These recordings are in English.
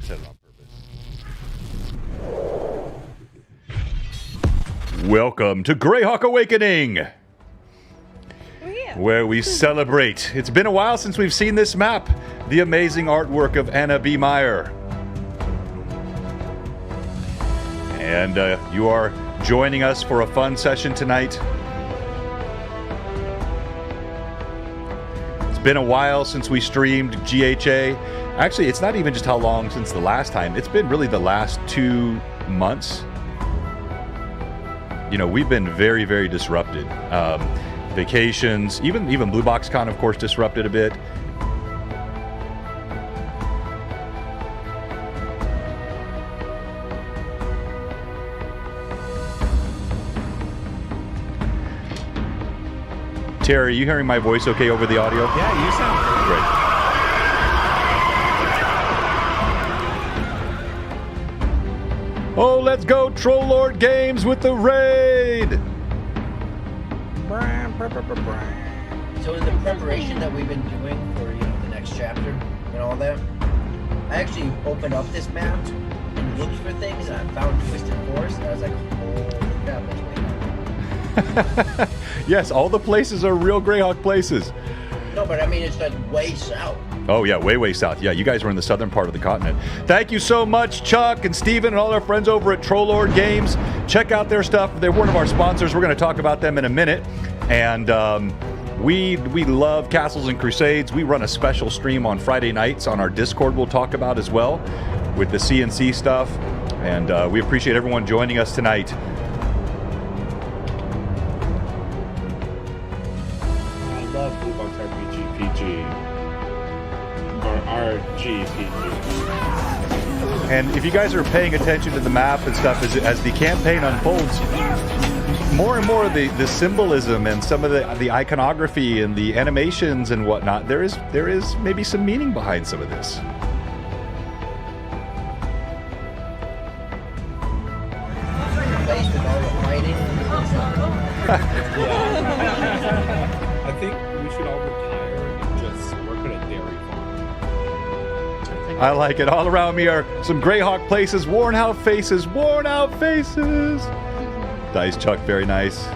said it on purpose. Welcome to Greyhawk Awakening, where we celebrate. It's been a while since we've seen this map. The amazing artwork of Anna B. Meyer. And you are joining us for a fun session tonight. It's been a while since we streamed GHA. Actually, it's not even just how long since the last time. It's been really the last 2 months. You know, we've been very, very disrupted. Vacations, even BlueBoxCon, of course, disrupted a bit. Terry, are you hearing my voice okay over the audio? Yeah, you sound great. Oh, let's go Troll Lord Games with the raid! So in the preparation that we've been doing for the next chapter and all that, I actually opened up this map and looked for things, and I found Twisted Forest, and I was like, holy crap, that's way down. Yes, all the places are real Greyhawk places. No, but I mean, it's like way south. Oh, yeah, way, way south. Yeah, you guys were in the southern part of the continent. Thank you so much, Chuck and Steven and all our friends over at Troll Lord Games. Check out their stuff. They're one of our sponsors. We're going to talk about them in a minute. And we love Castles and Crusades. We run a special stream on Friday nights on our Discord we'll talk about as well with the CNC stuff. And we appreciate everyone joining us tonight. BlueBoxRPG PG or RGPG. And if you guys are paying attention to the map and stuff as the campaign unfolds, more and more of the symbolism and some of the iconography and the animations and whatnot, there is maybe some meaning behind some of this. Based with all the fighting. I think we should all retire and just work at a dairy farm. I like it. All around me are some Greyhawk places, worn out faces, worn out faces. Nice, Chuck. Very nice.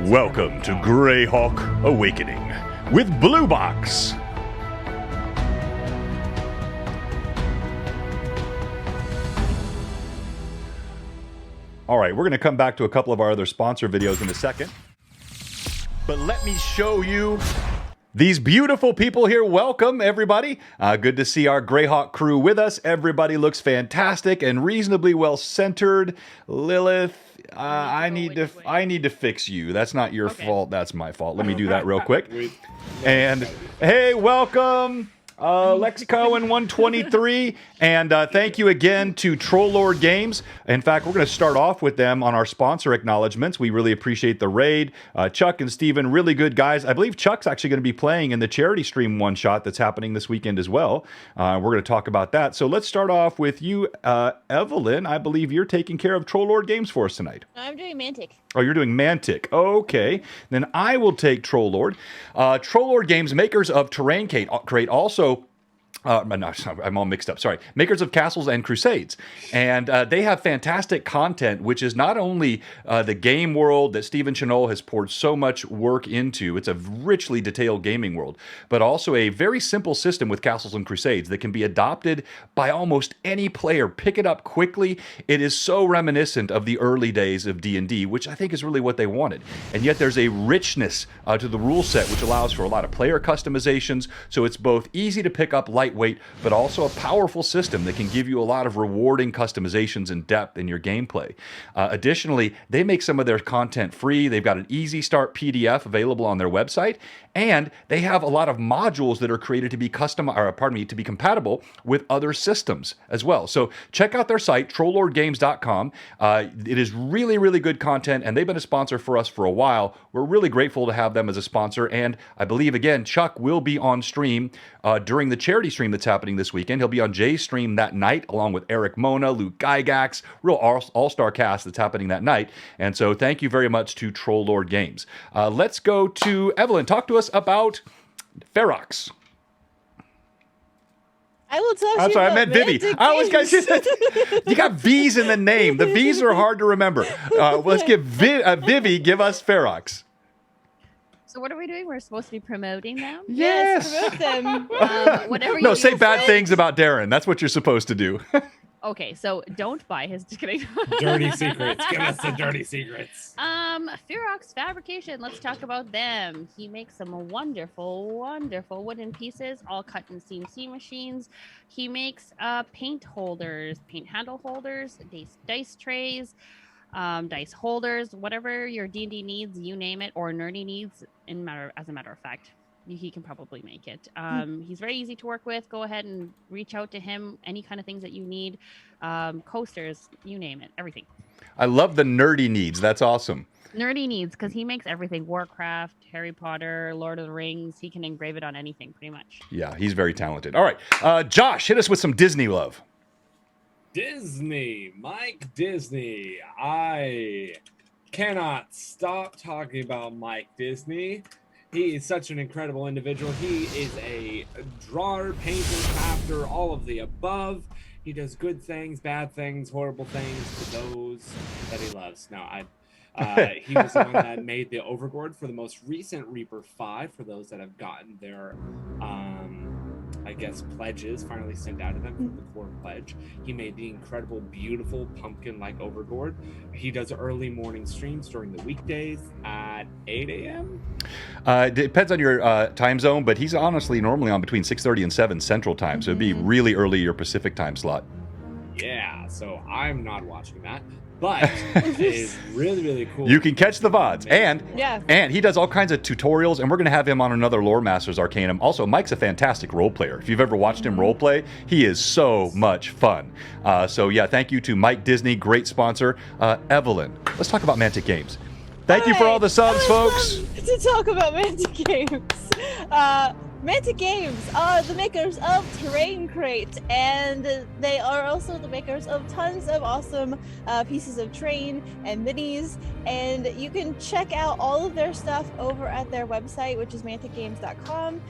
Welcome to Greyhawk Awakening with Blue Box. All right, we're going to come back to a couple of our other sponsor videos in a second. But let me show you these beautiful people here. Welcome, everybody. Good to see our Greyhawk crew with us. Everybody looks fantastic and reasonably well centered. Lilith, I need to fix you. That's not your fault. That's my fault. Let me do that real quick. And hey, welcome. Lex Cohen 123, and thank you again to Troll Lord Games. In fact, we're going to start off with them on our sponsor acknowledgments. We really appreciate the raid. Chuck and Steven, really good guys. I believe Chuck's actually going to be playing in the charity stream one-shot that's happening this weekend as well. We're going to talk about that. So let's start off with you, Evelyn. I believe you're taking care of Troll Lord Games for us tonight. I'm doing Mantic. Oh, you're doing Mantic. Okay. Then I will take Troll Lord. Troll Lord Games, makers of Terrain Crate, also no, I'm all mixed up. Sorry. Makers of Castles and Crusades. And they have fantastic content, which is not only the game world that Stephen Chenol has poured so much work into. It's a richly detailed gaming world, but also a very simple system with Castles and Crusades that can be adopted by almost any player. Pick it up quickly. It is so reminiscent of the early days of D&D, which I think is really what they wanted. And yet there's a richness to the rule set, which allows for a lot of player customizations. So it's both easy to pick up, lightweight, but also a powerful system that can give you a lot of rewarding customizations and depth in your gameplay. Additionally, they make some of their content free. They've got an easy start PDF available on their website, and they have a lot of modules that are created to be to be compatible with other systems as well. So check out their site, trolllordgames.com. It is really, really good content, and they've been a sponsor for us for a while. We're really grateful to have them as a sponsor, and I believe, again, Chuck will be on stream during the charity stream stream that's happening this weekend. He'll be on Jay's stream that night, along with Eric Mona, Luke Gygax, real all-star cast that's happening that night. And so thank you very much to Troll Lord Games. Let's go to Evelyn. Talk to us about Ferox. I will talk to I'm you sorry, I about meant Vivi. Mantic I always got Games. you got V's in the name. The V's are hard to remember. Let's give Vivi, give us Ferox. So what are we doing? We're supposed to be promoting them? Yes. Promote them. Whatever No, you say bad say. things about Darren. That's what you're supposed to do. Okay, so don't buy his. Just kidding. Dirty secrets. Give us the dirty secrets. Ferox Fabrication. Let's talk about them. He makes some wonderful, wonderful wooden pieces, all cut in CNC machines. He makes paint holders, paint handle holders, dice trays, dice holders, whatever your D&D needs, you name it, or nerdy needs. As a matter of fact, he can probably make it. He's very easy to work with. Go ahead and reach out to him. Any kind of things that you need, coasters, you name it, everything. I love the nerdy needs. That's awesome. Nerdy needs, because he makes everything. Warcraft, Harry Potter, Lord of the Rings. He can engrave it on anything, pretty much. Yeah, he's very talented. All right, Josh, hit us with some Disney love. Disney, Mike Disney. I cannot stop talking about Mike Disney. He is such an incredible individual. He is a drawer, painter, crafter, all of the above. He does good things, bad things, horrible things to those that he loves. Now, he was the one that made the Overboard for the most recent Reaper 5, for those that have gotten their, I guess, pledges finally sent out to them from the core pledge. He made the incredible, beautiful pumpkin-like Overboard. He does early morning streams during the weekdays at 8 a.m. It depends on your time zone, but he's honestly normally on between 6:30 and 7 Central Time, so it'd be really early your Pacific time slot. Yeah, so I'm not watching that. But it is really, really cool. You can catch the VODs. Yeah. And he does all kinds of tutorials, and we're going to have him on another Lore Masters Arcanum. Also, Mike's a fantastic role player. If you've ever watched him role play, he is so much fun. So, yeah, thank you to Mike Disney, great sponsor. Evelyn, let's talk about Mantic Games. Thank you for all the subs, folks. To talk about Mantic Games. Mantic Games are the makers of Terrain Crate, and they are also the makers of tons of awesome pieces of terrain and minis, and you can check out all of their stuff over at their website, which is manticgames.com.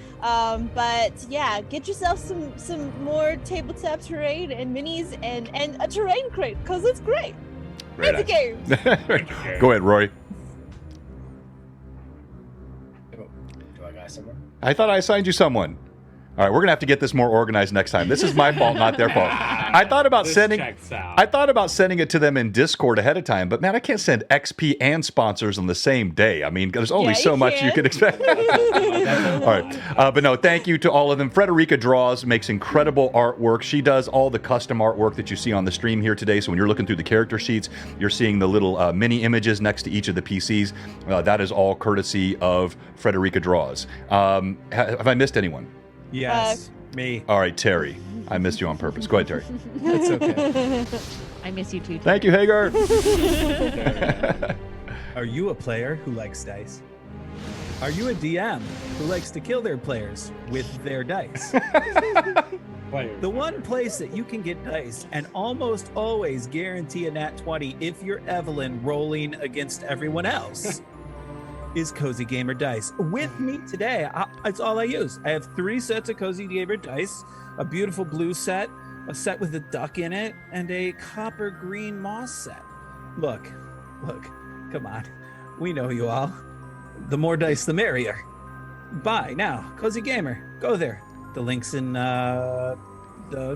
But yeah, get yourself some more tabletop terrain and minis and a Terrain Crate, because it's great. Very Mantic nice. Games. Go ahead, Roy. Do I got someone? I thought I assigned you someone. All right, we're gonna have to get this more organized next time. This is my fault, not their fault. I thought about This sending. checks out. I thought about sending it to them in Discord ahead of time, but man, I can't send XP and sponsors on the same day. I mean, there's only Yeah, so you much you can. can expect. All right, but no, thank you to all of them. Frederica Draws makes incredible artwork. She does all the custom artwork that you see on the stream here today. So when you're looking through the character sheets, you're seeing the little mini images next to each of the PCs. That is all courtesy of Frederica Draws. Have I missed anyone? Yes, me. All right, Terry. I missed you on purpose. Go ahead, Terry. It's okay. I miss you too. Thank you, Hagar. Are you a player who likes dice? Are you a DM who likes to kill their players with their dice? Players. The one place that you can get dice and almost always guarantee a nat 20 if you're Evelyn rolling against everyone else is Cozy Gamer Dice. With me today, it's all I use. I have 3 sets of Cozy Gamer Dice, a beautiful blue set, a set with a duck in it, and a copper green moss set. Look, come on. We know you all. The more dice, the merrier. Buy now. Cozy Gamer. Go there. The link's in the...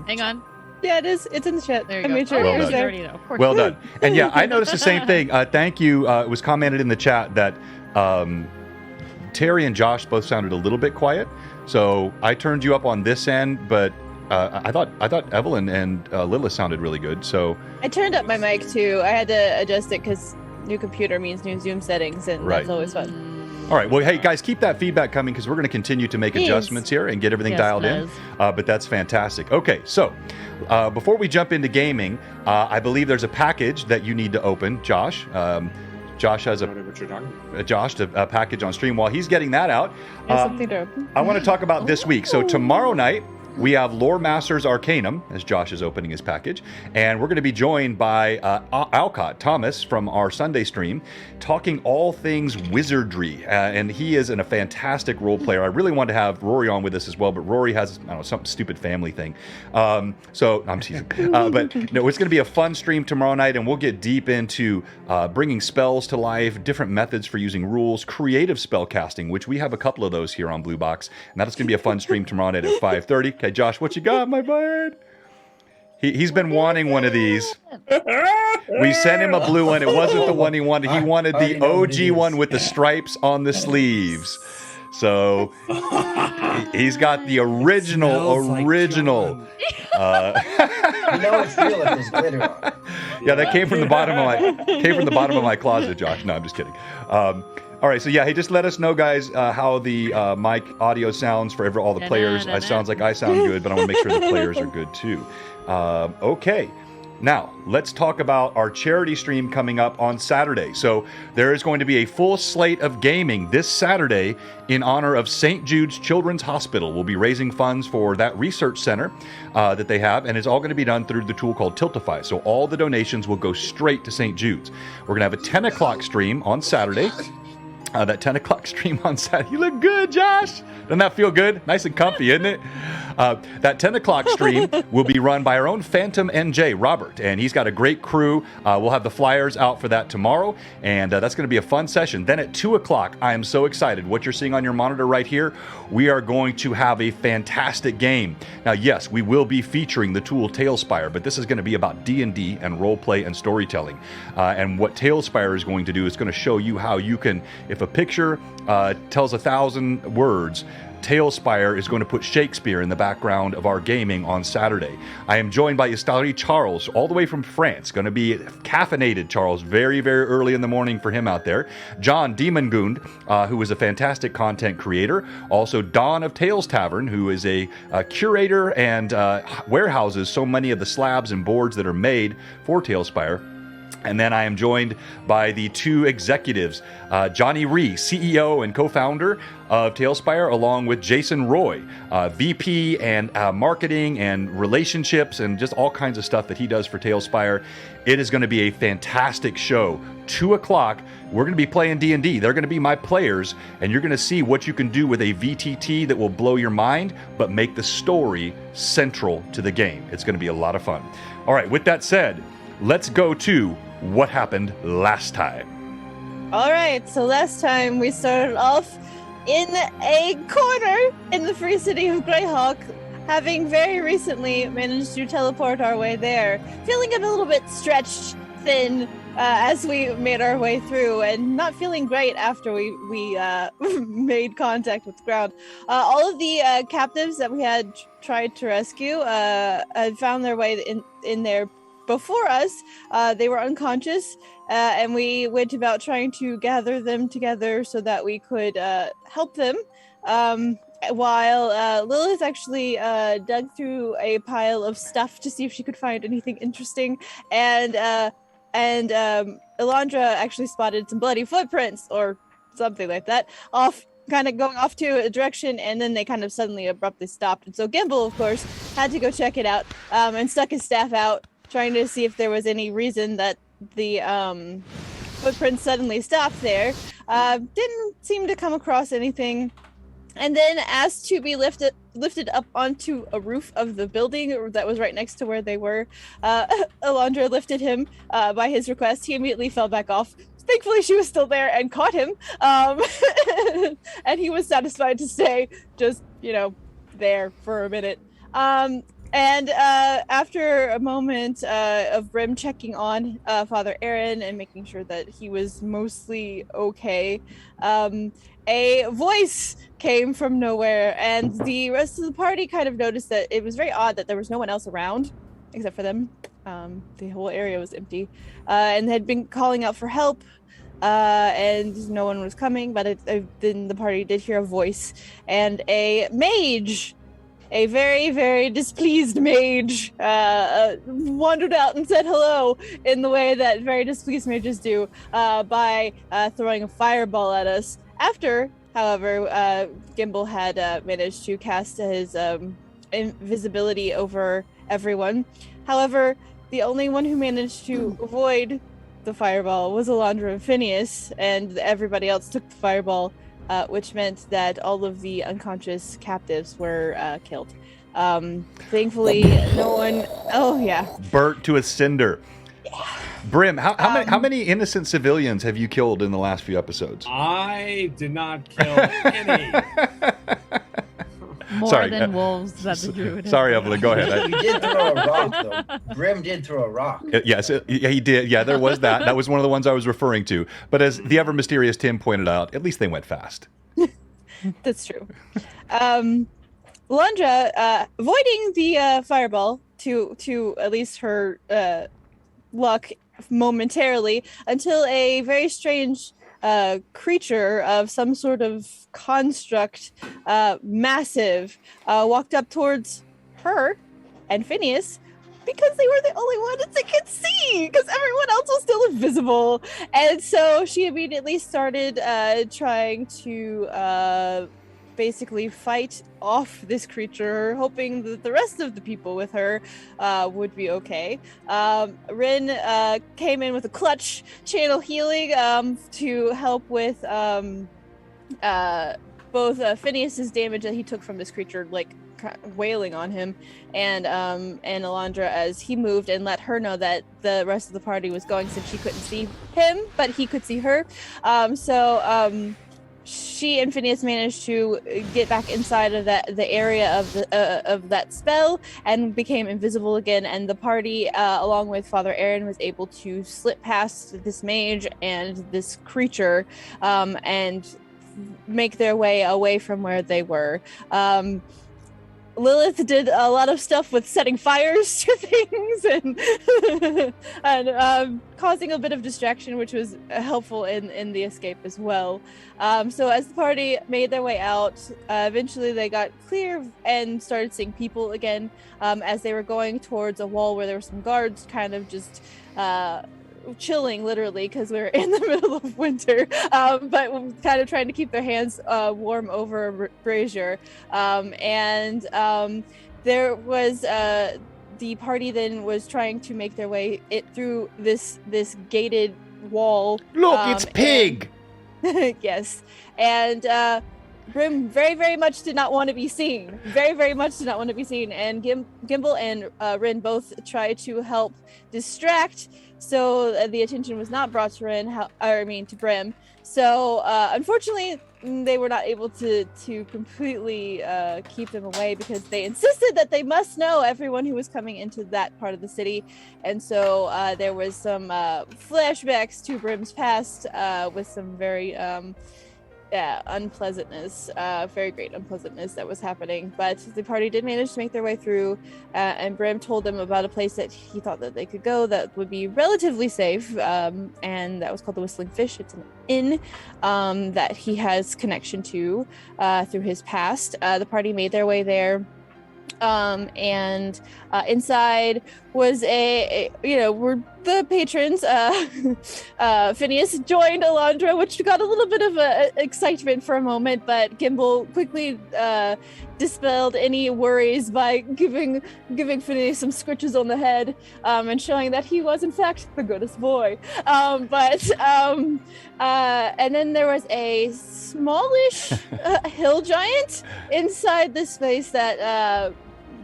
Hang on. Yeah, it is. It's in the chat. There you I go. made sure Oh, Well it was done. there. already know. Of course. Well done. And yeah, I noticed the same thing. Thank you. It was commented in the chat that Terry and Josh both sounded a little bit quiet. So I turned you up on this end, but I thought Evelyn and Lilith sounded really good. So I turned up my mic too. I had to adjust it because new computer means new Zoom settings, and Right. that's always fun. all right. Well, hey guys, keep that feedback coming because we're going to continue to make Please. adjustments here and get everything Yes, dialed in. Liz. But that's fantastic. Okay, so before we jump into gaming, I believe there's a package that you need to open, Josh. Josh has I don't know what you're talking about. a package on stream. While he's getting that out, There's something to open. I want to talk about this week. So tomorrow night, we have Lore Masters Arcanum, as Josh is opening his package, and we're going to be joined by Alcott Thomas from our Sunday stream, talking all things wizardry, and he is a fantastic role player. I really wanted to have Rory on with us as well, but Rory has, I don't know, some stupid family thing. So I'm teasing. But no, it's going to be a fun stream tomorrow night, and we'll get deep into bringing spells to life, different methods for using rules, creative spell casting, which we have a couple of those here on Blue Box, and that's going to be a fun stream tomorrow night at 5:30. Okay, Josh, what you got, my bud? He's been wanting one of these. We sent him a blue one. It wasn't the one he wanted. He wanted the OG one with the stripes on the sleeves. So he's got the original. You know it's real if there's glitter on it. Yeah, that came from the bottom of my closet, Josh. No, I'm just kidding. All right, so yeah, hey, just let us know, guys, how the mic audio sounds for all the players. It sounds like I sound good, but I want to make sure the players are good too. Okay. Now, let's talk about our charity stream coming up on Saturday. So there is going to be a full slate of gaming this Saturday in honor of St. Jude's Children's Hospital. We'll be raising funds for that research center that they have, and it's all going to be done through the tool called Tiltify. So all the donations will go straight to St. Jude's. We're going to have a 10 o'clock stream on Saturday. That 10 o'clock stream on Saturday. You look good, Josh. Doesn't that feel good? Nice and comfy, isn't it? That 10 o'clock stream will be run by our own Phantom NJ, Robert, and he's got a great crew. We'll have the flyers out for that tomorrow, and that's going to be a fun session. Then at 2 o'clock, I am so excited. What you're seeing on your monitor right here, we are going to have a fantastic game. Now, yes, we will be featuring the tool Tailspire, but this is going to be about D&D and roleplay and storytelling. And what Tailspire is going to do is going to show you how you can, if a picture tells 1,000 words, Tailspire is going to put Shakespeare in the background of our gaming on Saturday. I am joined by Istari Charles, all the way from France. Going to be caffeinated Charles, very, very early in the morning for him out there. John Demongund, who is a fantastic content creator. Also Dawn of Tales Tavern, who is a curator and warehouses so many of the slabs and boards that are made for Tailspire. And then I am joined by the two executives, Johnny Rhee, CEO and co-founder of Tailspire, along with Jason Roy, VP and marketing and relationships and just all kinds of stuff that he does for Tailspire. It is going to be a fantastic show. 2 o'clock, we're going to be playing D&D. They're going to be my players, and you're going to see what you can do with a VTT that will blow your mind, but make the story central to the game. It's going to be a lot of fun. All right, with that said, let's go to what happened last time. All right, so last time we started off in a corner in the free city of Greyhawk, having very recently managed to teleport our way there, feeling a little bit stretched thin as we made our way through, and not feeling great after we made contact with the ground. All of the captives that we had tried to rescue had found their way in there before us. They were unconscious, and we went about trying to gather them together so that we could help them. While Lilith actually dug through a pile of stuff to see if she could find anything interesting, and Elandra actually spotted some bloody footprints or something like that going off to a direction, and then they kind of suddenly abruptly stopped. And so Gimbal, of course, had to go check it out, and stuck his staff out, trying to see if there was any reason that the footprints suddenly stopped there. Didn't seem to come across anything. And then asked to be lifted up onto a roof of the building that was right next to where they were. Elandra lifted him by his request. He immediately fell back off. Thankfully, she was still there and caught him. And he was satisfied to stay just, there for a minute. And after a moment of Brim checking on Father Aaron and making sure that he was mostly okay, a voice came from nowhere, and the rest of the party kind of noticed that it was very odd that there was no one else around except for them. The whole area was empty, and had been calling out for help, and no one was coming, but then the party did hear a voice, and a mage, a very, very displeased mage, wandered out and said hello in the way that very displeased mages do, by throwing a fireball at us. After, however, Gimbal had managed to cast his invisibility over everyone. However, the only one who managed to avoid the fireball was Alondra and Phineas, and everybody else took the fireball, which meant that all of the unconscious captives were killed. Thankfully, no one. Oh yeah, Burnt to a cinder. Brim, how many innocent civilians have you killed in the last few episodes? I did not kill any. More Sorry, than wolves that the druid. Sorry, Evelyn, go ahead. You did throw a rock, though. Grim did throw a rock. Yes, he did. Yeah, there was that. That was one of the ones I was referring to. But as the ever mysterious Tim pointed out, at least they went fast. That's true. Alondra, avoiding the fireball to at least her luck momentarily, until a very strange creature of some sort of construct, massive, walked up towards her and Phineas, because they were the only ones that could see, because everyone else was still invisible. And so she immediately started trying to basically fight off this creature, hoping that the rest of the people with her would be okay. Rin came in with a clutch channel healing to help with both Phineas's damage that he took from this creature, like wailing on him, and Alondra as he moved, and let her know that the rest of the party was going, since she couldn't see him, but he could see her. She and Phineas managed to get back inside of the area of that spell and became invisible again. And the party, along with Father Aaron, was able to slip past this mage and this creature, and make their way away from where they were. Lilith did a lot of stuff with setting fires to things and causing a bit of distraction, which was helpful in the escape as well. So as the party made their way out, eventually they got clear and started seeing people again, as they were going towards a wall where there were some guards kind of just chilling, literally, because we were in the middle of winter, but kind of trying to keep their hands warm over a brazier. There was the party then was trying to make their way through this gated wall. Look, it's Pig! Yes. And Brim very, very much did not want to be seen. Very, very much did not want to be seen. And Gimbal and Rin both tried to help distract, so the attention was not brought to Brim. So unfortunately, they were not able to completely keep them away, because they insisted that they must know everyone who was coming into that part of the city. And so there was some flashbacks to Brim's past, with some very unpleasantness, very great unpleasantness that was happening. But the party did manage to make their way through, and Brim told them about a place that he thought that they could go that would be relatively safe, and that was called the Whistling Fish. It's an inn that he has connection to through his past. The party made their way there. And inside was were the patrons. Phineas joined Alondra, which got a little bit of excitement for a moment, but Gimbal quickly dispelled any worries by giving Phineas some scritches on the head, and showing that he was in fact the goodest boy. And then there was a smallish hill giant inside this space that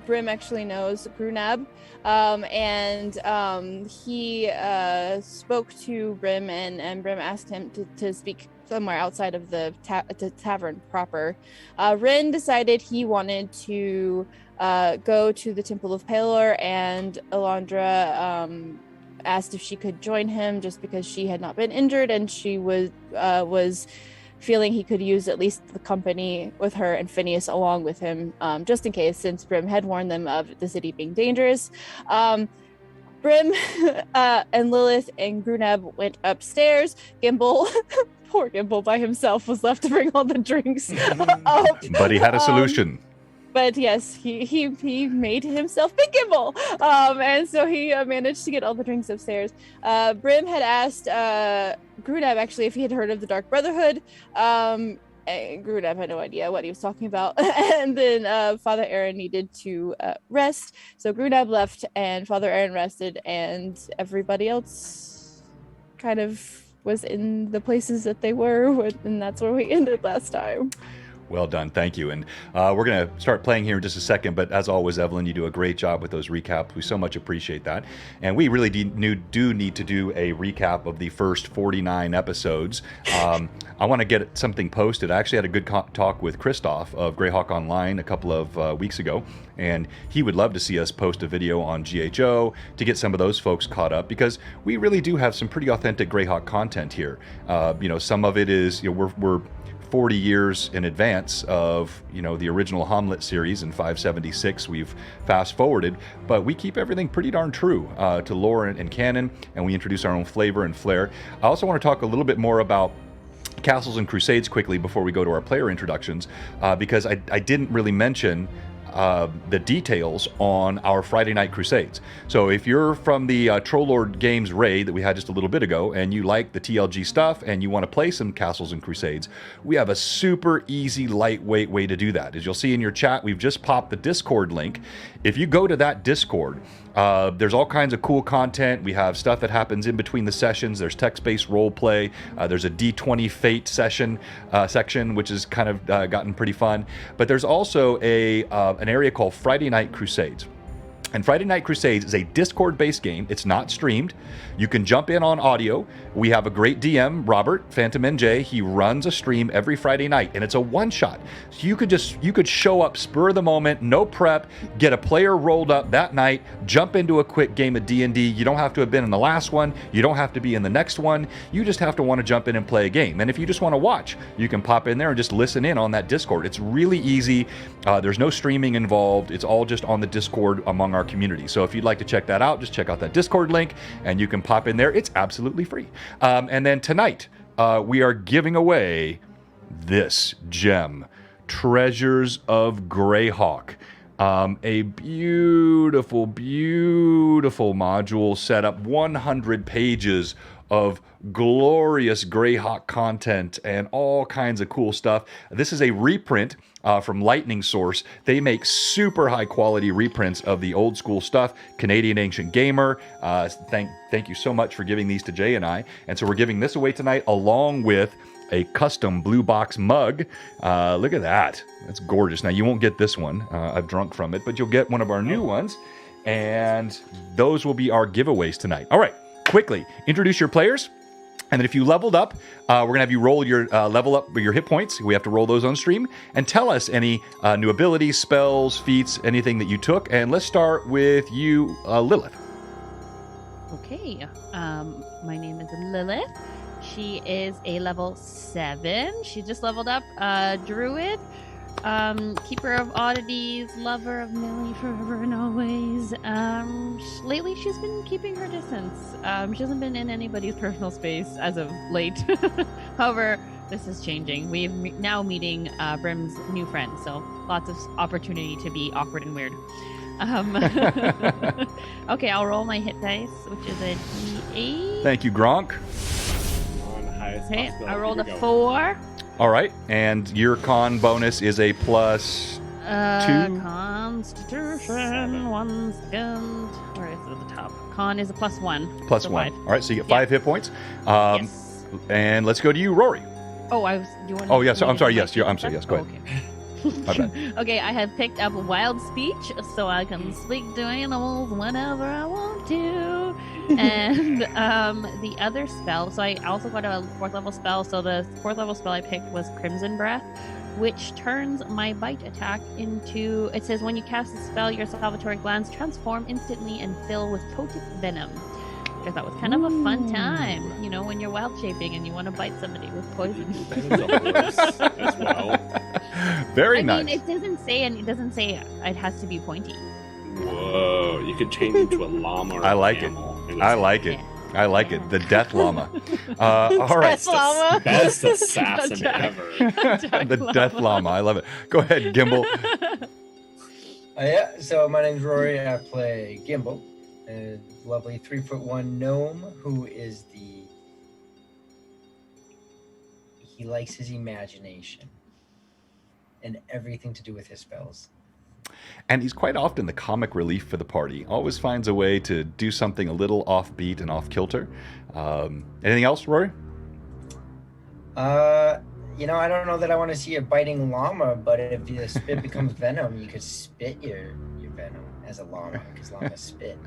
Brim actually knows, Grunab, and he spoke to Brim, and Brim asked him to speak somewhere outside of the tavern proper. Rin decided he wanted to go to the Temple of Pelor, and Alondra asked if she could join him, just because she had not been injured, and she was feeling he could use at least the company with her and Phineas along with him, just in case, since Brim had warned them of the city being dangerous. Brim and Lilith and Grunab went upstairs. Gimbal, poor Gimbal by himself, was left to bring all the drinks up. But he had a solution. But yes, he made himself Big Gimbal, and so he managed to get all the drinks upstairs. Brim had asked Grunab actually if he had heard of the Dark Brotherhood. And Grudab had no idea what he was talking about. And then Father Aaron needed to rest. So Grudab left and Father Aaron rested, and everybody else kind of was in the places that they were, and that's where we ended last time. Well done. Thank you. And we're going to start playing here in just a second. But as always, Evelyn, you do a great job with those recaps. We so much appreciate that. And we really do need to do a recap of the first 49 episodes. I want to get something posted. I actually had a good talk with Christoph of Greyhawk Online a couple of weeks ago. And he would love to see us post a video on GHO to get some of those folks caught up, because we really do have some pretty authentic Greyhawk content here. Some of it is, we're 40 years in advance of the original Hamlet series in 576. We've fast forwarded, but we keep everything pretty darn true to lore and canon, and we introduce our own flavor and flair. I also want to talk a little bit more about Castles and Crusades quickly before we go to our player introductions, because I didn't really mention the details on our Friday Night Crusades. So if you're from the Troll Lord Games raid that we had just a little bit ago, and you like the TLG stuff and you want to play some Castles and Crusades, we have a super easy, lightweight way to do that. As you'll see in your chat, we've just popped the Discord link. If you go to that Discord, there's all kinds of cool content. We have stuff that happens in between the sessions. There's text-based role play. There's a D20 Fate section, which has kind of gotten pretty fun. But there's also an area called Friday Night Crusades. And Friday Night Crusades is a Discord-based game. It's not streamed. You can jump in on audio. We have a great DM, Robert, Phantom NJ. He runs a stream every Friday night, and it's a one-shot. So you could show up spur of the moment, no prep, get a player rolled up that night, jump into a quick game of D&D. You don't have to have been in the last one. You don't have to be in the next one. You just have to want to jump in and play a game. And if you just want to watch, you can pop in there and just listen in on that Discord. It's really easy. There's no streaming involved. It's all just on the Discord among our community. So if you'd like to check that out, just check out that Discord link and you can pop in there. It's absolutely free. And then tonight, we are giving away this gem, Treasures of Greyhawk. A beautiful, beautiful module set up, 100 pages of glorious Greyhawk content and all kinds of cool stuff. This is a reprint from Lightning Source. They make super high quality reprints of the old school stuff. Canadian Ancient Gamer, thank you so much for giving these to Jay and I. And so we're giving this away tonight along with a custom Blue Box mug. Look at that. That's gorgeous. Now, you won't get this one. I've drunk from it, but you'll get one of our new ones. And those will be our giveaways tonight. All right, quickly, introduce your players. And then if you leveled up, we're going to have you roll your level up your hit points. We have to roll those on stream. And tell us any new abilities, spells, feats, anything that you took. And let's start with you, Lilith. Okay. My name is Lilith. She is a level 7. She just leveled up. Druid. Keeper of oddities, lover of Millie forever and always. Lately she's been keeping her distance. She hasn't been in anybody's personal space as of late. However, this is changing. We're now meeting Brim's new friend, so lots of opportunity to be awkward and weird. Okay, I'll roll my hit dice, which is a D8. Thank you, Gronk. Okay, I rolled a 4. All right, and your con bonus is a plus 2. Constitution, 1 second. Where is it at the top? Con is a plus 1. Plus so 1. 5. All right, so you get 5 hit points. Yes. And let's go to you, Rory. Oh, I was doing. Oh, yes. I'm sorry. Yes, I'm sorry. Yes, go ahead. Okay. My bad. Okay, I have picked up Wild Speech, so I can speak to animals whenever I want to. And the other spell, so I also got a 4th level spell. So the 4th level spell I picked was Crimson Breath, which turns my bite attack into. It says when you cast the spell, your salvatory glands transform instantly and fill with potent venom. Which I thought was kind of a fun time, when you're wild shaping and you want to bite somebody with poison. As well. Very I nice. mean, it doesn't say it has to be pointy. Whoa! You could change into a llama. Or I like it. camel. I like it. I like it. The Death Llama. All right. Death Llama. That's the assassin ever. The Death Llama. I love it. Go ahead, Gimbal. Yeah, so my name's Rory. I play Gimbal, a lovely 3'1" gnome who is he likes his imagination and everything to do with his spells. And he's quite often the comic relief for the party. Always finds a way to do something a little offbeat and off kilter. Anything else, Rory? I don't know that I want to see a biting llama, but if your spit becomes venom, you could spit your venom as a llama, because llamas spit.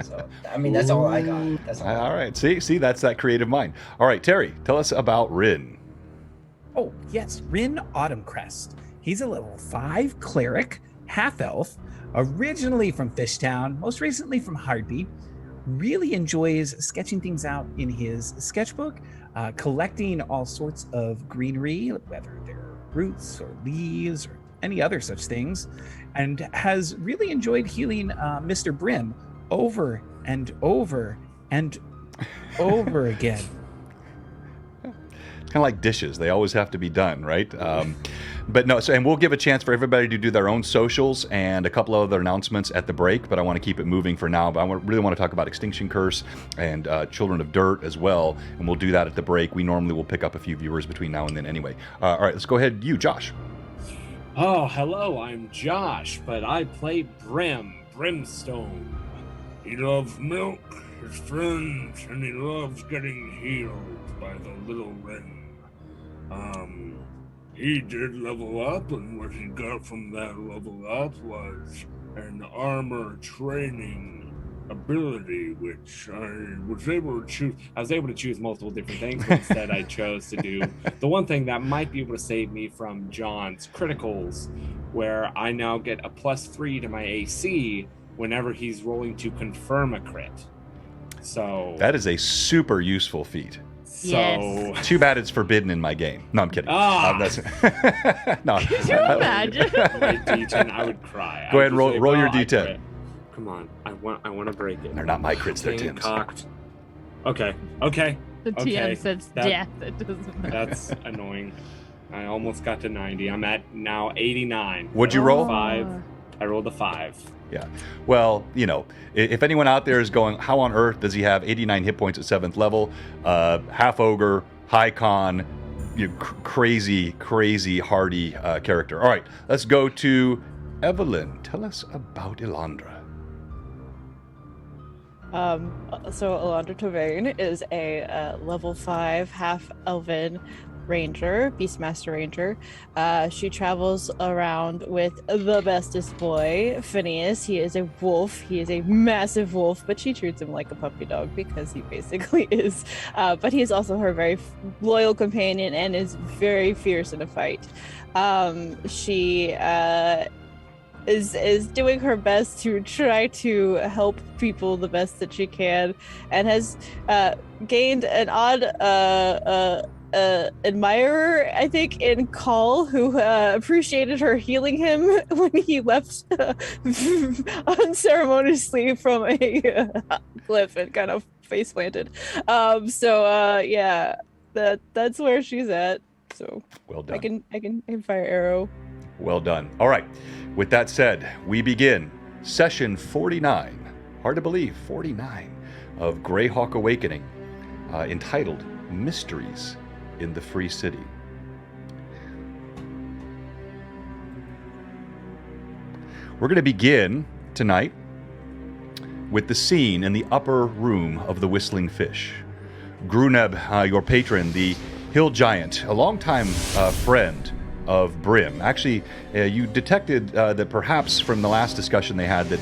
So, I mean, that's all I got. That's all right. See, that's that creative mind. All right, Terry, tell us about Rin. Oh, yes, Rin Autumncrest. He's a level 5 cleric, half-elf, originally from Fishtown, most recently from Hardby. Really enjoys sketching things out in his sketchbook, collecting all sorts of greenery, whether they're roots or leaves or any other such things, and has really enjoyed healing Mr. Brim over and over and over again. Kind of like dishes. They always have to be done, right? But no, and we'll give a chance for everybody to do their own socials and a couple of other announcements at the break, but I want to keep it moving for now. But I really want to talk about Extinction Curse and Children of Dirt as well, and we'll do that at the break. We normally will pick up a few viewers between now and then anyway. All right, let's go ahead. You, Josh. Oh, hello, I'm Josh, but I play Brimstone. He loves milk, his friends, and he loves getting healed by the little Wren. He did level up, and what he got from that level up was an armor training ability, which I was able to choose. I was able to choose multiple different things, but instead I chose to do the one thing that might be able to save me from John's criticals, where I now get a +3 to my AC whenever he's rolling to confirm a crit. So that is a super useful feat. Yes. Too bad it's forbidden in my game. No, I'm kidding. No. Could you imagine? My D10, I would cry. Go ahead and roll your D10. crit. Come on, I want to break it. They're not my crits, they're Thing Tim's. cocked. Okay. The TM Okay, says that- death. It doesn't matter. That's annoying. I almost got to 90. I'm at now 89. What'd you roll? 5. I rolled a 5. Yeah. Well, if anyone out there is going, how on earth does he have 89 hit points at 7th level? Half ogre, high con, crazy hardy character. All right, let's go to Evelyn. Tell us about Elandra. So Elandra Tavain is a level 5 half elven ranger, Beastmaster Ranger. She travels around with the bestest boy, Phineas. He is a wolf. He is a massive wolf, but she treats him like a puppy dog because he basically is. But he is also her very loyal companion and is very fierce in a fight. She is doing her best to try to help people the best that she can, and has gained an odd admirer, I think, in Call, who appreciated her healing him when he left unceremoniously from a cliff and kind of face planted. Yeah, that's where she's at. So Well done. I can fire arrow. Well done. All right. With that said, we begin session 49. Hard to believe, 49 of Greyhawk Awakening, entitled Mysteries in the Free City. We're going to begin tonight with the scene in the upper room of the Whistling Fish. Gruneb, your patron, the hill giant, a longtime friend of Brim. Actually, you detected that perhaps from the last discussion they had that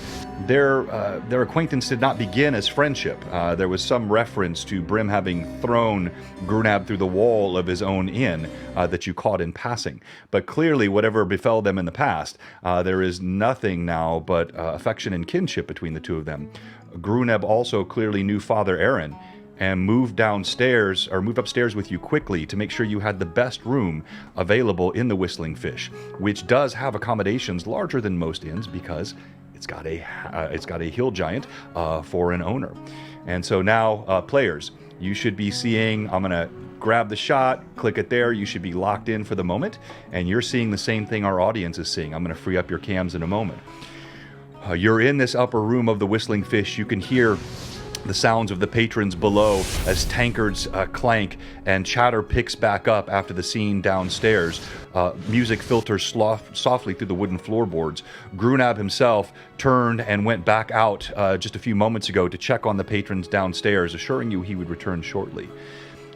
their acquaintance did not begin as friendship. There was some reference to Brim having thrown Grunab through the wall of his own inn that you caught in passing. But clearly, whatever befell them in the past, there is nothing now but affection and kinship between the two of them. Gruneb also clearly knew Father Aaron, and moved upstairs with you quickly to make sure you had the best room available in the Whistling Fish, which does have accommodations larger than most inns because it's got a hill giant for an owner. And so now, players, you should be seeing, I'm going to grab the shot, click it there, you should be locked in for the moment, and you're seeing the same thing our audience is seeing. I'm going to free up your cams in a moment. You're in this upper room of the Whistling Fish. You can hear the sounds of the patrons below as tankards clank and chatter picks back up after the scene downstairs. Music filters softly through the wooden floorboards. Grunab himself turned and went back out just a few moments ago to check on the patrons downstairs, assuring you he would return shortly.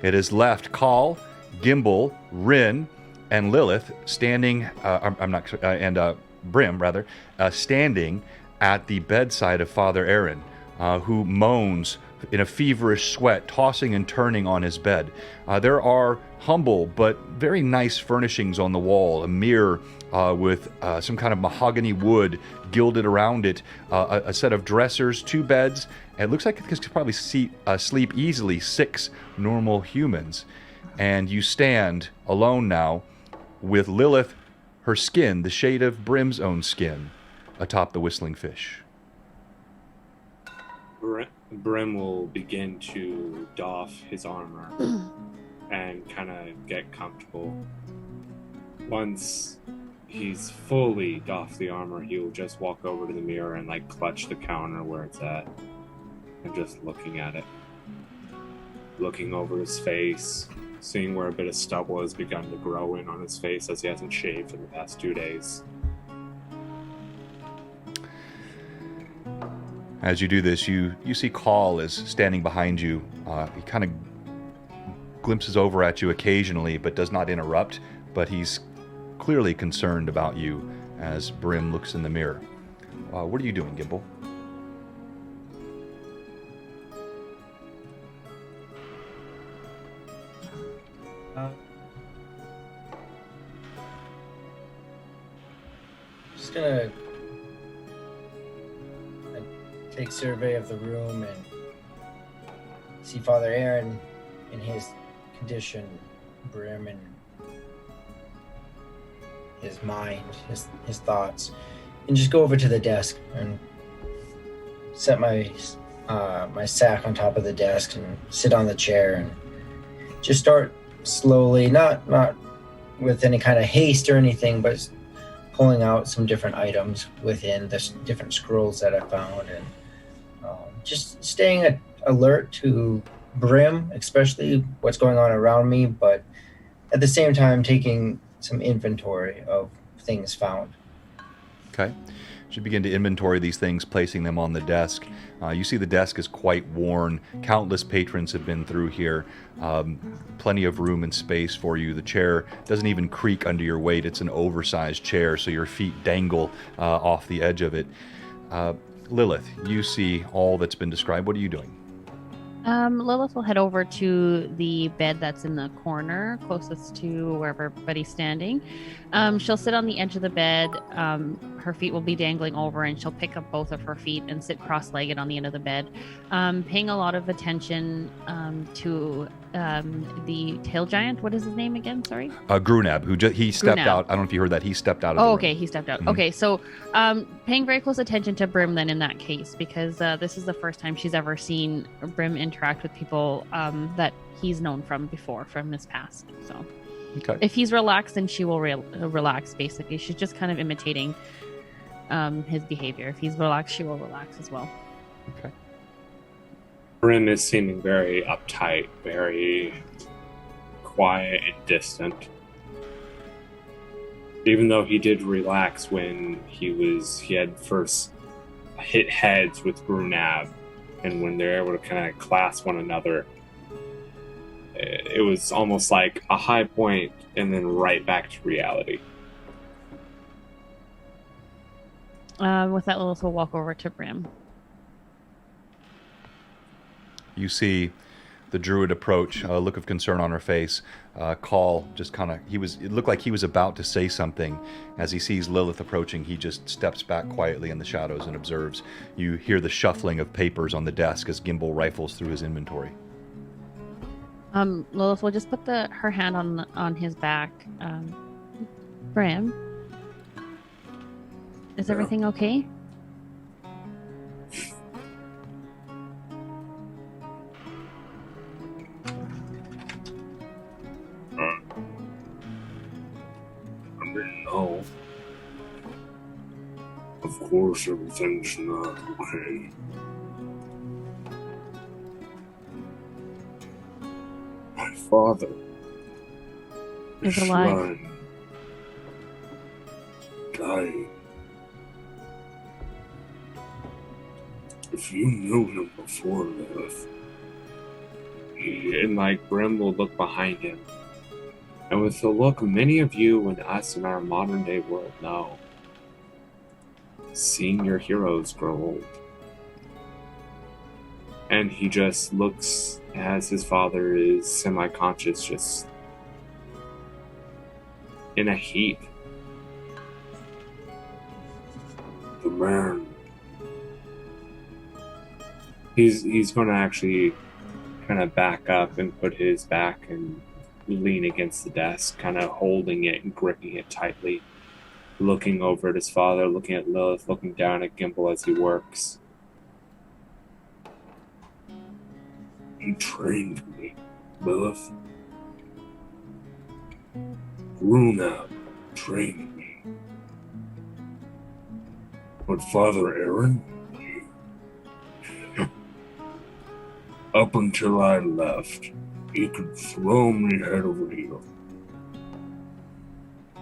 It has left Call, Gimbal, Rin, and Lilith standing, Brim, rather, standing at the bedside of Father Aaron. Who moans in a feverish sweat, tossing and turning on his bed. There are humble but very nice furnishings on the wall, a mirror with some kind of mahogany wood gilded around it, a set of dressers, 2 beds. It looks like it could probably sleep easily 6 normal humans. And you stand alone now with Lilith, her skin, the shade of Brim's own skin, atop the whistling fish. Brim will begin to doff his armor and kind of get comfortable. Once he's fully doffed the armor, he'll just walk over to the mirror and like clutch the counter where it's at and just looking at it. Looking over his face, seeing where a bit of stubble has begun to grow in on his face as he hasn't shaved in the past 2 days. As you do this, you see Call is standing behind you. He kind of glimpses over at you occasionally, but does not interrupt. But he's clearly concerned about you as Brim looks in the mirror. What are you doing, Gimbal? Just gonna take survey of the room and see Father Aaron in his condition, Brim and his mind, his thoughts, and just go over to the desk and set my my sack on top of the desk and sit on the chair and just start slowly, not with any kind of haste or anything, but pulling out some different items within the different scrolls that I found, and just staying alert to Brim, especially what's going on around me, but at the same time taking some inventory of things found. Okay. As you begin to inventory these things, placing them on the desk, you see the desk is quite worn. Countless patrons have been through here. Plenty of room and space for you. The chair doesn't even creak under your weight. It's an oversized chair, so your feet dangle off the edge of it. Lilith, you see all that's been described. What are you doing? Lilith will head over to the bed that's in the corner, closest to wherever everybody's standing. She'll sit on the edge of the bed. Her feet will be dangling over, and she'll pick up both of her feet and sit cross-legged on the end of the bed, paying a lot of attention to the tail giant. What is his name again? Sorry? Grunab, he stepped out. I don't know if you heard that. He stepped out of the room. Okay, he stepped out. Mm-hmm. Okay, so paying very close attention to Brim then in that case, because this is the first time she's ever seen Brim interact with people that he's known from before, from his past. So okay. If he's relaxed, then she will relax, basically. She's just kind of imitating his behavior. If he's relaxed, she will relax as well. Okay. Brim is seeming very uptight, very quiet and distant. Even though he did relax when he had first hit heads with Grunab, and when they're able to kind of class one another, it was almost like a high point and then right back to reality. With that, Lilith will walk over to Brim. You see the druid approach, a look of concern on her face. Call just kind of, it looked like he was about to say something. As he sees Lilith approaching, he just steps back quietly in the shadows and observes. You hear the shuffling of papers on the desk as Gimbal rifles through his inventory. Lilith will just put her hand on his back. Brim, is everything okay? No. Of course everything's not okay. My father Is alive. son dying. If you knew him before Lilith, and like Brim will look behind him, and with the look many of you and us in our modern day world know, seeing your heroes grow old. And he just looks as his father is semi-conscious, just in a heap. The man. He's going to actually kind of back up and put his back and lean against the desk, kind of holding it and gripping it tightly, looking over at his father, looking at Lilith, looking down at Gimble as he works. He trained me, Lilith. Runa trained me. But Father Aaron, up until I left, he could throw me head over heels.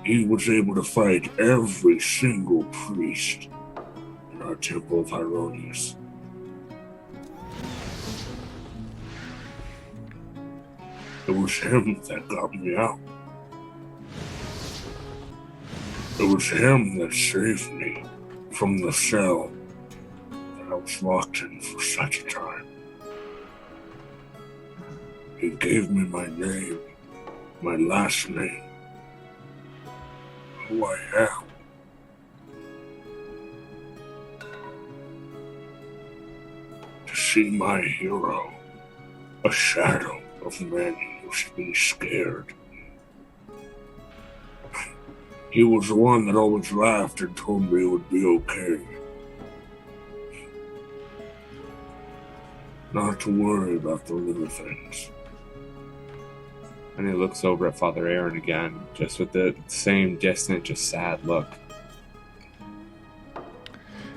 He was able to fight every single priest in our Temple of Hieronius. It was him that got me out. It was him that saved me from the cell that I was locked in for such a time. He gave me my name, my last name, who I am. To see my hero, a shadow of man who used to be scared. He was the one that always laughed and told me it would be okay. Not to worry about the little things. And he looks over at Father Aaron again, just with the same distant, just sad look.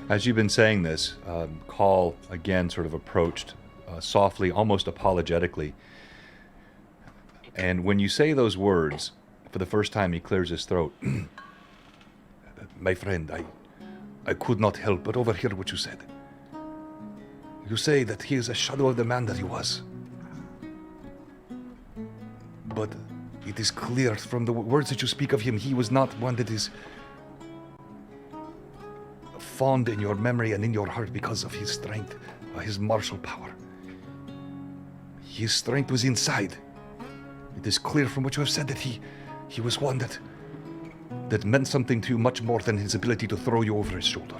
As you've been saying this, Call again sort of approached softly, almost apologetically. And when you say those words, for the first time he clears his throat. My friend, I could not help but overhear what you said. You say that he is a shadow of the man that he was. But it is clear from the words that you speak of him, he was not one that is fond in your memory and in your heart because of his strength, his martial power. His strength was inside. It is clear from what you have said that he was one that meant something to you much more than his ability to throw you over his shoulder.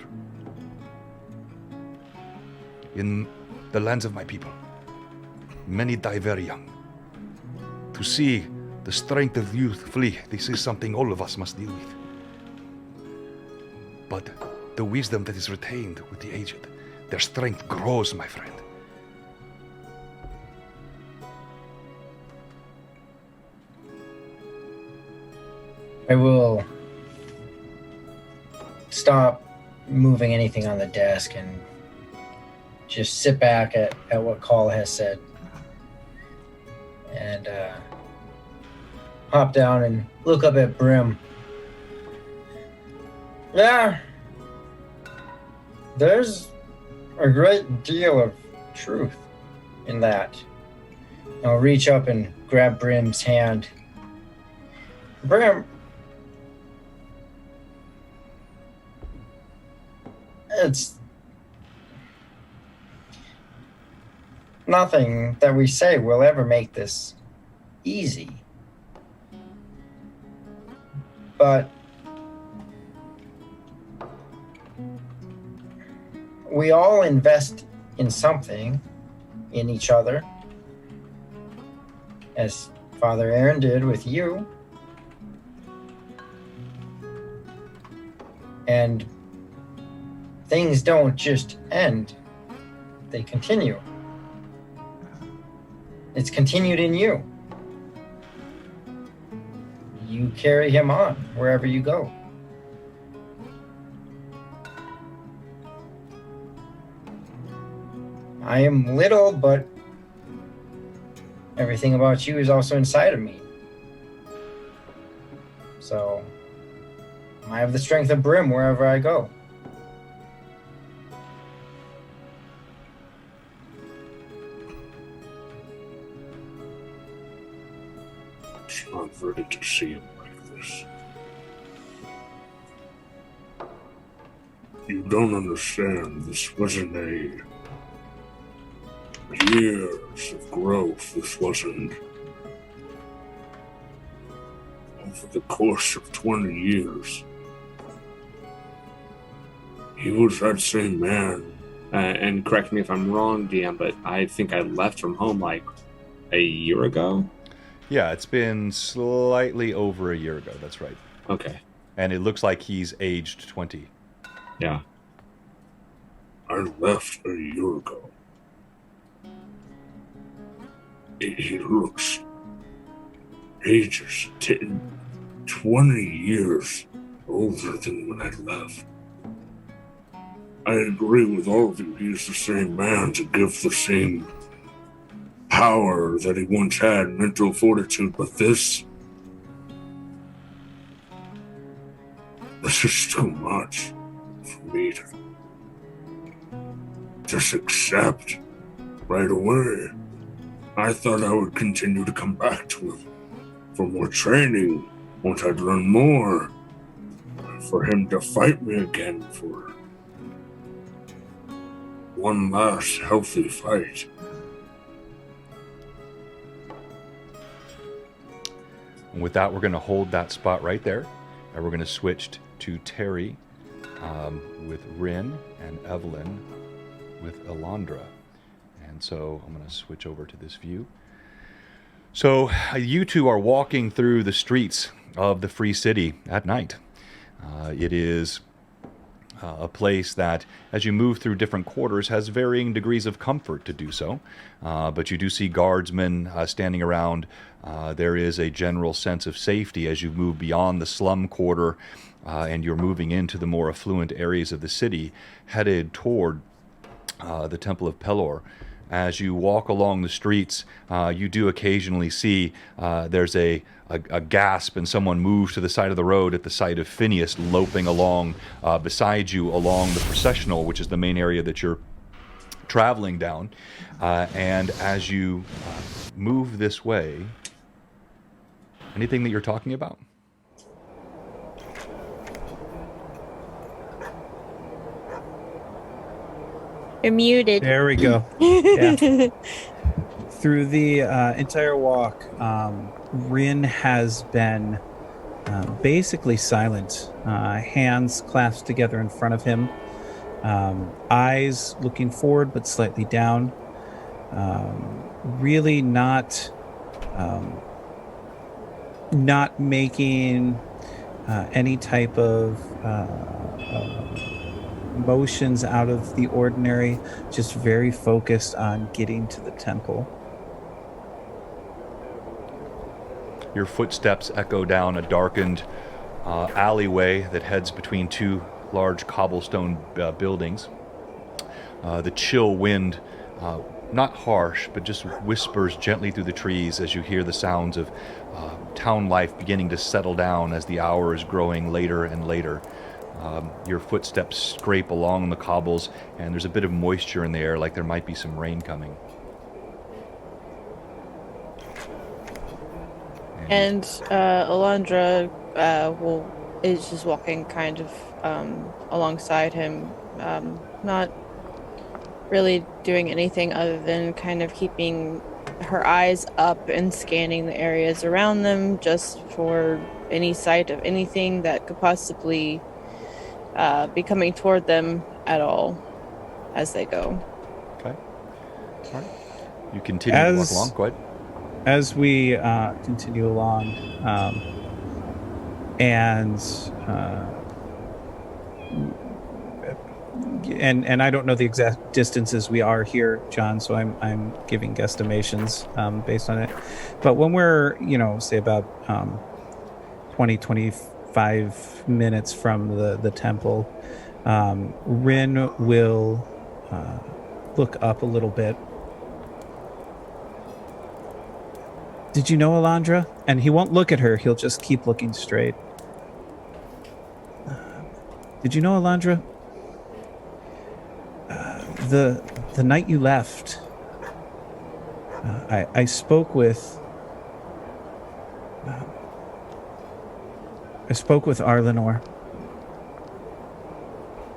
In the lands of my people, many die very young. To see the strength of youth flee, this is something all of us must deal with. But the wisdom that is retained with the aged, their strength grows, my friend. I will stop moving anything on the desk and just sit back at what Call has said. And hop down and look up at Brim. Yeah, there's a great deal of truth in that. I'll reach up and grab Brim's hand. Brim, it's nothing that we say will ever make this easy. But we all invest in something, in each other, as Father Aaron did with you. And things don't just end, they continue. It's continued in you. You carry him on wherever you go. I am little, but everything about you is also inside of me. So I have the strength of Brim wherever I go. It's not ready to see him like this. You don't understand. This wasn't years of growth. This wasn't over the course of 20 years. He was that same man. And correct me if I'm wrong, DM, but I think I left from home like a year ago. Yeah, it's been slightly over a year ago. That's right. Okay. And it looks like he's aged 20. Yeah. I left a year ago. He looks ages 10, 20 years older than when I left. I agree with all of you. He's the same man to give the same power that he once had, mental fortitude, but this is too much for me to just accept right away. I thought I would continue to come back to him for more training once I'd learn more, for him to fight me again for one last healthy fight. And with that, we're going to hold that spot right there. And we're going to switch to Terry with Rin and Evelyn with Elandra. And so I'm going to switch over to this view. So you two are walking through the streets of the Free City at night. It is a place that, as you move through different quarters, has varying degrees of comfort to do so. But you do see guardsmen standing around. There is a general sense of safety as you move beyond the slum quarter and you're moving into the more affluent areas of the city, headed toward the Temple of Pelor. As you walk along the streets, you do occasionally see there's a gasp and someone moves to the side of the road at the sight of Phineas loping along beside you along the processional, which is the main area that you're traveling down. And as you move this way, anything that you're talking about? You're muted. There we go. Yeah. Through the entire walk, Rin has been basically silent, hands clasped together in front of him, eyes looking forward but slightly down, really not making any type of motions out of the ordinary, just very focused on getting to the temple. Your footsteps echo down a darkened alleyway that heads between two large cobblestone buildings. The chill wind, not harsh, but just whispers gently through the trees as you hear the sounds of town life beginning to settle down as the hour is growing later and later. Your footsteps scrape along the cobbles, and there's a bit of moisture in the air, like there might be some rain coming. And Elandra is just walking kind of alongside him, not really doing anything other than kind of keeping her eyes up and scanning the areas around them just for any sight of anything that could possibly be coming toward them at all as they go. Okay. All right. You continue to walk along. Go ahead. As we continue along, and I don't know the exact distances we are here, John, so I'm giving guesstimations based on it. But when we're, say about 25 minutes from the temple, Rin will look up a little bit Did you know Alondra? And he won't look at her. He'll just keep looking straight. Did you know Alondra? The night you left, I spoke with Arlenor.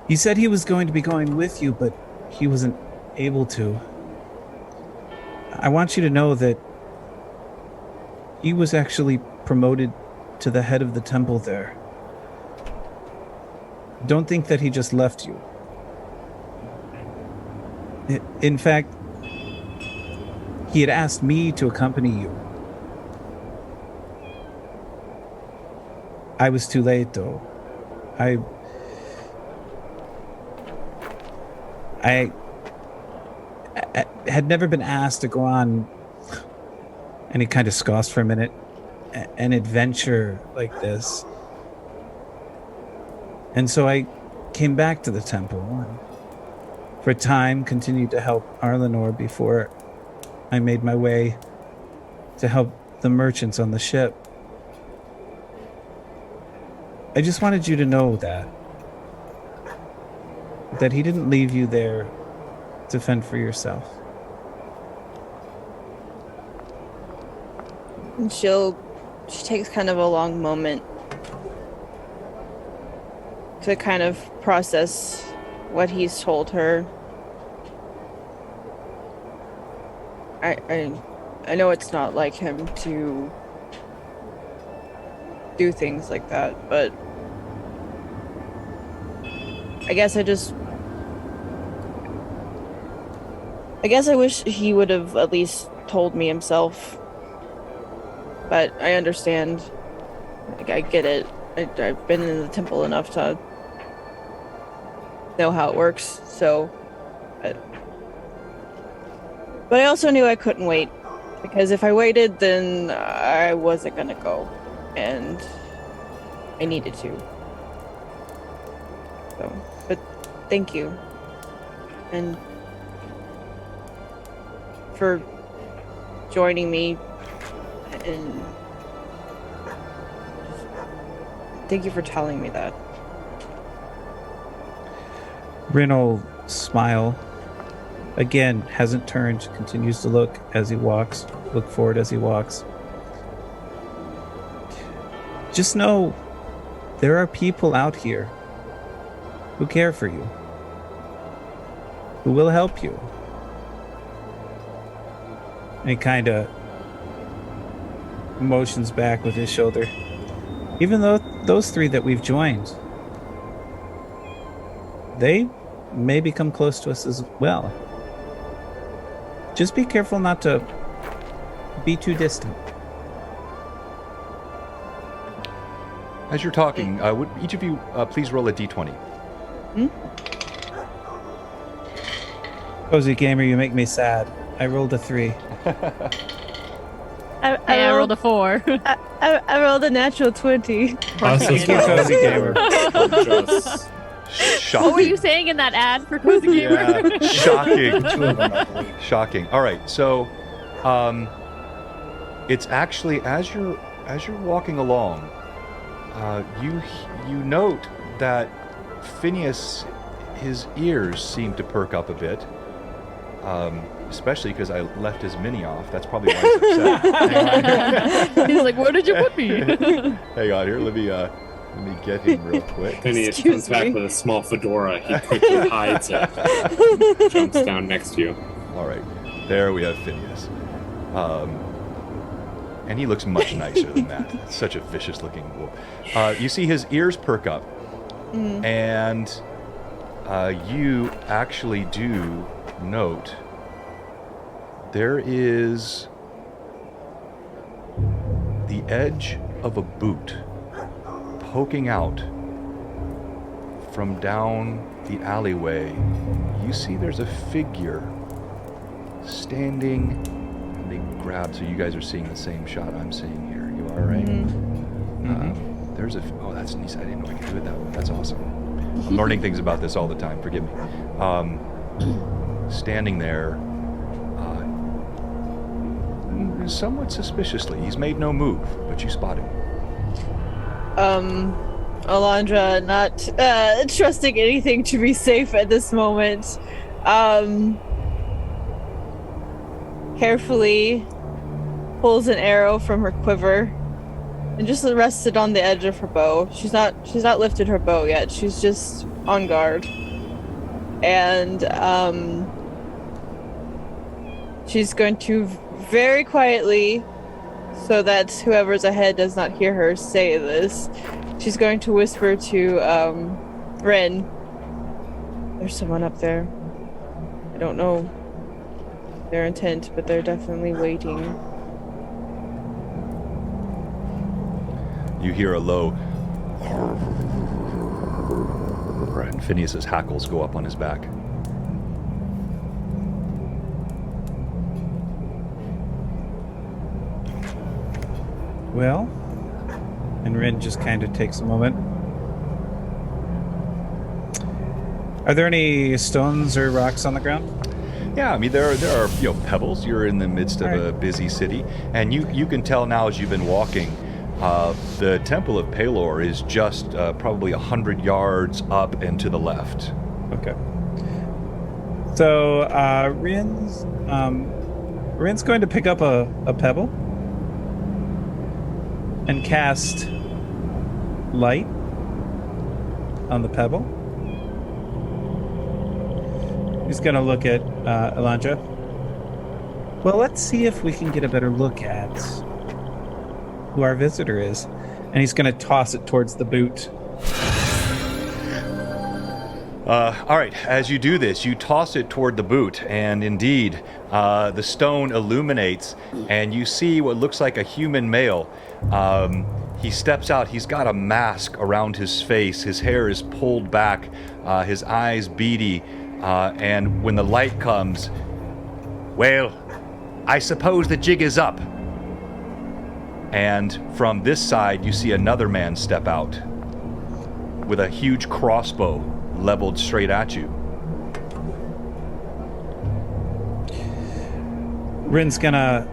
He said he was going to be going with you, but he wasn't able to. I want you to know that he was actually promoted to the head of the temple there. Don't think that he just left you. In fact, he had asked me to accompany you. I was too late, though. I had never been asked to go on, and he kind of scoffs for a minute, an adventure like this. And so I came back to the temple and for a time continued to help Arlenor before I made my way to help the merchants on the ship. I just wanted you to know that he didn't leave you there to fend for yourself. And she takes kind of a long moment to kind of process what he's told her. I know it's not like him to do things like that, but I guess I wish he would have at least told me himself. But I understand. Like, I get it. I've been in the temple enough to know how it works, so... But I also knew I couldn't wait. Because if I waited, then I wasn't gonna go. And I needed to. So, but thank you. And for joining me, and thank you for telling me that. Rin will smile. Again, hasn't turned, continues to look as he walks, look forward as he walks. Just know there are people out here who care for you, who will help you. And he kind of motions back with his shoulder. Even though those three that we've joined, they may become close to us as well. Just be careful not to be too distant. As you're talking, would each of you please roll a d20? Cozy Gamer, you make me sad. I rolled a 3. I rolled a 4. I rolled a natural 20. Thank you, Cozy Gamer. Just Shocking. What were you saying in that ad for Cozy Gamer? Yeah, shocking. 2 of them, I believe. Shocking. All right, so it's actually as you're walking along, you note that Phineas, his ears seem to perk up a bit, especially because I left his mini off. That's probably why he's upset. He's like, "Where did you put me?" Hang on here. Let me get him real quick. Phineas Excuse comes back me. with a small fedora. He quickly hides it. Jumps down next to you. All right, there we have Phineas. And he looks much nicer than that. Such a vicious-looking wolf. You see his ears perk up, and you actually do note there is the edge of a boot poking out from down the alleyway. You see there's a figure standing, and they grab, so you guys are seeing the same shot I'm seeing here. You are, right? There's a, oh, that's nice. I didn't know I could do it that way. That's awesome. I'm learning things about this all the time. Forgive me. Standing there, turns somewhat suspiciously. He's made no move, but you spot him. Alondra, not trusting anything to be safe at this moment, carefully pulls an arrow from her quiver and just rests it on the edge of her bow. She's not lifted her bow yet. She's just on guard. And she's going to very quietly, so that whoever's ahead does not hear her say this, she's going to whisper to Ren, "There's someone up there. I don't know their intent, but they're definitely waiting." You hear a low, and Phineas's hackles go up on his back. Well, and Rin just kind of takes a moment. Are there any stones or rocks on the ground? Yeah, I mean there are pebbles. You're in the midst of a busy city, and you can tell now as you've been walking. The Temple of Pelor is just probably 100 yards up and to the left. Okay. So Rin's going to pick up a pebble and cast light on the pebble. He's going to look at Alondra. Well, let's see if we can get a better look at who our visitor is. And he's going to toss it towards the boot. All right, as you do this, you toss it toward the boot, and indeed, the stone illuminates, and you see what looks like a human male. He steps out. He's got a mask around his face. His hair is pulled back, his eyes beady, and when the light comes, well, I suppose the jig is up. And from this side, you see another man step out with a huge crossbow leveled straight at you. Rin's gonna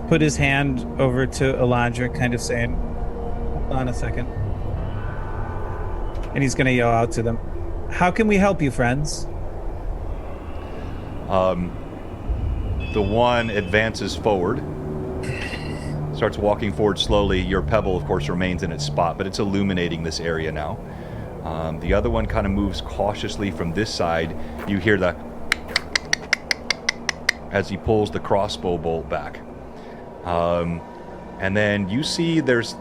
put his hand over to Alondra, kind of saying, "Hold on a second." And he's gonna yell out to them, "How can we help you, friends?" The one advances forward, starts walking forward slowly. Your pebble, of course, remains in its spot, but it's illuminating this area now. The other one kind of moves cautiously from this side. You hear the as he pulls the crossbow bolt back. And then you see there's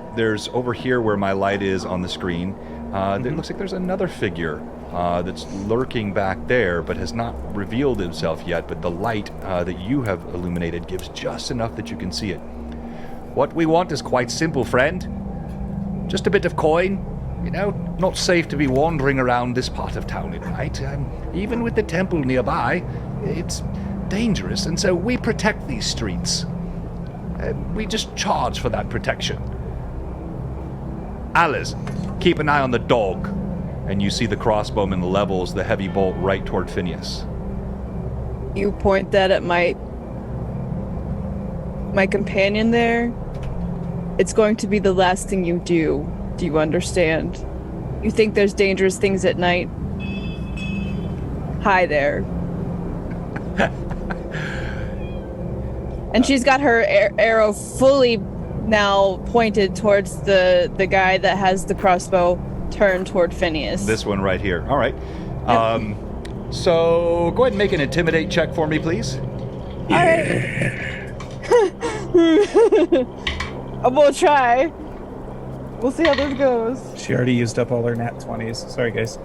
over here where my light is on the screen, it looks like there's another figure that's lurking back there, but has not revealed himself yet, but the light that you have illuminated gives just enough that you can see it. What we want is quite simple, friend. Just a bit of coin. You know, not safe to be wandering around this part of town at night. Even with the temple nearby, it's dangerous, and so we protect these streets. We just charge for that protection. Alice, keep an eye on the dog. And you see the crossbowman levels the heavy bolt right toward Phineas. You point that at my companion there. It's going to be the last thing you do. Do you understand? You think there's dangerous things at night? Hi there. And she's got her arrow fully now pointed towards the guy that has the crossbow turned toward Phineas. This one right here. All right. Yep. So go ahead and make an intimidate check for me, please. All right. I'm gonna try. We'll see how this goes. She already used up all her nat 20s. Sorry, guys.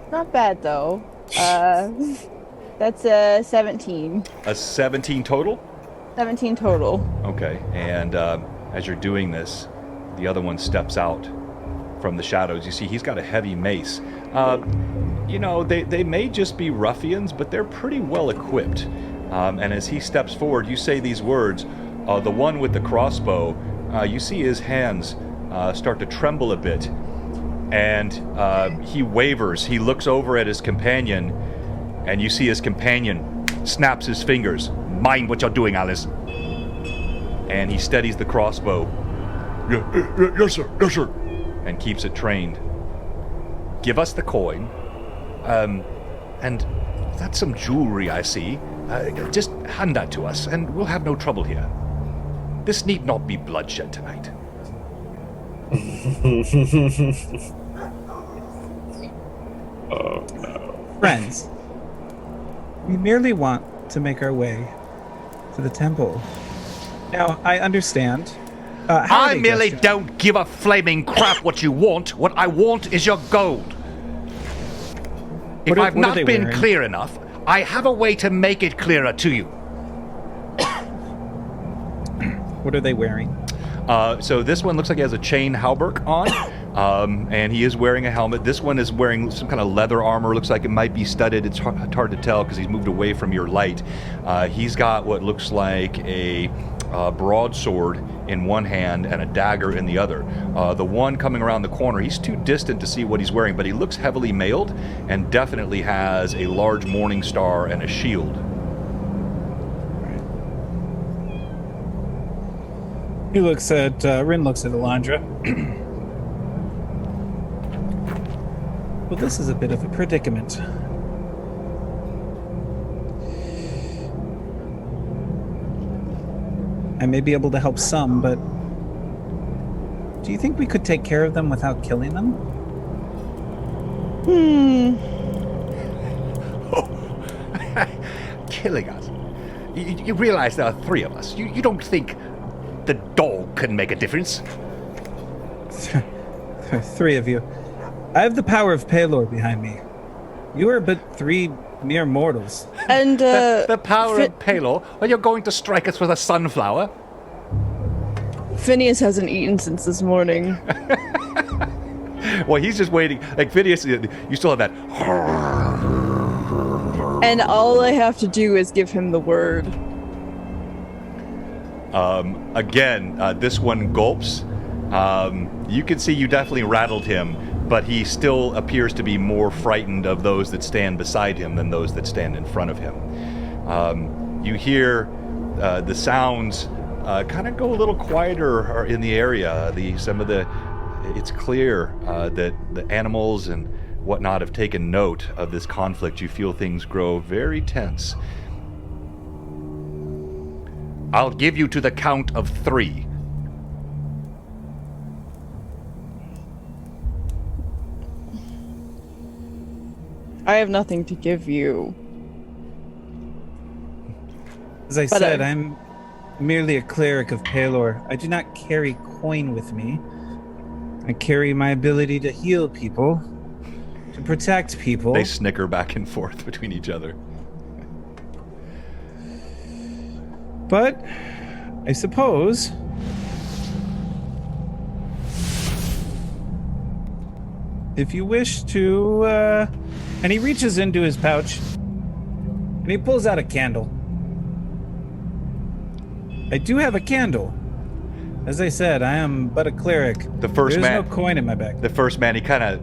Not bad, though. That's a 17. A 17 total? 17 total. Okay. And as you're doing this, the other one steps out from the shadows. You see, he's got a heavy mace. You know, they may just be ruffians, but they're pretty well equipped. And as he steps forward, you say these words. The one with the crossbow, you see his hands start to tremble a bit. And he wavers. He looks over at his companion, and you see his companion snaps his fingers. Mind what you're doing, Alice. And he steadies the crossbow. Yes, sir. Yes, sir. And keeps it trained. Give us the coin. And that's some jewelry I see. Just hand that to us, and we'll have no trouble here. This need not be bloodshed tonight. Oh, no. Friends, we merely want to make our way to the temple. Now, I understand. I merely don't give a flaming crap what you want. What I want is your gold. If I've not been clear enough, I have a way to make it clearer to you. What are they wearing? So this one looks like he has a chain hauberk on, and he is wearing a helmet. This one is wearing some kind of leather armor. Looks like it might be studded. It's hard to tell because he's moved away from your light. He's got what looks like a broadsword in one hand and a dagger in the other. The one coming around the corner, he's too distant to see what he's wearing, but he looks heavily mailed and definitely has a large morning star and a shield. He looks at, Rin looks at Alondra. Well, this is a bit of a predicament. I may be able to help some, but do you think we could take care of them without killing them? Killing us? You realize there are three of us. You don't think the dog can make a difference? Three of you. I have the power of Pelor behind me. You are but three mere mortals. And the power of Pelor? Are you going to strike us with a sunflower? Phineas hasn't eaten since this morning. Well, he's just waiting. Like Phineas, you still have that. And all I have to do is give him the word. Again, this one gulps. You can see you definitely rattled him, but he still appears to be more frightened of those that stand beside him than those that stand in front of him. You hear the sounds kind of go a little quieter in the area. It's clear that the animals and whatnot have taken note of this conflict. You feel things grow very tense. I'll give you to the count of 3. I have nothing to give you. As I said, I'm merely a cleric of Pelor. I do not carry coin with me. I carry my ability to heal people, to protect people. They snicker back and forth between each other. But I suppose if you wish to, and he reaches into his pouch and he pulls out a candle. I do have a candle. As I said, I am but a cleric. There's no coin in my bag. The first man, he kind of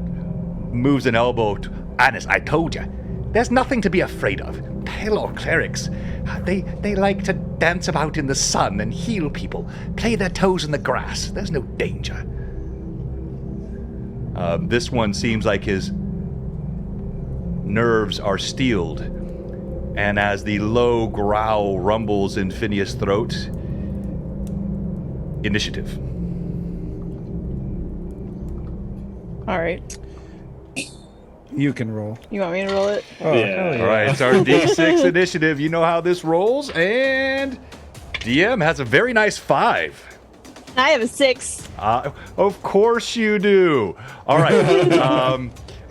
moves an elbow to Anis. I told you, there's nothing to be afraid of. Pelor clerics, they like to dance about in the sun and heal people, play their toes in the grass. There's no danger. This one seems like his nerves are steeled, and as the low growl rumbles in Phineas' throat, initiative. All right. You can roll. You want me to roll it? Oh, Yeah. All right, it's our D6 initiative. You know how this rolls, and DM has a very nice 5. I have a 6. Of course you do. All right.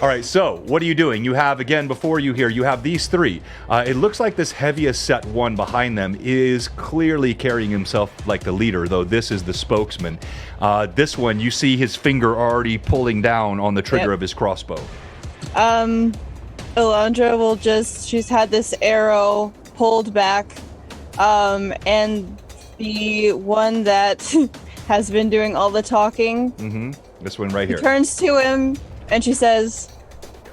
All right, so what are you doing? You have, again, before you here, you have these 3. It looks like this heaviest set one behind them is clearly carrying himself like the leader, though this is the spokesman. This one, you see his finger already pulling down on the trigger of his crossbow. Alondra will she's had this arrow pulled back, and the one that has been doing all the talking. Mm-hmm. This one right here. Turns to him and she says,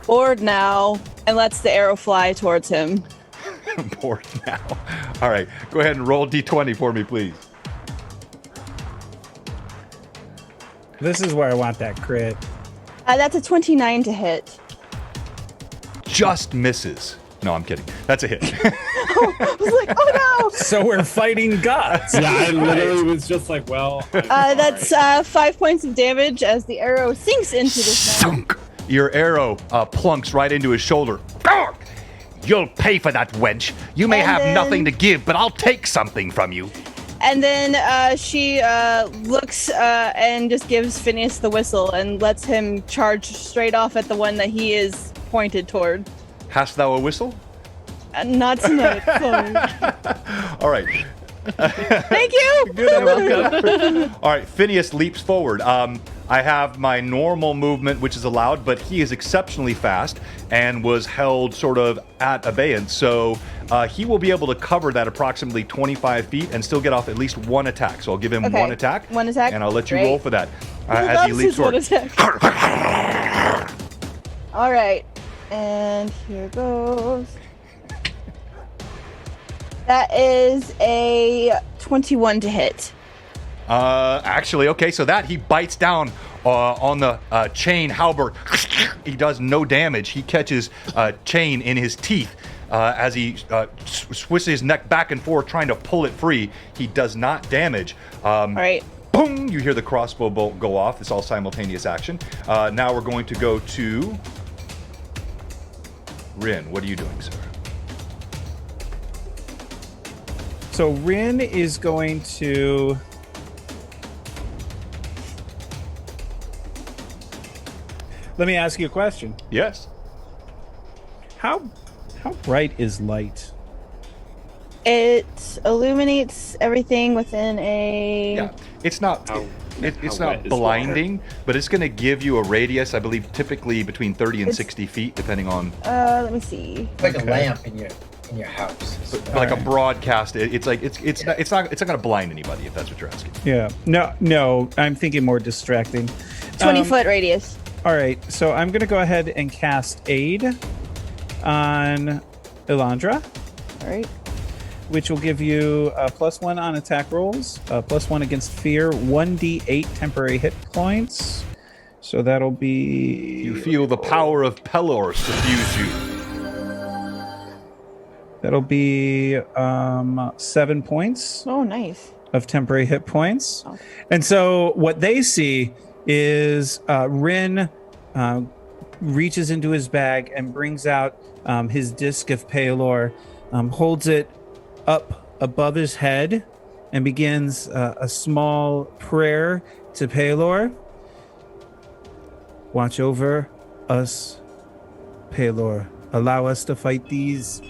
"Board now," and lets the arrow fly towards him. board now. All right, go ahead and roll d20 for me, please. This is where I want that crit. That's a 29 to hit. Just misses. No, I'm kidding. That's a hit. I was like, oh So we're fighting gods. Yeah, I literally was just like, well. no! That's 5 points of damage as the arrow sinks into this man. Sunk. Your arrow plunks right into his shoulder. Arrgh! You'll pay for that, wench. You may And have then- nothing to give, but I'll take something from you. And then she looks and just gives Phineas the whistle and lets him charge straight off at the one that he is pointed toward. Hast thou a whistle? Not tonight. Sorry. All right. Thank you. You're welcome. All right, Phineas leaps forward. I have my normal movement, which is allowed, but he is exceptionally fast and was held sort of at abeyance. So he will be able to cover that approximately 25 feet and still get off at least one attack. So I'll give him Okay, one attack. one attack, And I'll let you great. roll for that He as he loves leaps his one forward. attack. All right, and here goes. That is a 21 to hit. Actually, okay, so that he bites down on the chain halberd. He does no damage. He catches chain in his teeth as he twists his neck back and forth trying to pull it free. He does not damage. All right. Boom! You hear the crossbow bolt go off. It's all simultaneous action. Now we're going to go to Rin. What are you doing, sir? So Rin is going to... Let me ask you a question. Yes. How bright is light? It illuminates everything within a. Yeah. It's not. How- It's how not wet is blinding, but it's going to give you a radius, I believe, typically between 30 and It's- 60 feet, depending on Let me see. Like a Okay. lamp in your house. like a Alright. broadcast. It's like it's not going to blind anybody if that's what you're asking. Yeah. No, I'm thinking more distracting. 20-foot radius. All right, so I'm going to go ahead and cast Aid on Elandra, All right. which will give you a +1 on attack rolls, a +1 against fear, 1d8 temporary hit points. So that'll be... You feel the power of Pelor suffuse you. That'll be 7 points Oh, nice. of temporary hit points. Oh. And so what they see is Rin reaches into his bag and brings out his disc of Pelor, holds it up above his head, and begins a small prayer to Pelor. Watch over us, Pelor. Allow us to fight these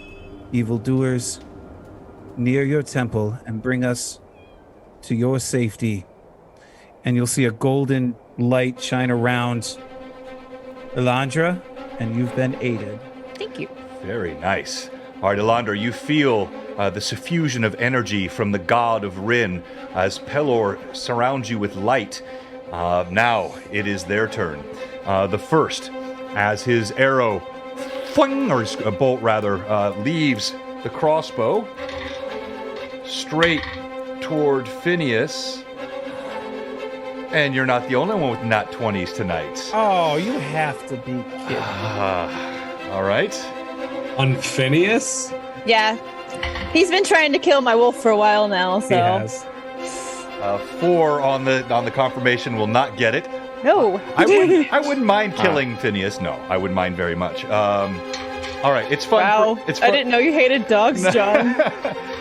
evildoers near your temple and bring us to your safety. And you'll see a golden light shine around Elandra, and you've been aided. Thank you. Very nice. All right, Elandra, you feel the suffusion of energy from the god of Rin as Pelor surrounds you with light. Now it is their turn. The first, as his arrow, or his bolt rather, leaves the crossbow straight toward Phineas. And you're not the only one with nat 20s tonight. Oh, you have to be kidding. All right. On Phineas? Yeah. He's been trying to kill my wolf for a while now, so. He has. 4 on the confirmation will not get it. No. I wouldn't mind killing Phineas. No, I wouldn't mind very much. All right, it's fun. Wow. It's I fun. didn't know you hated dogs, John.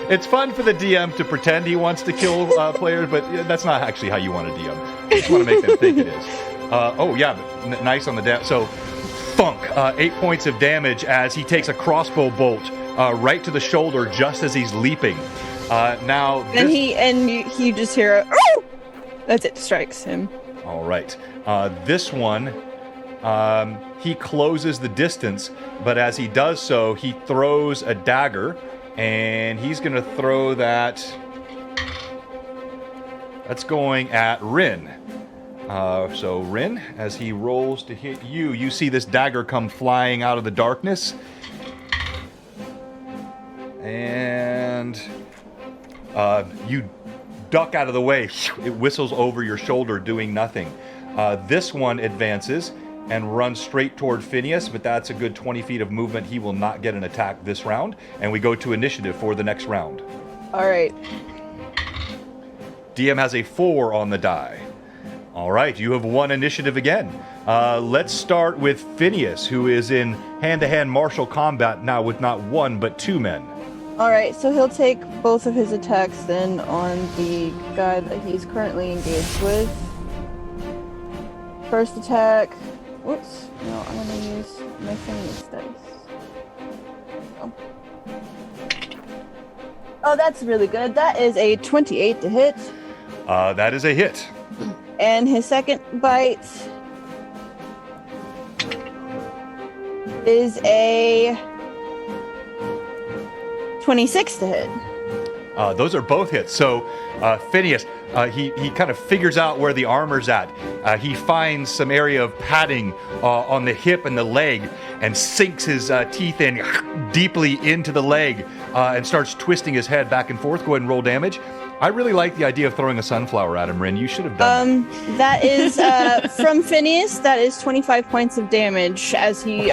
It's fun for the DM to pretend he wants to kill players, but that's not actually how you want to DM. You just want to make them think it is. Oh yeah, but nice on the so Funk 8 points of damage as he takes a crossbow bolt right to the shoulder just as he's leaping. Now And this- you just hear a, "Oh!" That's it, strikes him. All right. This one, he closes the distance, but as he does so, he throws a dagger, and he's going to throw that. That's going at Rin. So Rin, as he rolls to hit you, you see this dagger come flying out of the darkness. and you duck out of the way. It whistles over your shoulder, doing nothing. This one advances and runs straight toward Phineas, but that's a good 20 feet of movement. He will not get an attack this round, and we go to initiative for the next round. All right. DM has a 4 on the die. All right, you have won initiative again. Let's start with Phineas, who is in hand-to-hand martial combat now with not 1 but 2 men. All right, so he'll take both of his attacks then on the guy that he's currently engaged with. First attack. Whoops. No, I'm going to use my Phineas dice. Oh, that's really good. That is a 28 to hit. That is a hit. And his second bite is a 26 to hit. Those are both hits. So Phineas, he kind of figures out where the armor's at. He finds some area of padding on the hip and the leg and sinks his teeth in deeply into the leg and starts twisting his head back and forth. Go ahead and roll damage. I really like the idea of throwing a sunflower at him, Rin. You should have done that. That is from Phineas. That is 25 points of damage as he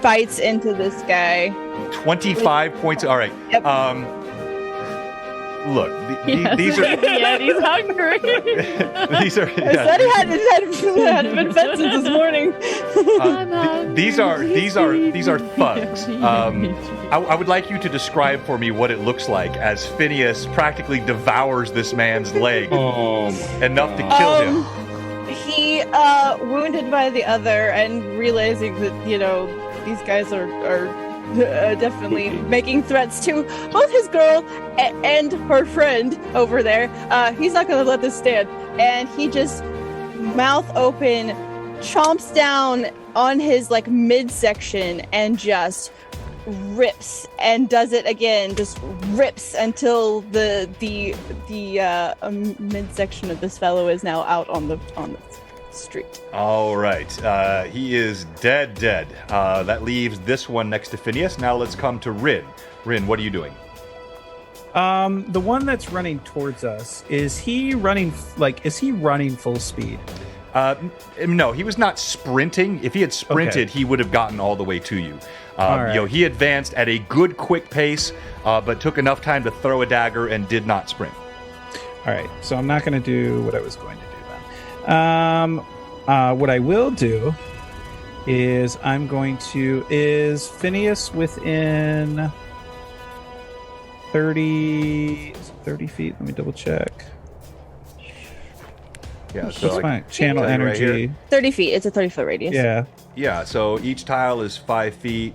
bites into this guy. 25 points. All right. Yep. Look, Yes. these are. Yeah, he's hungry. These are. I said he hadn't been fed since this morning. These are thugs. I would like you to describe for me what it looks like as Phineas practically devours this man's leg enough to kill him. He wounded by the other and realizing that these guys are definitely making threats to both his girl and her friend over there. He's not going to let this stand, and he just mouth open chomps down on his midsection and just rips and does it again, just rips until the midsection of this fellow is now out on the street. All right, he is dead. That leaves this one next to Phineas. Now let's come to Rin. Rin, what are you doing? The one that's running towards us, is he running full speed? No, he was not sprinting. If he had sprinted, he would have gotten all the way to you. Right. He advanced at a good, quick pace, but took enough time to throw a dagger and did not sprint. All right, so I'm not going to do what I was going to do then. What I will do is is Phineas within 30 feet? Let me double check. Yeah, That's so fine. Channel right energy. here. 30 feet. It's a 30-foot radius. Yeah, so each tile is 5 feet.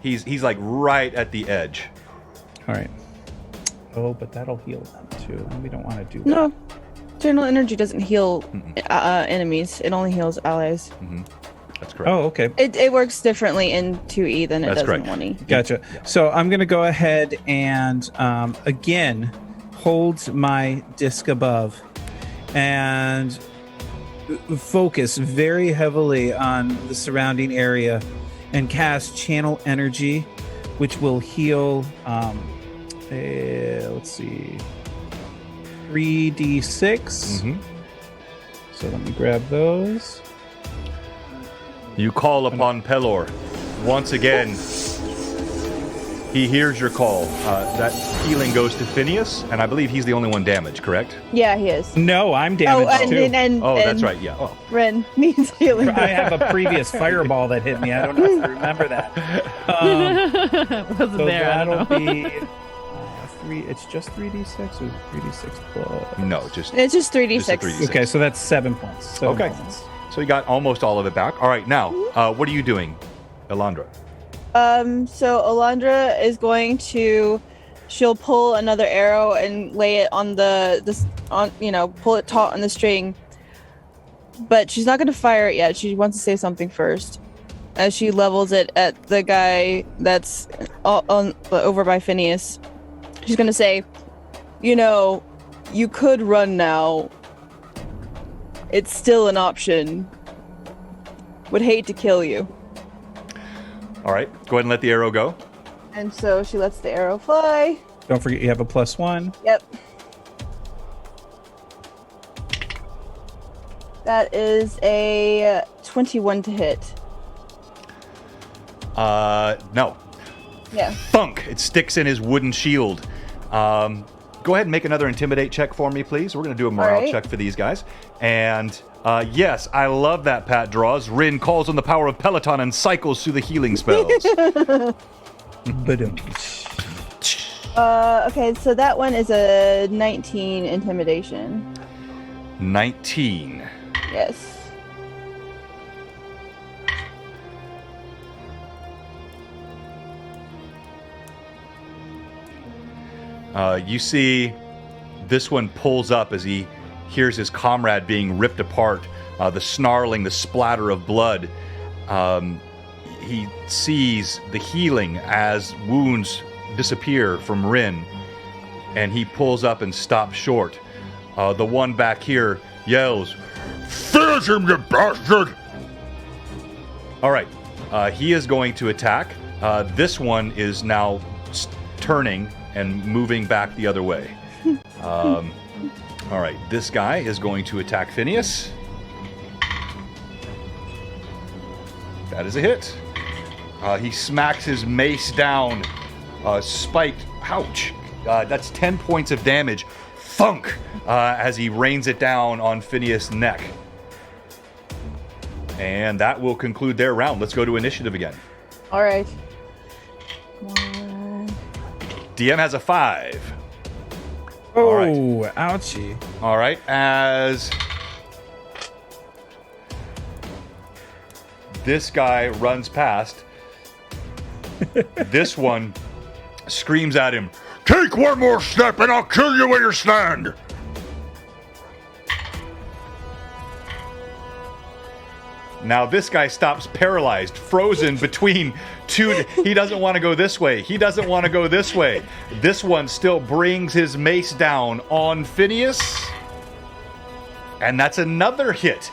He's like right at the edge. All right. Oh, but that'll heal them too, and we don't want to do that. No. Channel energy doesn't heal enemies. It only heals allies. Mm-hmm. That's correct. Oh, okay. It works differently in 2E than it does in 1E. Gotcha. Yeah. So I'm going to go ahead and, again, hold my disc above and focus very heavily on the surrounding area and cast channel energy, which will heal, let's see, 3d6. Mm-hmm. So let me grab those. You call upon Pelor. Once again, he hears your call. That healing goes to Phineas, and I believe he's the only one damaged, correct? Yeah, he is. No, I'm damaged too. That's right, yeah. Oh. Ren needs healing. I have a previous fireball that hit me. I don't know if you remember that. Wasn't So there? I don't that'll know. be 3. It's just 3d6 or 3d6 plus? No, It's just Just a 3d6. 3d6. Okay, so that's 7 points. Okay. Points. So you got almost all of it back. All right, now, what are you doing, Elandra? So Alondra is going to, she'll pull another arrow and lay it on pull it taut on the string. But she's not going to fire it yet. She wants to say something first. As she levels it at the guy that's over by Phineas. She's going to say, you could run now. It's still an option. Would hate to kill you. All right, go ahead and let the arrow go. And so she lets the arrow fly. Don't forget you have a +1. Yep. That is a 21 to hit. No. Yeah. Thunk! It sticks in his wooden shield. Go ahead and make another intimidate check for me, please. We're going to do a morale right. check for these guys. And yes, I love that Pat draws. Rin calls on the power of Peloton and cycles through the healing spells. Ba-dum. Okay, so that one is a 19 intimidation. 19. Yes. You see this one pulls up as he hears his comrade being ripped apart, the snarling, the splatter of blood. He sees the healing as wounds disappear from Rin, and he pulls up and stops short. The one back here yells, "Finish him, you bastard!" All right, he is going to attack. This one is now turning and moving back the other way. All right, this guy is going to attack Phineas. That is a hit. He smacks his mace down, spiked. Ouch! That's 10 points of damage. Thunk! As he rains it down on Phineas' neck. And that will conclude their round. Let's go to initiative again. All right. Come on. DM has a 5. Oh, All right. ouchie. All right, as this guy runs past, this one screams at him, "Take one more step and I'll kill you where you stand!" Now this guy stops paralyzed, frozen between two. He doesn't want to go this way. He doesn't want to go this way. This one still brings his mace down on Phineas. And that's another hit.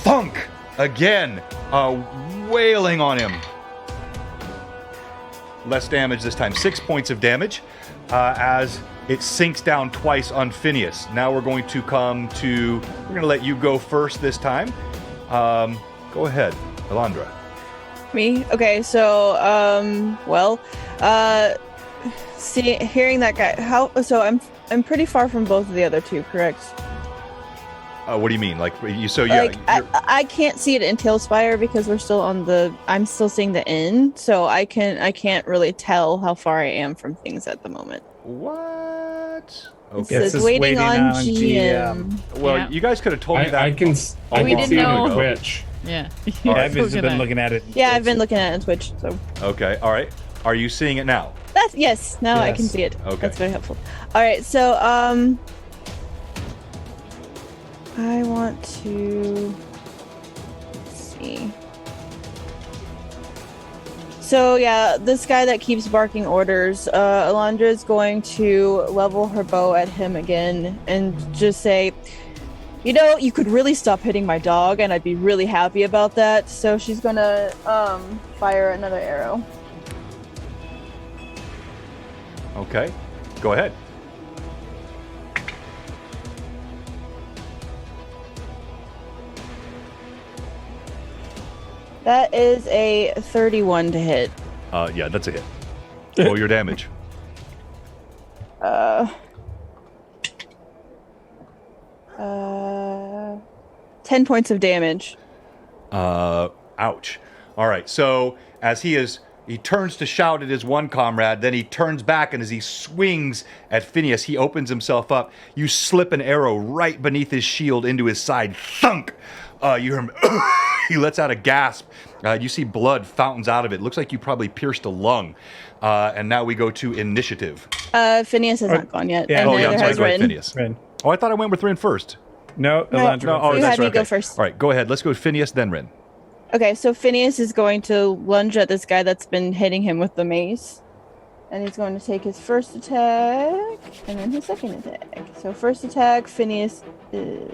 Thunk! Again, wailing on him. Less damage this time. 6 points of damage as it sinks down twice on Phineas. Now we're going to come to... We're going to let you go first this time. Go ahead, Alondra. Me? Okay, so hearing that guy, I'm pretty far from both of the other two, correct? What do you mean? Like you? So yeah, I can't see it in Tailspire because we're still on the. I'm still seeing the inn, so I can't really tell how far I am from things at the moment. What? It Okay. says waiting on GM. Well, Yeah. you guys could have told me that. I can We see didn't it on know. Twitch. Yeah. All right. I've been looking at it. Yeah, I've been looking at it on Twitch. So Okay. All right. Are you seeing it now? that's yes. Now I can Yes. see it. Okay. That's very helpful. All right, so I want to see. So yeah, this guy that keeps barking orders, Alondra is going to level her bow at him again and just say, "You know, you could really stop hitting my dog, and I'd be really happy about that." So she's gonna fire another arrow. Okay. Go ahead. That is a 31 to hit. Yeah, that's a hit. Roll your damage. 10 points of damage. Ouch. All right. So as he turns to shout at his one comrade, then he turns back, and as he swings at Phineas, he opens himself up. You slip an arrow right beneath his shield into his side. Thunk! You hear him. He lets out a gasp. You see blood fountains out of it. Looks like you probably pierced a lung. And now we go to initiative. Phineas has not gone yet. yeah. And Oh, yeah, neither I'm sorry. has Go ahead, Rin. Phineas. Rin. Oh, I thought I went with Rin first. No, Alondra. No, oh, You that's had me right. go Okay. first. All right, go ahead. Let's go Phineas, then Rin. Okay, so Phineas is going to lunge at this guy that's been hitting him with the mace. And he's going to take his first attack and then his second attack. So first attack, Phineas is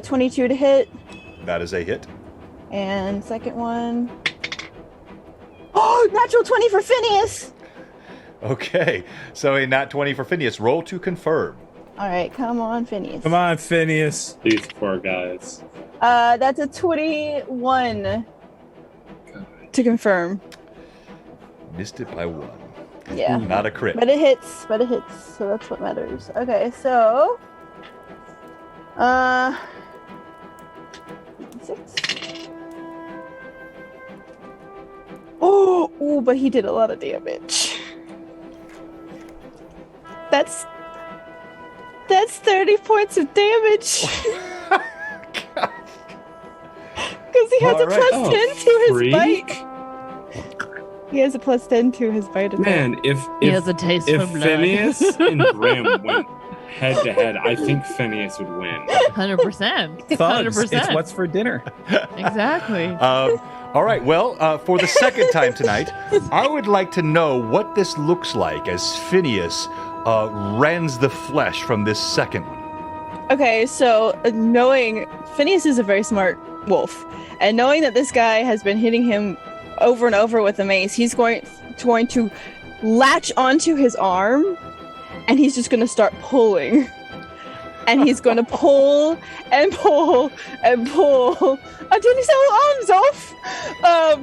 22 to hit. That is a hit. And second one. Oh, natural 20 for Phineas! Okay, so a nat 20 for Phineas. Roll to confirm. All right, come on, Phineas. Come on, Phineas. These poor guys. That's a 21 to confirm. Missed it by 1. Yeah. Not a crit. But it hits. So that's what matters. Okay, so 6. Oh, but he did a lot of damage. That's 30 points of damage. Because he has All a right. plus 10 to his freak. bite. He has a plus 10 to his bite attack. Man, if He has a taste if for blood. Phineas and Brim went head to head, I think Phineas would win. 100%. Thugs. 100%. It's what's for dinner. Exactly. All right, well, for the second time tonight, I would like to know what this looks like as Phineas rends the flesh from this second one. Okay, so knowing Phineas is a very smart wolf, and knowing that this guy has been hitting him over and over with a mace, he's going to latch onto his arm, and he's just going to start pulling. And he's going to pull and pull and pull until his arm's off.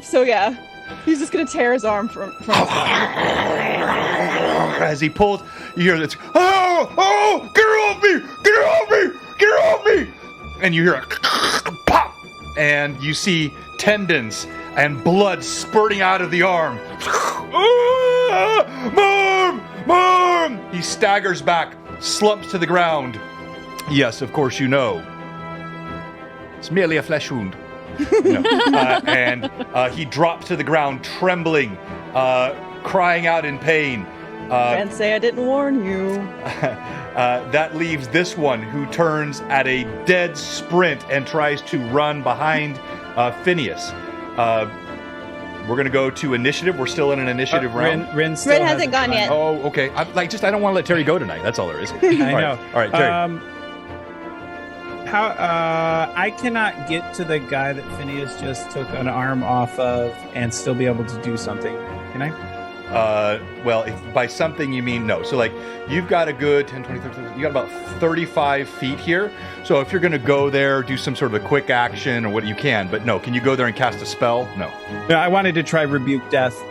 So yeah, he's just going to tear his arm from his body. As he pulls, you hear this, oh, get off me, get off me, get off me. And you hear a pop, and you see tendons and blood spurting out of the arm. Mom! He staggers back, slumps to the ground. Yes, of course you know. It's merely a flesh wound. No. And he drops to the ground, trembling, crying out in pain. And say I didn't warn you. That leaves this one, who turns at a dead sprint and tries to run behind Phineas. We're going to go to initiative. We're still in an initiative round. Rin still hasn't gone yet. Oh, okay. I don't want to let Terry go tonight. That's all there is. I All right. know. All right, Terry. I cannot get to the guy that Phineas just took an arm off of and still be able to do something. Can I? Well, if by something you mean no. So, like, you've got a good 10, 20, 30, you got about 35 feet here. So if you're going to go there, do some sort of a quick action or what you can. But no, can you go there and cast a spell? No. No, I wanted to try Rebuke Death.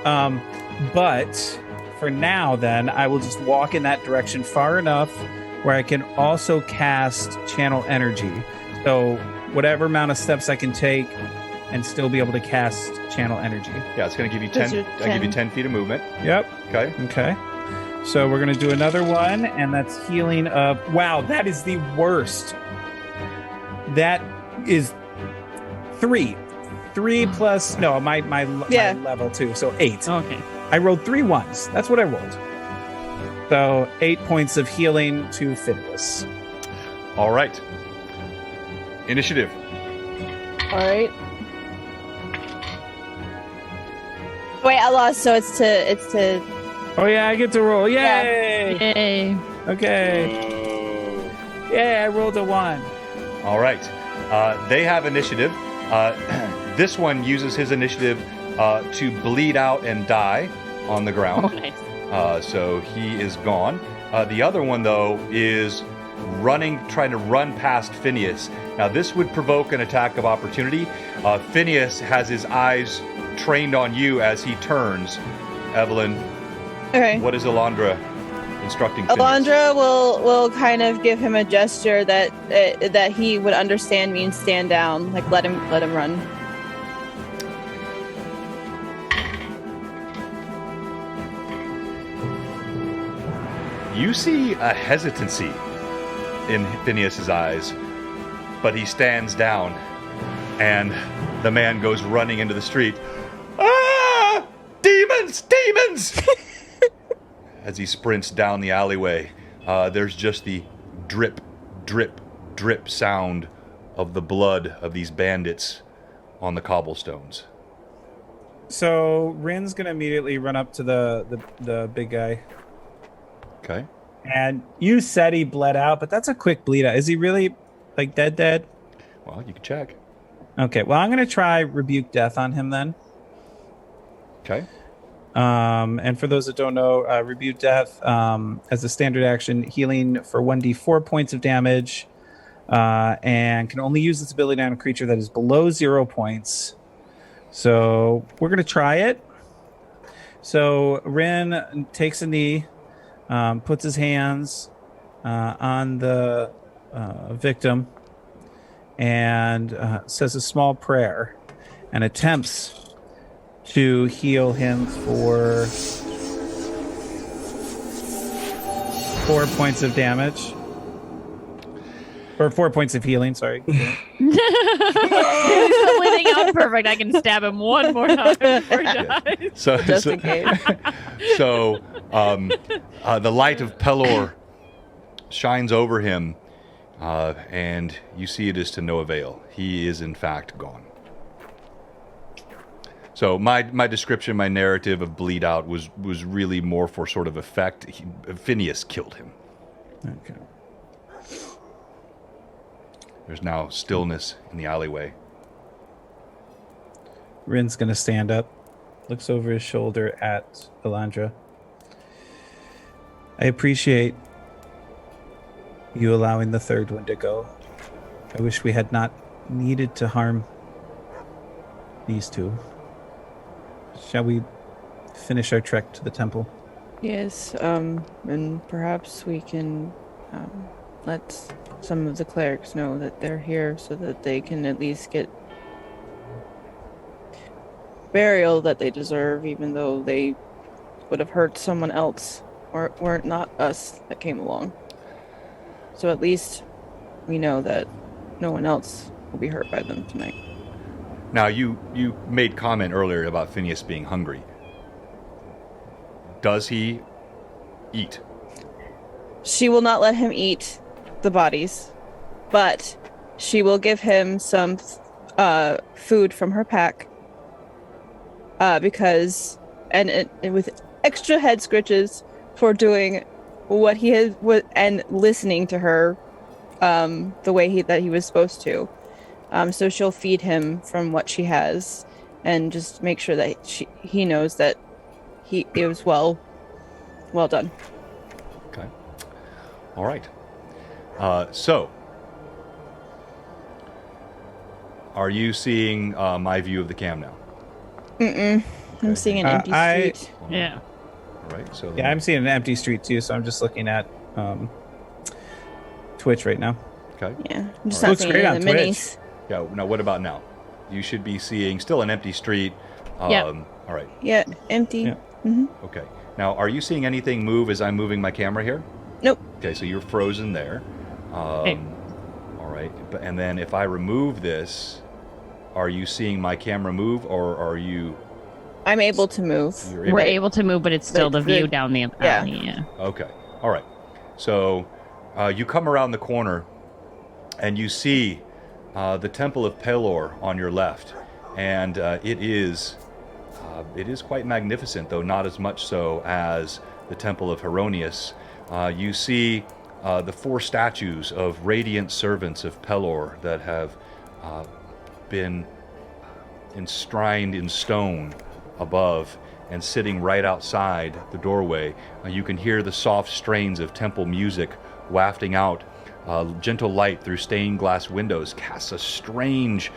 But for now, then, I will just walk in that direction far enough where I can also cast Channel Energy. So whatever amount of steps I can take and still be able to cast Channel Energy. Yeah, it's going to give you That's 10. your I'll give you 10. 10 feet of movement. Yep. Okay. Okay. So we're going to do another one, and that's healing of... Wow, that is the worst. That is 3. 3 plus... No, my level 2, so 8. Okay. I rolled 3 ones. That's what I rolled. So 8 points of healing to Phineas. All right. Initiative. All right. Wait, I lost. So it's to. Oh yeah, I get to roll. Yay! Yay. Okay. Yay! I rolled a 1. All right. They have initiative. This one uses his initiative to bleed out and die on the ground. Oh, nice. So he is gone. The other one, though, is trying to run past Phineas. Now, this would provoke an attack of opportunity. Phineas has his eyes trained on you as he turns. Evelyn, Okay. what is Alondra instructing Phineas? Alondra will kind of give him a gesture that he would understand means stand down, like let him run. You see a hesitancy in Phineas's eyes, but he stands down, and the man goes running into the street. Ah! Demons! Demons! As he sprints down the alleyway, there's just the drip, drip, drip sound of the blood of these bandits on the cobblestones. So Rin's gonna immediately run up to the big guy. Okay. And you said he bled out, but that's a quick bleed out. Is he really like dead? Well, you can check. Okay. Well, I'm gonna try Rebuke Death on him then. Okay. And for those that don't know, Rebuke Death as a standard action, healing for 1d4 points of damage, and can only use this ability on a creature that is below 0 points. So we're going to try it. So Rin takes a knee, puts his hands on the victim, and says a small prayer and attempts to heal him for 4 points of damage. Or 4 points of healing, sorry. He's bleeding out perfect. I can stab him one more time before he dies. Just in case. So the light of Pelor shines over him, and you see it is to no avail. He is in fact gone. So my description, my narrative of bleed out was really more for sort of effect. Phineas killed him. Okay. There's now stillness in the alleyway. Rin's going to stand up, looks over his shoulder at Elandra. I appreciate you allowing the third one to go. I wish we had not needed to harm these two. Shall we finish our trek to the temple? Yes, and perhaps we can let some of the clerics know that they're here so that they can at least get burial that they deserve, even though they would have hurt someone else, or weren't not us that came along. So at least we know that no one else will be hurt by them tonight. Now, you made comment earlier about Phineas being hungry. Does he eat? She will not let him eat the bodies, but she will give him some food from her pack, because and with extra head scritches for doing what he has and listening to her the way that he was supposed to. So she'll feed him from what she has, and just make sure that he knows that it was well done. Okay. All right. So, are you seeing my view of the cam now? I'm seeing an empty street. Yeah. All right. So Yeah, I'm seeing an empty street too, so I'm just looking at Twitch right now. Okay. Yeah, I'm just All not right. seeing Looks great any of the on minis. Yeah. Now, what about now? You should be seeing still an empty street. Yeah. All right. Yeah, empty. Yeah. Mm-hmm. Okay. Now, are you seeing anything move as I'm moving my camera here? Nope. Okay, so you're frozen there. Okay. All right. And then if I remove this, are you seeing my camera move, or are you? I'm able to move. You're We're able to move, but it's still the But view the- down the yeah. alley. Yeah. Okay. All right. So you come around the corner, and you see the Temple of Pelor on your left, and it is quite magnificent, though not as much so as the Temple of Heronius. You see the 4 statues of radiant servants of Pelor that have been enshrined in stone above, and sitting right outside the doorway. You can hear the soft strains of temple music wafting out. Gentle light through stained glass windows casts a strange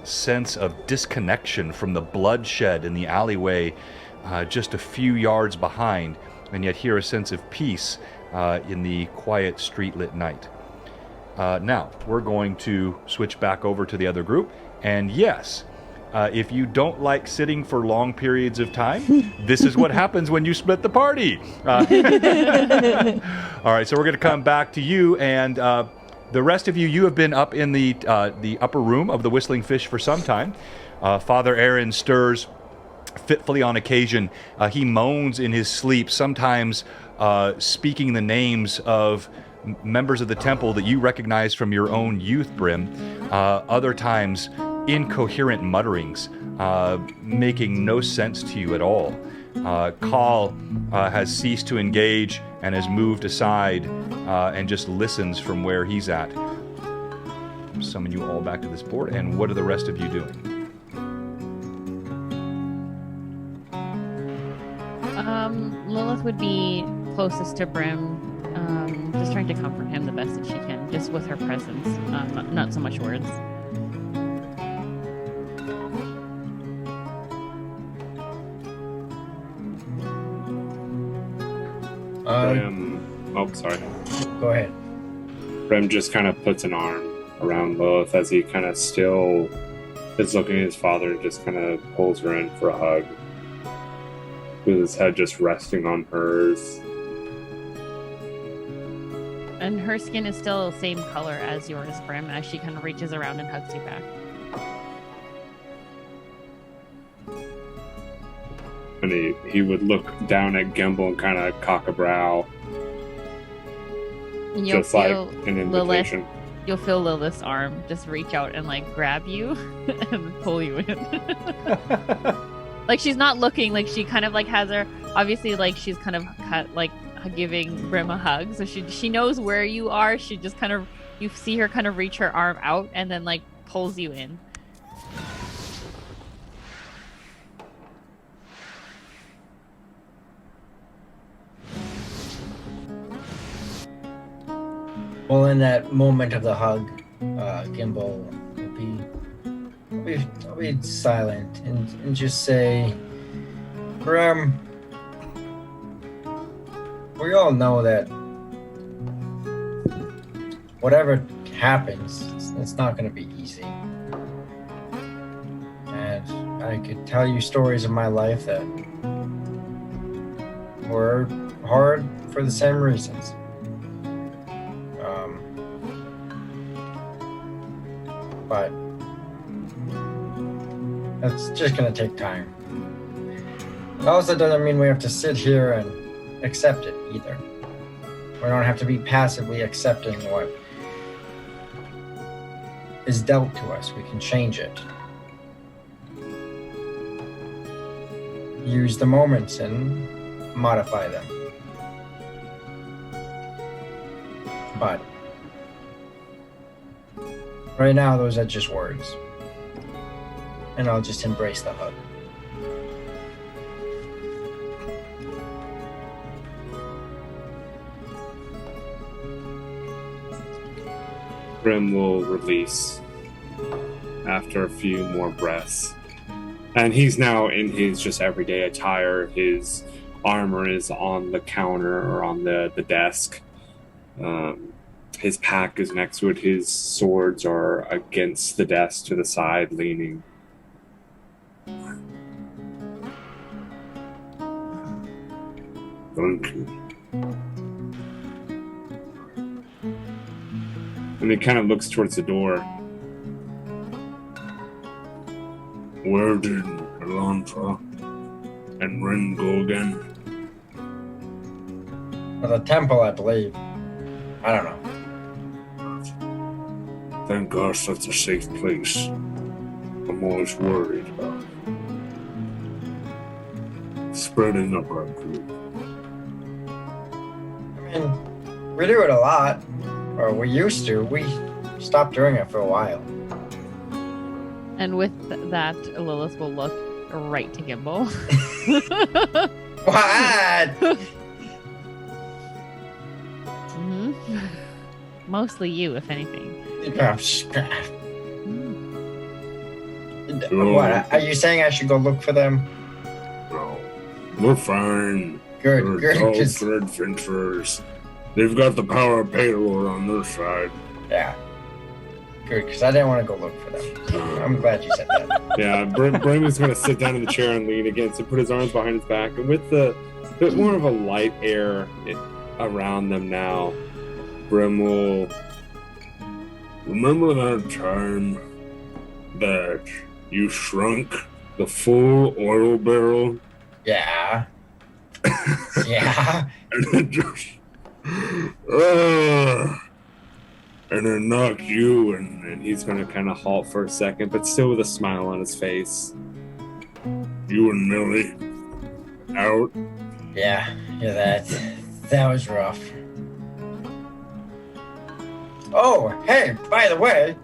sense of disconnection from the bloodshed in the alleyway just a few yards behind, and yet here a sense of peace in the quiet street-lit night. Now, we're going to switch back over to the other group, and yes, if you don't like sitting for long periods of time, this is what happens when you split the party. All right, so we're going to come back to you, and the rest of you have been up in the upper room of the Whistling Fish for some time. Father Aaron stirs fitfully on occasion. He moans in his sleep, sometimes speaking the names of members of the temple that you recognize from your own youth, Brim. Other times, incoherent mutterings, making no sense to you at all. Kaal has ceased to engage and has moved aside and just listens from where he's at. Summon you all back to this board, and what are the rest of you doing? Lilith would be closest to Brim, just trying to comfort him the best that she can, just with her presence, not so much words. Oh, sorry. Go ahead. Brim just kind of puts an arm around Lilith as he kind of still is looking at his father and just kind of pulls her in for a hug, with his head just resting on hers. And her skin is still the same color as yours, Brim, as she kind of reaches around and hugs you back. And he would look down at Gimbal and kind of cock a brow, And you'll just like feel an invitation. You'll feel Lilith's arm just reach out and like grab you and pull you in. Like she's not looking, like she kind of like has her, obviously like she's kind of like giving Brim a hug, so she knows where you are. She just kind of, you see her kind of reach her arm out and then like pulls you in. Well, in that moment of the hug, Gimbal will be silent and just say, Brim, we all know that whatever happens, it's not going to be easy. And I could tell you stories of my life that were hard for the same reasons. But it's just going to take time. It also doesn't mean we have to sit here and accept it either. We don't have to be passively accepting what is dealt to us. We can change it. Use the moments and modify them. But right now, those are just words. And I'll just embrace the hug. Brim will release after a few more breaths. And he's now in his just everyday attire. His armor is on the counter or on the desk. His pack is next to it. His swords are against the desk to the side, leaning. Thank you. And he kind of looks towards the door. Where did Elantra and Ren go again? For the temple, I believe. I don't know. Thank gosh that's a safe place. I'm always worried about spreading up our group. I mean, we do it a lot. Or we used to. We stopped doing it for a while. And with that, Lilith will look right to Gimbal. What? Mm-hmm. Mostly you, if anything. What? Are you saying I should go look for them? No, we're fine. Good, We're good. adults, we're adventurers. They've got the power of Palor on their side. Yeah. Good, because I didn't want to go look for them. I'm glad you said that. Yeah, Brim is going to sit down in the chair and lean against it, put his arms behind his back, and with the bit more of a light air around them now, Brim will... Remember that time that you shrunk the full oil barrel? Yeah. Yeah. And it just... and it knocked you and And he's going to kind of halt for a second, but still with a smile on his face. you and Millie out. Yeah, that was rough. Oh, hey, by the way,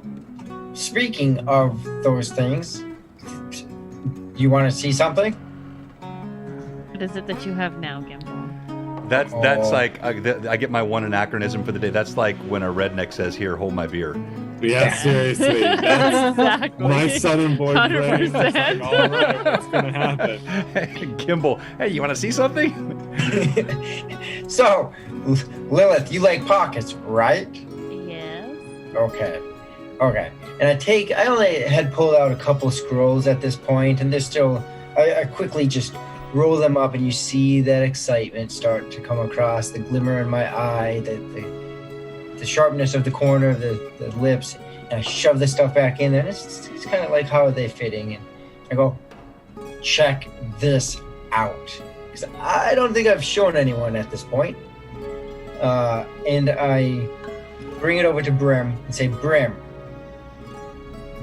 speaking of those things, you want to see something? What is it that you have now, Gimbal? That's like I get my one anachronism for the day. That's like when a redneck says, "Here, hold my beer." Yeah, seriously. That's Exactly. my southern boy brain. It's like, 100%. all right, what's gonna happen? Gimbal, hey, you want to see something? So, Lilith, you like pockets, right? Yes. Okay. And I only had pulled out a couple scrolls at this point, and they're still, I quickly just roll them up, and you see that excitement start to come across, the glimmer in my eye, the sharpness of the corner of the lips, and I shove the stuff back in there, and it's kind of like, how are they fitting? And I go, check this out. Because I don't think I've shown anyone at this point. And I bring it over to Brim and say, Brim,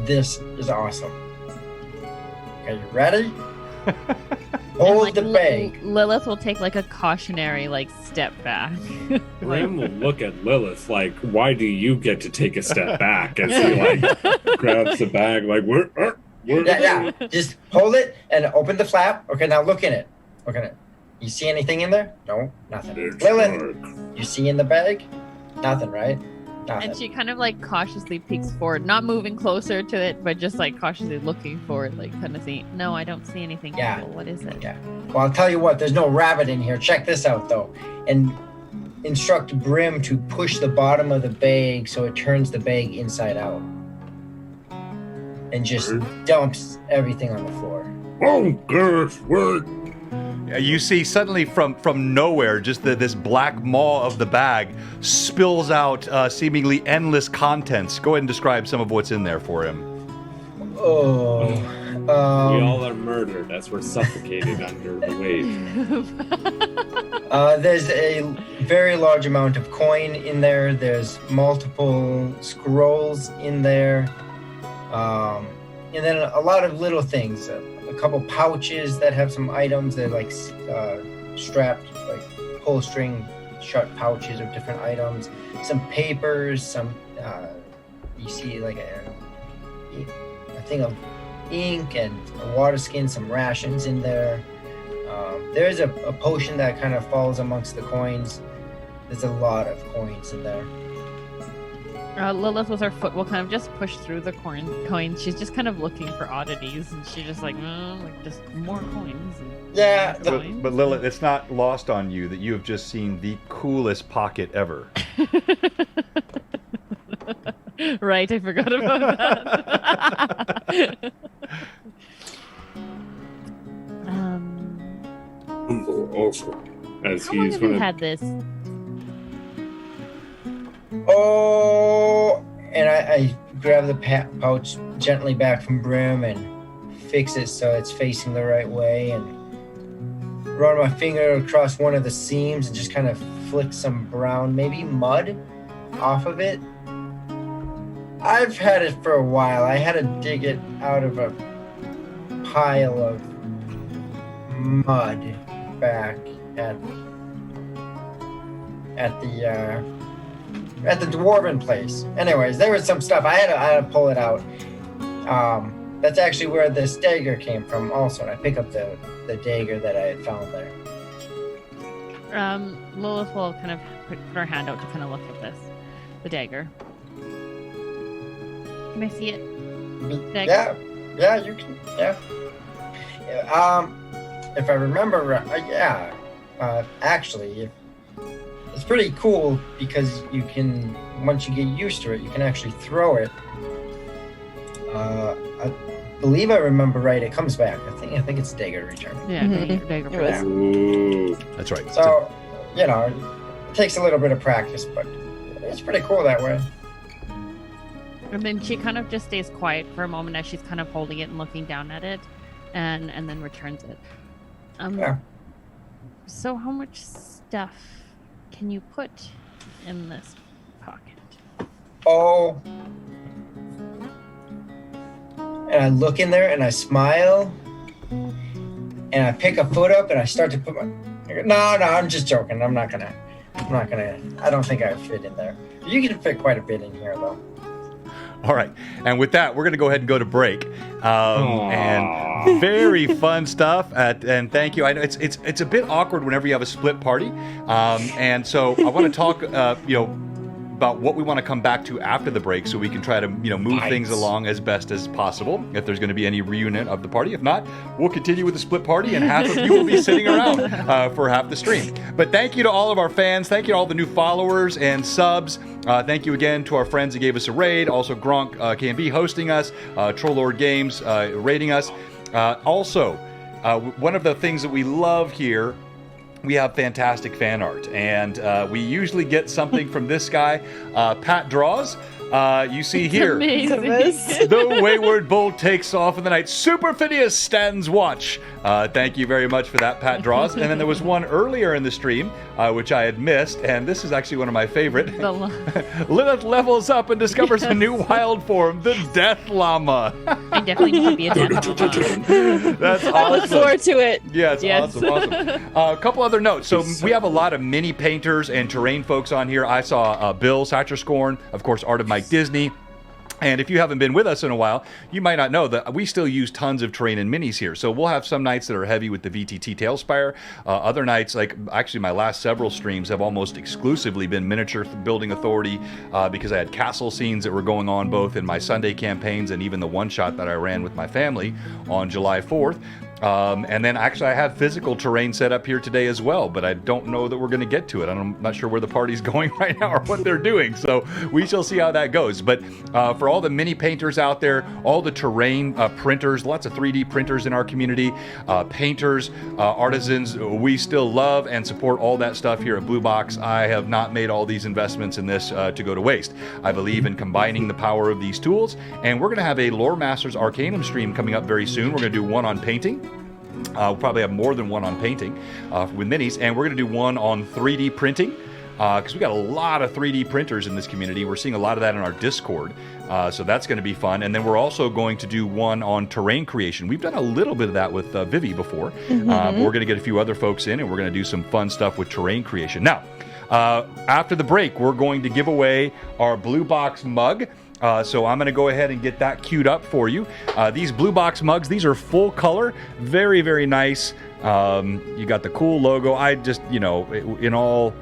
this is awesome. Are you ready? Hold And, the bag. Lilith will take like a cautionary step back. Brim will look at Lilith like, why do you get to take a step back? As he grabs the bag like, where? Yeah. Just hold it and open the flap. Okay, now look in it. You see anything in there? No, nothing. It's Lilith, dark. you see in the bag? Nothing, right? Nothing. And she kind of cautiously peeks forward, not moving closer to it, but just cautiously looking forward, kind of seeing. No, I don't see anything. Yeah. Cool. What is it? Yeah. Well, I'll tell you what, there's no rabbit in here. Check this out, though. And instruct Brim to push the bottom of the bag so it turns the bag inside out. And just dumps everything on the floor. Oh, gosh, what? You see suddenly from nowhere, just this black maw of the bag spills out seemingly endless contents. Go ahead and describe some of what's in there for him. Oh. We all are murdered as we're suffocated under the weight. There's a very large amount of coin in there. There's multiple scrolls in there. And then a lot of little things. A couple pouches that have some items that are strapped, pull string shut pouches of different items. Some papers, some you see a thing of ink and a water skin, some rations in there. There's a potion that kind of falls amongst the coins. There's a lot of coins in there. Lilith with her foot will kind of just push through the coins. She's just kind of looking for oddities, and she just just more coins. Yeah, But Lilith, it's not lost on you that you have just seen the coolest pocket ever. Right, I forgot about that. Also, As How long he's have you gonna had this? Oh, and I grab the pouch gently back from Brim and fix it so it's facing the right way, and run my finger across one of the seams and just kind of flick some brown, maybe mud, off of it. I've had it for a while. I had to dig it out of a pile of mud back at the dwarven place. Anyways, there was some stuff. I had to pull it out. That's actually where this dagger came from also, and I pick up the dagger that I had found there. Lilith will kind of put her hand out to kind of look at the dagger. Can I see it? Dagger? Yeah, you can, yeah. If I remember right, actually, it's pretty cool because you can, once you get used to it, you can actually throw it. I believe I remember right, it comes back. I think it's dagger return. Yeah, dagger. Yeah. Ooh. That's right. So, it takes a little bit of practice, but it's pretty cool that way. And then she kind of just stays quiet for a moment as she's kind of holding it and looking down at it, and then returns it. Yeah. So how much stuff can you put in this pocket? Oh. And I look in there and I smile, and I pick a foot up and I start to put my. No, I'm just joking. I'm not gonna. I don't think I fit in there. You can fit quite a bit in here, though. All right, and with that, we're going to go ahead and go to break. And very fun stuff. And thank you. I know it's a bit awkward whenever you have a split party, and so I want to talk, about what we want to come back to after the break, so we can try to move things along as best as possible. If there's going to be any reunion of the party, if not, we'll continue with the split party, and half of you will be sitting around for half the stream. But thank you to all of our fans. Thank you to all the new followers and subs. Thank you again to our friends that gave us a raid. Also, Gronk KMB hosting us, Troll Lord Games raiding us. Also, one of the things that we love here, we have fantastic fan art, and we usually get something from this guy, Pat Draws. You see here, the Wayward Bull takes off in the night. Super Phineas stands watch. Thank you very much for that, Pat Draws. And then there was one earlier in the stream, which I had missed, and this is actually one of my favorite. Lilith levels up and discovers a new wild form, the Death Llama. I definitely need to be a Death Llama. That's awesome. I look forward to it. Yeah, it's awesome. A couple other notes. So we have a lot of mini painters and terrain folks on here. I saw Bill Satcherscorn, of course, Art of Mike Disney. And if you haven't been with us in a while, you might not know that we still use tons of terrain and minis here. So we'll have some nights that are heavy with the VTT Tailspire. Other nights, like actually my last several streams have almost exclusively been Miniature Building Authority, because I had castle scenes that were going on both in my Sunday campaigns and even the one-shot that I ran with my family on July 4th. And then actually I have physical terrain set up here today as well, but I don't know that we're going to get to it. I'm not sure where the party's going right now or what they're doing, so we shall see how that goes. But for all the mini painters out there, all the terrain printers, lots of 3D printers in our community, painters, artisans, we still love and support all that stuff here at Blue Box. I have not made all these investments in this to go to waste. I believe in combining the power of these tools, and we're going to have a Lore Masters Arcanum stream coming up very soon. We're going to do one on painting. We'll probably have more than one on painting with minis, and we're going to do one on 3D printing, because we got a lot of 3D printers in this community. We're seeing a lot of that in our Discord, so that's going to be fun. And then we're also going to do one on terrain creation. We've done a little bit of that with Vivi before. We're going to get a few other folks in, and we're going to do some fun stuff with terrain creation. Now, after the break, we're going to give away our Blue Box mug. So I'm going to go ahead and get that queued up for you. These Blue Box mugs, these are full color, very, very nice. You got the cool logo. I just, in all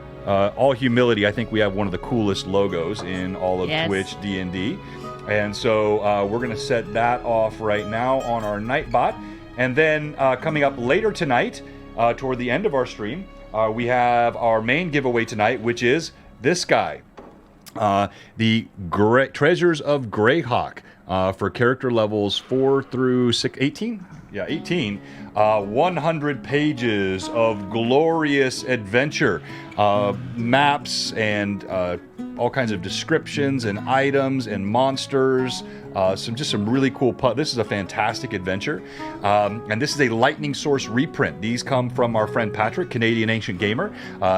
humility, I think we have one of the coolest logos in all of Twitch D&D. And so we're going to set that off right now on our Nightbot. And then coming up later tonight, toward the end of our stream, we have our main giveaway tonight, which is this guy. The Treasures of Greyhawk for character levels 4 through 18? Yeah, 18. 100 pages of glorious adventure, maps and all kinds of descriptions and items and monsters. Some really cool. This is a fantastic adventure, and this is a Lightning Source reprint. These come from our friend Patrick, Canadian Ancient Gamer.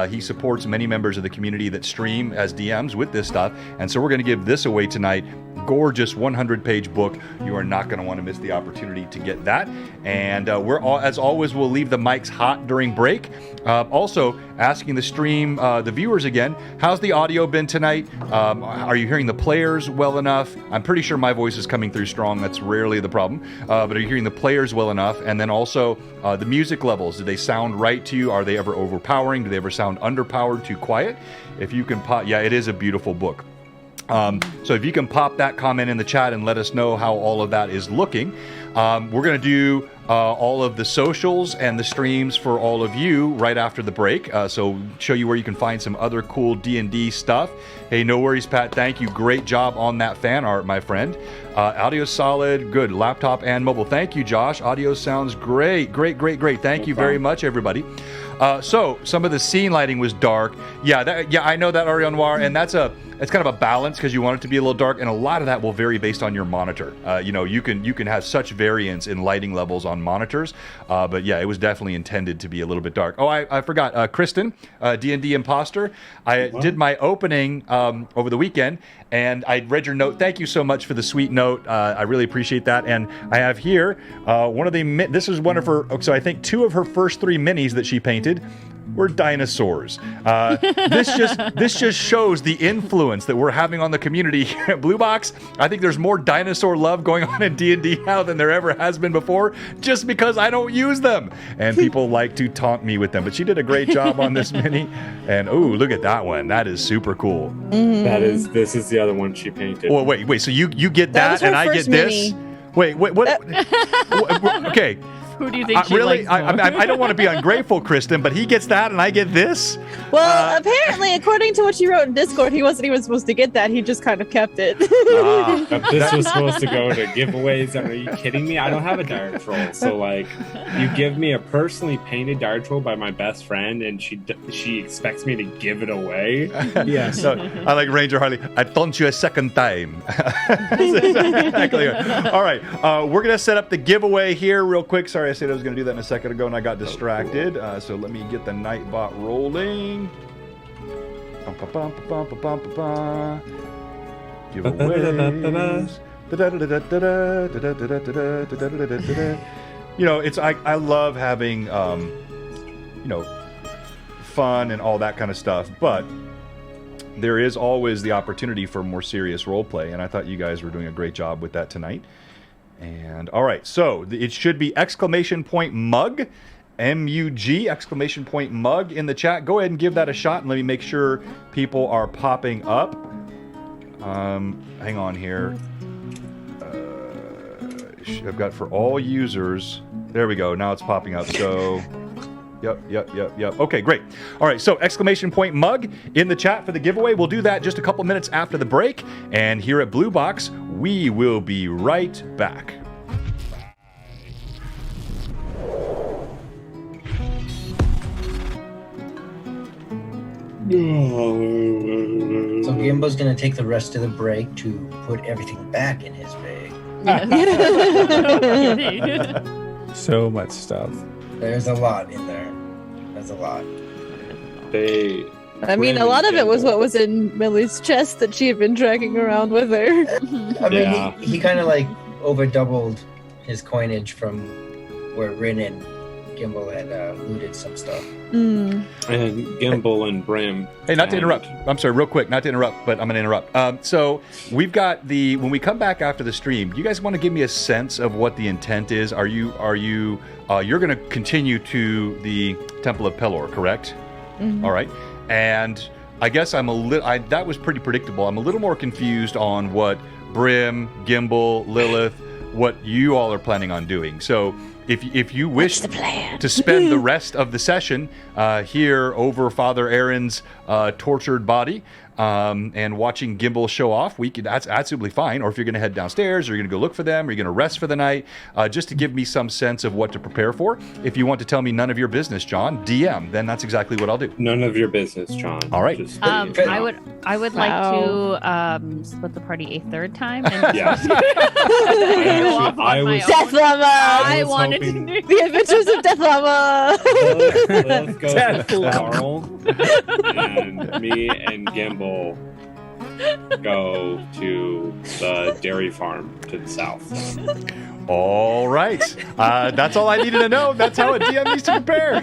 He supports many members of the community that stream as DMs with this stuff, and so we're going to give this away tonight. Gorgeous 100-page book. You are not going to want to miss the opportunity to get that. And as always, we'll leave the mics hot during break. Also, asking the stream, the viewers again, how's the audio been tonight? Are you hearing the players well enough? I'm pretty sure my voice is coming through strong. That's rarely the problem. But are you hearing the players well enough? And then also, the music levels, do they sound right to you? Are they ever overpowering? Do they ever sound underpowered, too quiet? If you can pop, it is a beautiful book. So if you can pop that comment in the chat and let us know how all of that is looking. We're going to do all of the socials and the streams for all of you right after the break. So show you where you can find some other cool D&D stuff. Hey, no worries, Pat. Thank you. Great job on that fan art, my friend. Audio solid. Good. Laptop and mobile. Thank you, Josh. Audio sounds great. Great. Thank you very much, everybody. So some of the scene lighting was dark. I know that, Ariel Noir, and it's kind of a balance because you want it to be a little dark, and a lot of that will vary based on your monitor. You can have such variance in lighting levels on monitors, but it was definitely intended to be a little bit dark. Oh, I forgot, Kristen, D&D Imposter. I did my opening over the weekend, and I read your note. Thank you so much for the sweet note. I really appreciate that. And I have here one of the. This is one of her. So I think 2 of her first 3 minis that she painted. We're dinosaurs. This just shows the influence that we're having on the community here at Blue Box. I think there's more dinosaur love going on in D&D now than there ever has been before, just because I don't use them. And people like to taunt me with them. But she did a great job on this mini. And oh, look at that one. That is super cool. This is the other one she painted. Oh, wait. So you get that and I get this? Mini. Wait, what? Okay. Who do you think she really? likes more? I don't want to be ungrateful, Kristen, but he gets that and I get this? Well, apparently, according to what you wrote in Discord, he wasn't even supposed to get that. He just kind of kept it. If this was supposed to go to giveaways, are you kidding me? I don't have a dire troll, so like, you give me a personally painted dire troll by my best friend, and she expects me to give it away. Yeah. So, I like Ranger Harley. I taunt you a second time. Exactly. All right, we're gonna set up the giveaway here real quick. Sorry, I said I was gonna do that in a second ago, and I got distracted. So let me get the Nightbot rolling. Giveaways. You know, it's I love having you know, fun and all that kind of stuff, but there is always the opportunity for more serious role play, and I thought you guys were doing a great job with that tonight. And all right, so it should be !mug, M-U-G, !mug in the chat. Go ahead and give that a shot and let me make sure people are popping up. Hang on here. I've got for all users. There we go. Now it's popping up. So, yep. Okay, great. All right, so !mug in the chat for the giveaway. We'll do that just a couple minutes after the break. And here at Blue Box, we will be right back. So Gimbo's gonna take the rest of the break to put everything back in his bag. So much stuff. There's a lot in there. There's a lot. I mean, a lot of it was what was in Millie's chest that she had been dragging around with her. I mean, Yeah. he kind of like over doubled his coinage from where Rin and Gimbo had looted some stuff. And Gimbal and Brim. Hey, not to interrupt. I'm sorry, real quick, not to interrupt, but I'm going to interrupt. So we've got when we come back after the stream, you guys want to give me a sense of what the intent is? You're going to continue to the Temple of Pelor, correct? Mm-hmm. All right. And I guess that was pretty predictable. I'm a little more confused on what Brim, Gimbal, Lilith, what you all are planning on doing. So if you wish to spend the rest of the session here over Father Aaron's tortured body and watching Gimbal show off, that's absolutely fine. Or if you're going to head downstairs, or you're going to go look for them, or you're going to rest for the night, just to give me some sense of what to prepare for. If you want to tell me none of your business, John, DM, then that's exactly what I'll do. None of your business, John. All right. Just I would like to split the party a third time. And Yeah. I was Death Llama! I wanted hoping- to do The Adventures of Death Llama! Lilith goes Death with Llama. Carl, and me and Gimbal go to the dairy farm to the south. All right. That's all I needed to know. That's how a DM needs to prepare.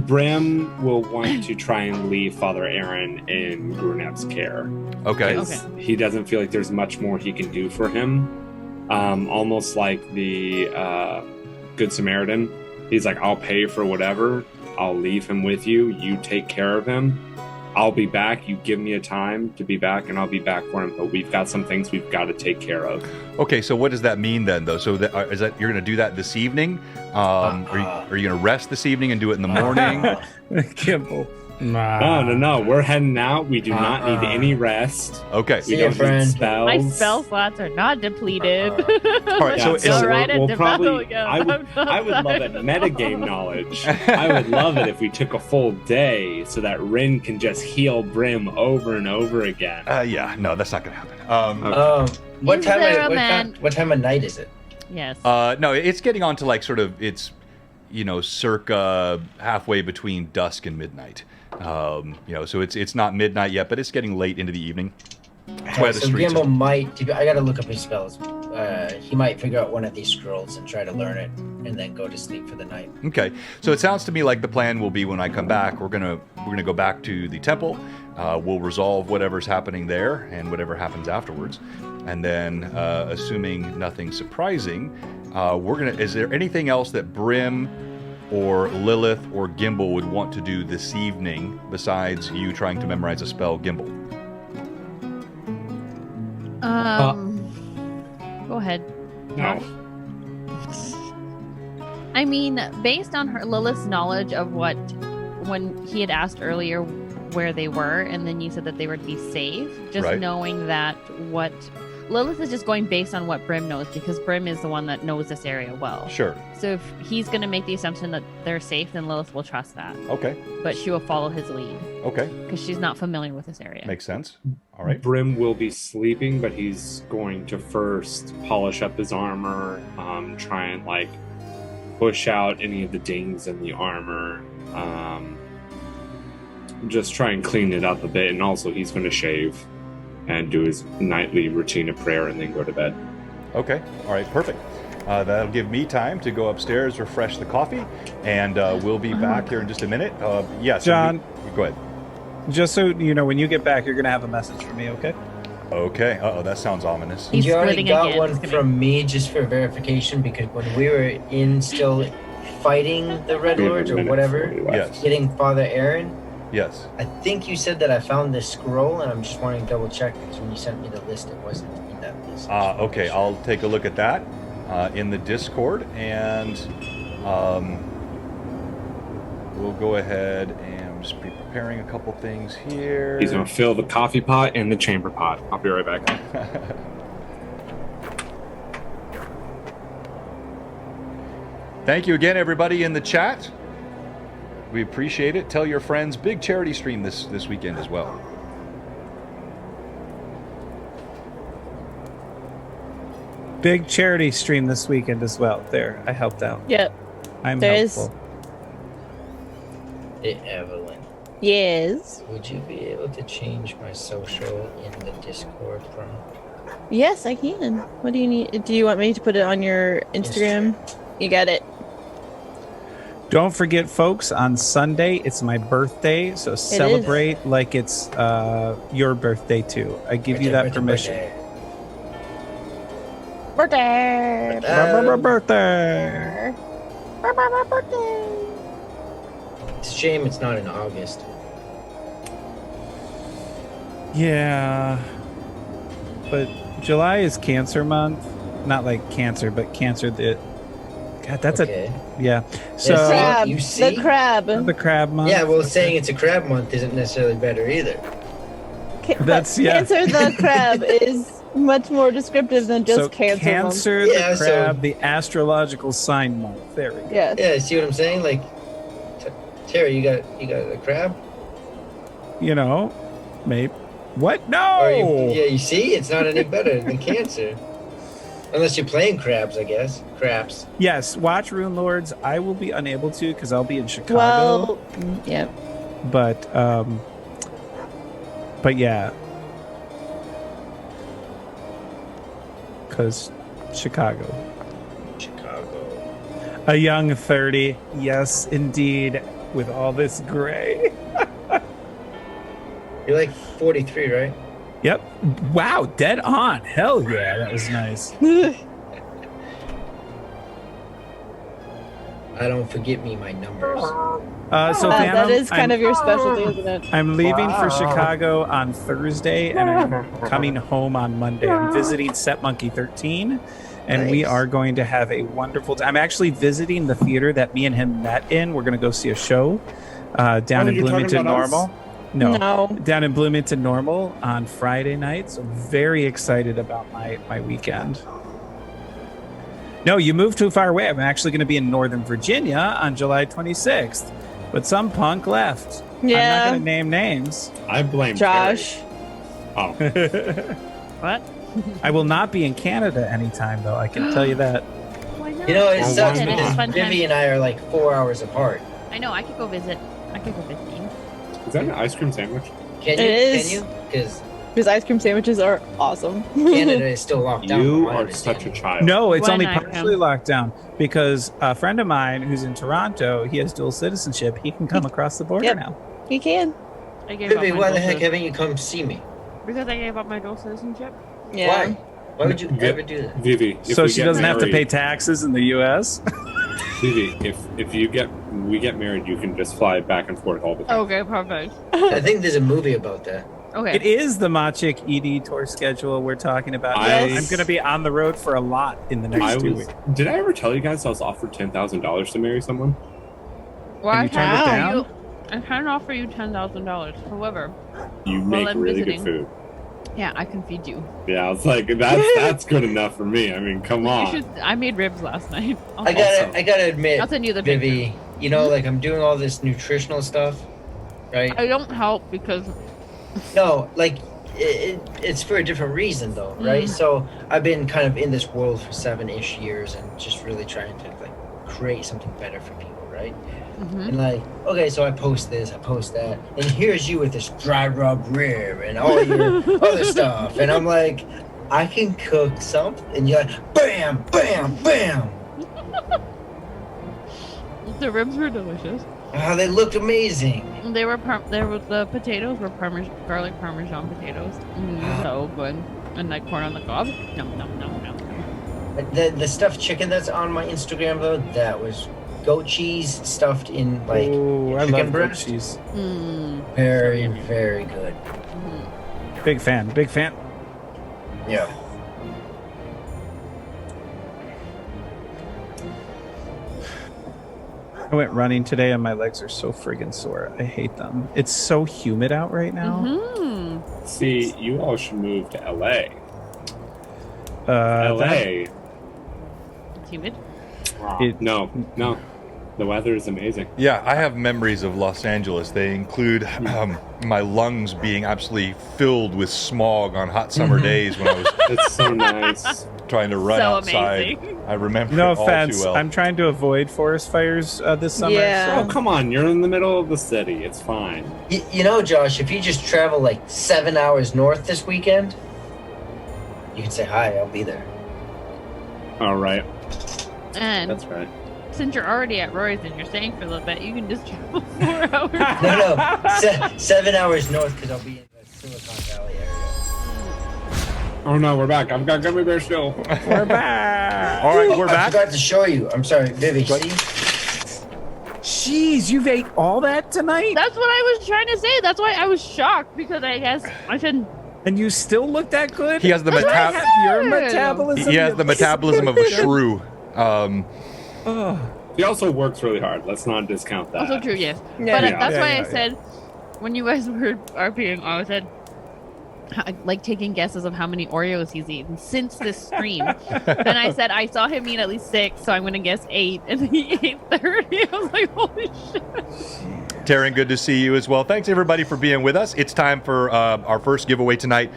Brim will want to try and leave Father Aaron in Grunev's care. Okay. 'Cause he doesn't feel like there's much more he can do for him. Almost like the Good Samaritan. He's like, I'll pay for whatever. I'll leave him with you. You take care of him. I'll be back. You give me a time to be back, and I'll be back for him. But we've got some things we've got to take care of. Okay, so what does that mean then, though? So is that you're going to do that this evening? Are you going to rest this evening and do it in the morning? Gimbo. No. We're heading out. We do not need any rest. Okay. We See ya, don't need friend. spells. my spell slots are not depleted. All right, so Go right we'll into probably. battle, I would love it. Metagame knowledge. I would love it if we took a full day so that Rin can just heal Brim over and over again. Yeah, no, that's not going to happen. What Is time? there a man? What time of night is it? Yes. No, it's getting on to like sort of circa halfway between dusk and midnight. So it's not midnight yet, but it's getting late into the evening. That's why the So streets Gimbo are... might. I gotta look up his spells. he might figure out one of these scrolls and try to learn it, and then go to sleep for the night. Okay, so it sounds to me like the plan will be when I come back, we're gonna go back to the temple. We'll resolve whatever's happening there and whatever happens afterwards, and then assuming nothing surprising, Is there anything else that Brim or Lilith or Gimbal would want to do this evening besides you trying to memorize a spell, Gimbal? Go ahead. No. I mean, based on Lilith's knowledge of when he had asked earlier where they were, and then you said that they would be safe, just Right. knowing that what Lilith is just going based on what Brim knows, because Brim is the one that knows this area well. Sure. So if he's going to make the assumption that they're safe, then Lilith will trust that. Okay. But she will follow his lead Okay. because she's not familiar with this area. Makes sense. All right. Brim will be sleeping, but he's going to first polish up his armor, try and like push out any of the dings in the armor, just try and clean it up a bit. And also he's going to shave and do his nightly routine of prayer and then go to bed. Okay. All right. Perfect. That'll give me time to go upstairs, refresh the coffee, and we'll be back here in just a minute. Yes. John. Go ahead. Just so you know, when you get back, you're going to have a message for me, okay? Okay. Uh-oh, that sounds ominous. He's You already splitting got again. one It's gonna from me just for verification, because when we were still fighting the Red We have a Lords or minute whatever, before we left. Yes. getting Father Aaron, Yes. I think you said that I found this scroll, and I'm just wanting to double check, because when you sent me the list, it wasn't in that list. Okay. I'll take a look at that in the Discord, and we'll go ahead and just be preparing a couple things here. He's going to fill the coffee pot and the chamber pot. I'll be right back. Thank you again, everybody in the chat. We appreciate it. Tell your friends. Big charity stream this weekend as well. Big charity stream this weekend as well. There, I helped out. Yep. I'm There is- helpful. Hey, Evelyn, Yes. would you be able to change my social in the Discord from Yes, I can. What do you need? Do you want me to put it on your Instagram? You got it. Don't forget, folks, on Sunday, it's my birthday, so celebrate like it's your birthday, too. I give you that permission. Birthday. Birthday! Birthday. It's a shame it's not in August. Yeah. But July is Cancer Month. Not like cancer, but cancer that... God, that's Okay. Yeah. So, Yes, Crab. you see? The crab. the crab month. Yeah, well, saying it's a crab month isn't necessarily better either. That's- yeah. Cancer the crab is much more descriptive than just So cancer. Cancer, Yeah, the so- crab, the astrological sign month. There we go. Yes. Yeah, see what I'm saying? Like, Terry, you got a crab? You know, maybe. What? No! Or you see, it's not any better than Cancer. Unless you're playing crabs, I guess. Craps. Yes, watch Rune Lords. I will be unable to because I'll be in Chicago. Well, yeah. But yeah. Because Chicago. A young 30. Yes, indeed. With all this gray. You're like 43, right? Yep. Wow, dead on. Hell yeah, that was nice. I don't forget me my numbers. So Pam, that is kind I'm- of your specialty, isn't it? I'm leaving for Chicago on Thursday, and I'm coming home on Monday. I'm visiting Set Monkey 13, and we Nice. are going to have a wonderful time. I'm actually visiting the theater that me and him met in. We're going to go see a show down in you're talking Bloomington about us? Normal. No, No. down in Bloomington Normal on Friday night. So very excited about my weekend. No, you moved too far away. I'm actually going to be in Northern Virginia on July 26th, but some punk left. I'm not Yeah. going to name names. I blame Josh. Terry. Oh, What? I will not be in Canada anytime, though. I can tell you that. Why not? You know, it Oh, sucks why It's because a fun time. Vivi and I are like 4 hours apart. I know. I could go visit. I could go visit you. is that an ice cream sandwich? Can you? It is. Can you? Because His ice cream sandwiches are awesome. Canada is still locked down. You from my are understanding. such a child. No, it's Why only not partially him? locked down because a friend of mine who's in Toronto, he has dual citizenship. He can come across the border Yep. now. He can. I gave up Vivi, my why the dual heck citi- haven't you come see me? Because I gave up my dual citizenship. Yeah. Why? Why would you ever do that? Vivi, if So we she get doesn't have to married- pay taxes in the U.S. Vivi, if we get married, you can just fly back and forth all the time. Okay, perfect. I think there's a movie about that. Okay. It is the Maciek ED tour schedule we're talking about. Yes. I'm going to be on the road for a lot in the next 2 weeks. Did I ever tell you guys I was offered $10,000 to marry someone? Well, And you turned it down? I can offer you $10,000. However, You make I'm really visiting. good food. yeah, I can feed you. Yeah, I was like, that's good enough for me. I mean, come You on. should. I made ribs last night. I gotta admit, I'll send you the picture. Vivi, you know, like I'm doing all this nutritional stuff, right? I don't help because No, like it's for a different reason though, right? Mm. So I've been kind of in this world for 7-ish years and just really trying to like create something better for people, right? Mhm. And like, okay, so I post this, I post that, and here's you with this dry rub rib and all your other stuff, and I'm like, I can cook something, and you're like, bam, bam, bam. the ribs were delicious. Oh, they looked amazing. They were the potatoes were garlic parmesan potatoes. So good. And like corn on the cob. Nom nom nom nom. The stuffed chicken that's on my Instagram though, that was goat cheese stuffed in like Oh, I chicken love goat breast. cheese. Very, very good. Big fan. Big fan. Yeah. I went running today and my legs are so friggin' sore. I hate them. It's so humid out right now. Mm-hmm. See, you all should move to LA. That- LA. It's humid. Wow. It- No. The weather is amazing. Yeah, I have memories of Los Angeles. They include my lungs being absolutely filled with smog on hot summer days when I was It's so nice. trying to run So outside. amazing. I remember no it all offense. too well. I'm trying to avoid forest fires this summer. Yeah. Oh, come on. You're in the middle of the city. It's fine. You know, Josh, if you just travel like 7 hours north this weekend, you can say hi. I'll be there. All right. And That's right. since you're already at Roy's and you're staying for a little bit, you can just travel 4 hours. No, 7 hours north because I'll be in the Silicon Valley area. Oh, no. We're back. I've got gummy bear still. We're back. All right, Oh, we're I back. forgot to show you. I'm sorry, Vivi. What? See? Jeez, you've ate all that tonight? That's what I was trying to say. That's why I was shocked because I guess I shouldn't. And you still look that good? He has the That's what I metab- said. Your metabolism. he has the metabolism of a shrew. Oh. He also works really hard. Let's not discount that. Also true, yes. Yeah. But Yeah. that's why Yeah, I said when you guys were RPing, I said like taking guesses of how many Oreos he's eaten since this stream. And I said I saw him eat at least 6, so I'm gonna guess 8, and he ate 30. I was like, holy shit. Taryn, good to see you as well. Thanks everybody for being with us. It's time for our first giveaway tonight,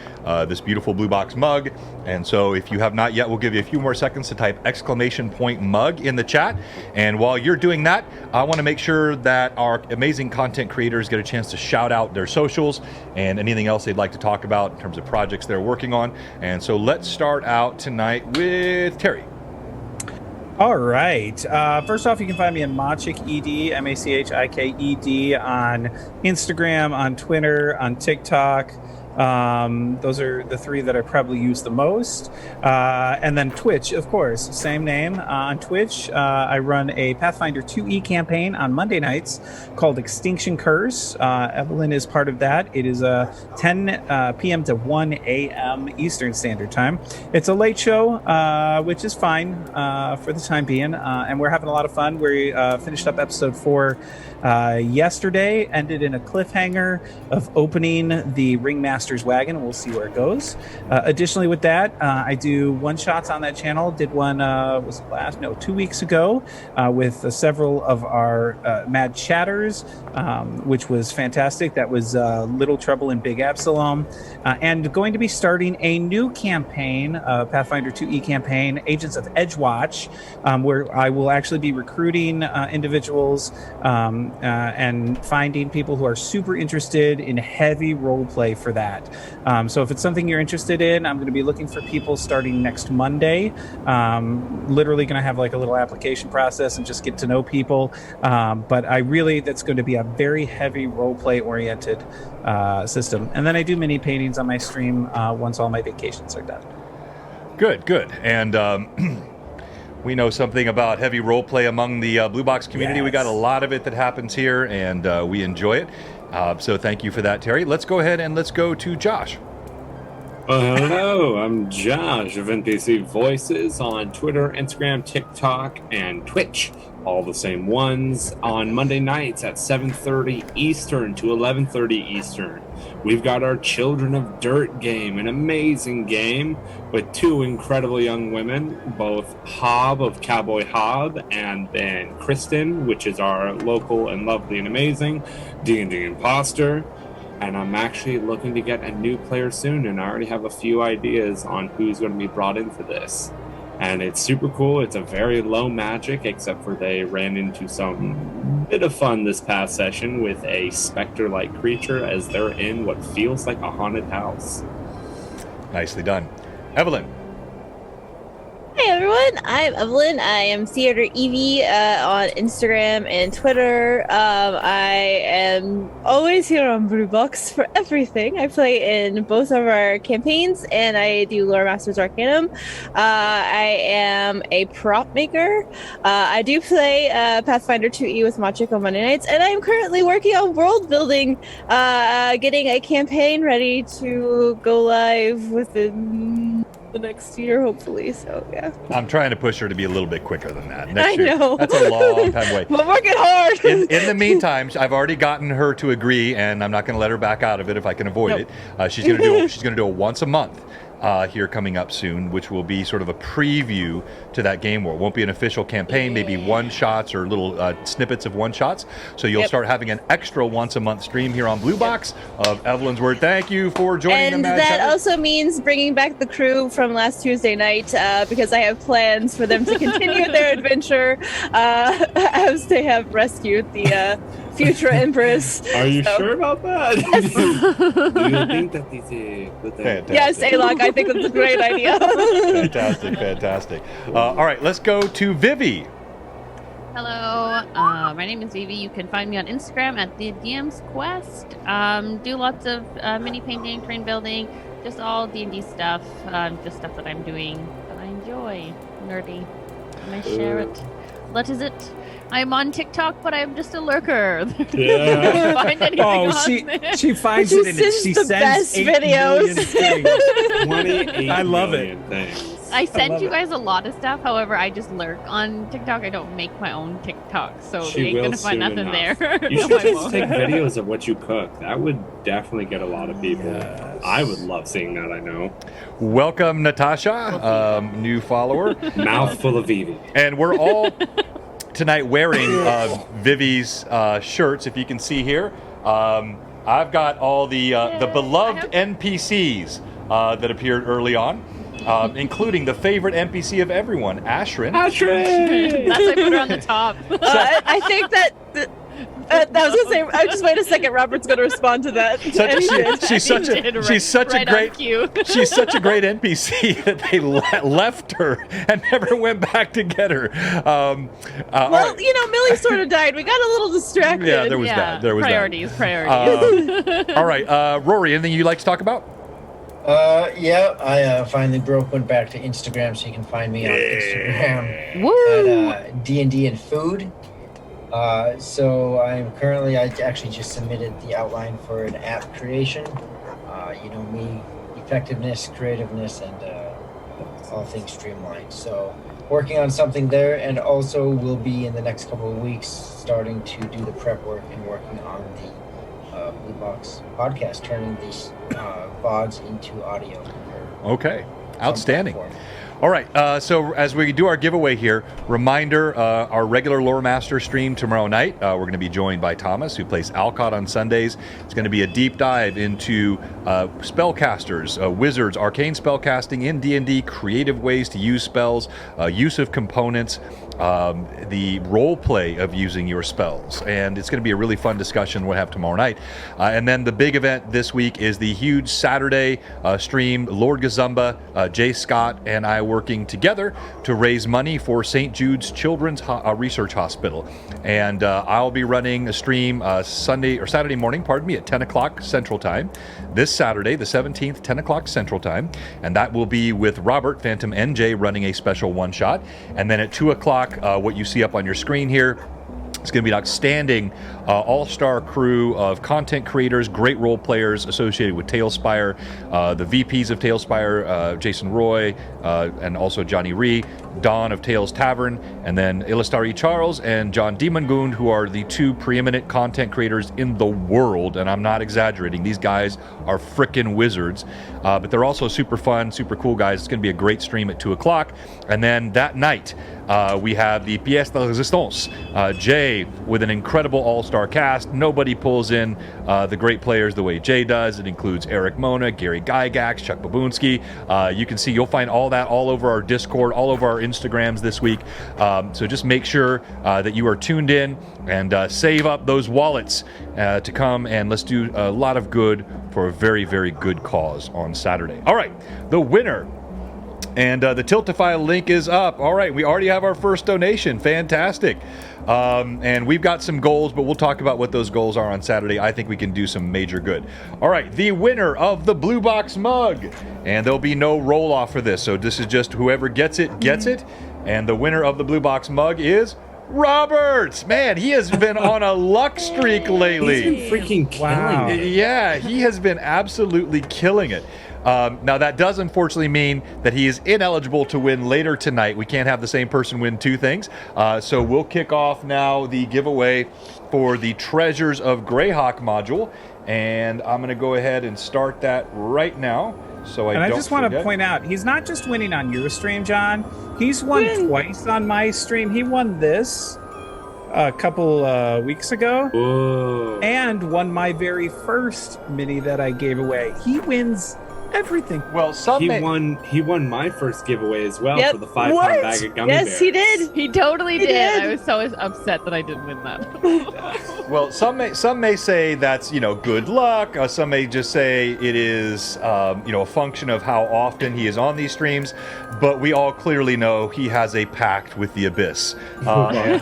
this beautiful Blue Box mug. And so if you have not yet, we'll give you a few more seconds to type !mug in the chat. And while you're doing that, I want to make sure that our amazing content creators get a chance to shout out their socials and anything else they'd like to talk about in terms of projects they're working on. And so let's start out tonight with Terry. All right. First off, you can find me at Maciek ED, MACHIKED, on Instagram, on Twitter, on TikTok. Those are the 3 that I probably use the most. And then Twitch, of course, same name. On Twitch, I run a Pathfinder 2E campaign on Monday nights called Extinction Curse. Evelyn is part of that. It is 10 p.m. to 1 a.m. Eastern Standard Time. It's a late show, which is fine for the time being. And we're having a lot of fun. We finished up episode 4 yesterday, ended in a cliffhanger of opening the Ringmaster's wagon. We'll see where it goes. Additionally, with that, I do one-shots on that channel. Did one, 2 weeks ago with several of our Mad Chatters, which was fantastic. That was Little Trouble in Big Absalom. And going to be starting a new campaign, Pathfinder 2E campaign, Agents of Edgewatch, where I will actually be recruiting individuals and finding people who are super interested in heavy role play for that. that. So if it's something you're interested in, I'm going to be looking for people starting next Monday. Literally going to have like a little application process and just get to know people. But that's going to be a very heavy role-play oriented system. And then I do mini paintings on my stream once all my vacations are done. Good. And we know something about heavy role play among the Blue Box community. Yes. We got a lot of it that happens here, and we enjoy it. So thank you for that, Terry. Let's go ahead and let's go to Josh. Hello, I'm Josh of NPC Voices on Twitter, Instagram, TikTok, and Twitch. All the same ones on Monday nights at 7:30 Eastern to 11:30 Eastern. We've got our Children of Dirt game, an amazing game with two incredible young women, both Hob of Cowboy Hob and then Kristen, which is our local and lovely and amazing D&D imposter. And I'm actually looking to get a new player soon, and I already have a few ideas on who's going to be brought in for this. And it's super cool. It's a very low magic, except for they ran into some bit of fun this past session with a specter-like creature as they're in what feels like a haunted house. Nicely done. Evelyn. Hey everyone, I'm Evelyn. I am Theater Evie on Instagram and Twitter. I am always here on BlueBox for everything. I play in both of our campaigns, and I do Lore Masters Arcanum. I am a prop maker. I do play Pathfinder 2E with Machik on Monday nights, and I am currently working on world building, getting a campaign ready to go live within the next year, hopefully. So yeah, I'm trying to push her to be a little bit quicker than that. I Next year. know. That's a long time away. We're working hard. In the meantime, I've already gotten her to agree, and I'm not going to let her back out of it if I can avoid it. She's going to do a once a month here coming up soon, which will be sort of a preview to that game world. Won't be an official campaign, maybe one-shots or little snippets of one-shots. So you'll start having an extra once-a-month stream here on Blue Box of Evelyn's Word. Thank you for joining And the Mad that Chatter. also means bringing back the crew from last Tuesday night, because I have plans for them to continue their adventure as they have rescued the future Empress. Are you So- sure about that? Do you think that is a good idea? Fantastic. Yes, Alok, I think that's a great idea. Fantastic. All right, let's go to Vivi. Hello, my name is Vivi. You can find me on Instagram at the DM's Quest. Do lots of mini painting, terrain building, just all D&D stuff, just stuff that I'm doing that I enjoy. Nerdy. And I share it. That is it. I'm on TikTok, but I'm just a lurker. Yeah. Find anything Oh, on there. she finds She it and sends she the sends best 8 videos. million things. 28 I love it. million things. I send love you it. guys a lot of stuff. However, I just lurk on TikTok. I don't make my own TikTok, so She you ain't will gonna find soon nothing enough. there. You No, should I just won't. take videos of what you cook. That would definitely get a lot of people. Yes. I would love seeing that, I know. Welcome, Natasha, new follower. Mouthful of Vivi. And we're all tonight wearing Vivi's shirts, if you can see here. I've got all the beloved NPCs that appeared early on, including the favorite NPC of everyone, Ashrin. That's why I put her on the top. I think that. I was gonna say. Just wait a second. Robert's gonna respond to that. And he did. She's such He did a she's right- such right a on great cue. she's such a great NPC that they left her and never went back to get her. All Well, right. Millie sort of died. We got a little distracted. Yeah, there was that. There was priorities. All right, Rory, anything you'd like to talk about? Yeah, I finally went back to Instagram, so you can find me on Instagram Woo! at D&D and Food. So I'm currently, I actually just submitted the outline for an app creation. You know me, effectiveness, creativeness, and all things streamlined. So working on something there, and also will be in the next couple of weeks starting to do the prep work and working on the Blue Box podcast, turning these VODs into audio. for Okay, some outstanding. platform. All right, so as we do our giveaway here, reminder, our regular Lore Master stream tomorrow night, we're going to be joined by Thomas, who plays Alcott on Sundays. It's going to be a deep dive into spellcasters, wizards, arcane spellcasting in D&D, creative ways to use spells, use of components, the role play of using your spells. And it's going to be a really fun discussion we'll have tomorrow night. And then the big event this week is the huge Saturday stream. Lord Gazumba, Jay Scott, and I working together to raise money for St. Jude's Children's Research Hospital. And I'll be running a stream Saturday morning, at 10 o'clock Central Time. This Saturday, the 17th, 10 o'clock Central Time. And that will be with Robert, Phantom NJ, running a special one-shot. And then at 2 o'clock, what you see up on your screen here, it's going to be an outstanding all-star crew of content creators, great role players associated with Talespire, the VPs of Talespire, Jason Roy, and also Johnny Ree, Don of Tales Tavern, and then Ilastari Charles and John Demongund, who are the two preeminent content creators in the world, and I'm not exaggerating. These guys are frickin' wizards, but they're also super fun, super cool guys. It's going to be a great stream at 2 o'clock, and then that night, we have the Pièce de Résistance, Jay with an incredible all-star cast. Nobody pulls in the great players the way Jay does. It includes Eric Mona, Gary Gygax, Chuck Babunski. You'll find all that all over our Discord, all over our Instagrams this week. So just make sure that you are tuned in and save up those wallets to come, and let's do a lot of good for a very, very good cause on Saturday. All right, the winner. And the Tiltify link is up. All right, we already have our first donation. Fantastic. And we've got some goals, but we'll talk about what those goals are on Saturday. I think we can do some major good. All right, the winner of the Blue Box mug. And there'll be no roll-off for this, so this is just whoever gets it, gets it. And the winner of the Blue Box mug is Robert. Man, he has been on a luck streak lately. He's been freaking killing it. Yeah, he has been absolutely killing it. Now, that does unfortunately mean that he is ineligible to win later tonight. We can't have the same person win two things. So we'll kick off now the giveaway for the Treasures of Greyhawk module. And I'm going to go ahead and start that right now. I just want to point out, he's not just winning on your stream, John. He's won twice on my stream. He won this a couple weeks ago. Whoa. And won my very first mini that I gave away. He wins everything. Well, he won my first giveaway as well for the 5-pound bag of gummy Yes, bears. he did. He totally He did. did. I was so upset that I didn't win that. Well, some may say that's good luck. Some may just say it is a function of how often he is on these streams. But we all clearly know he has a pact with the abyss. Robert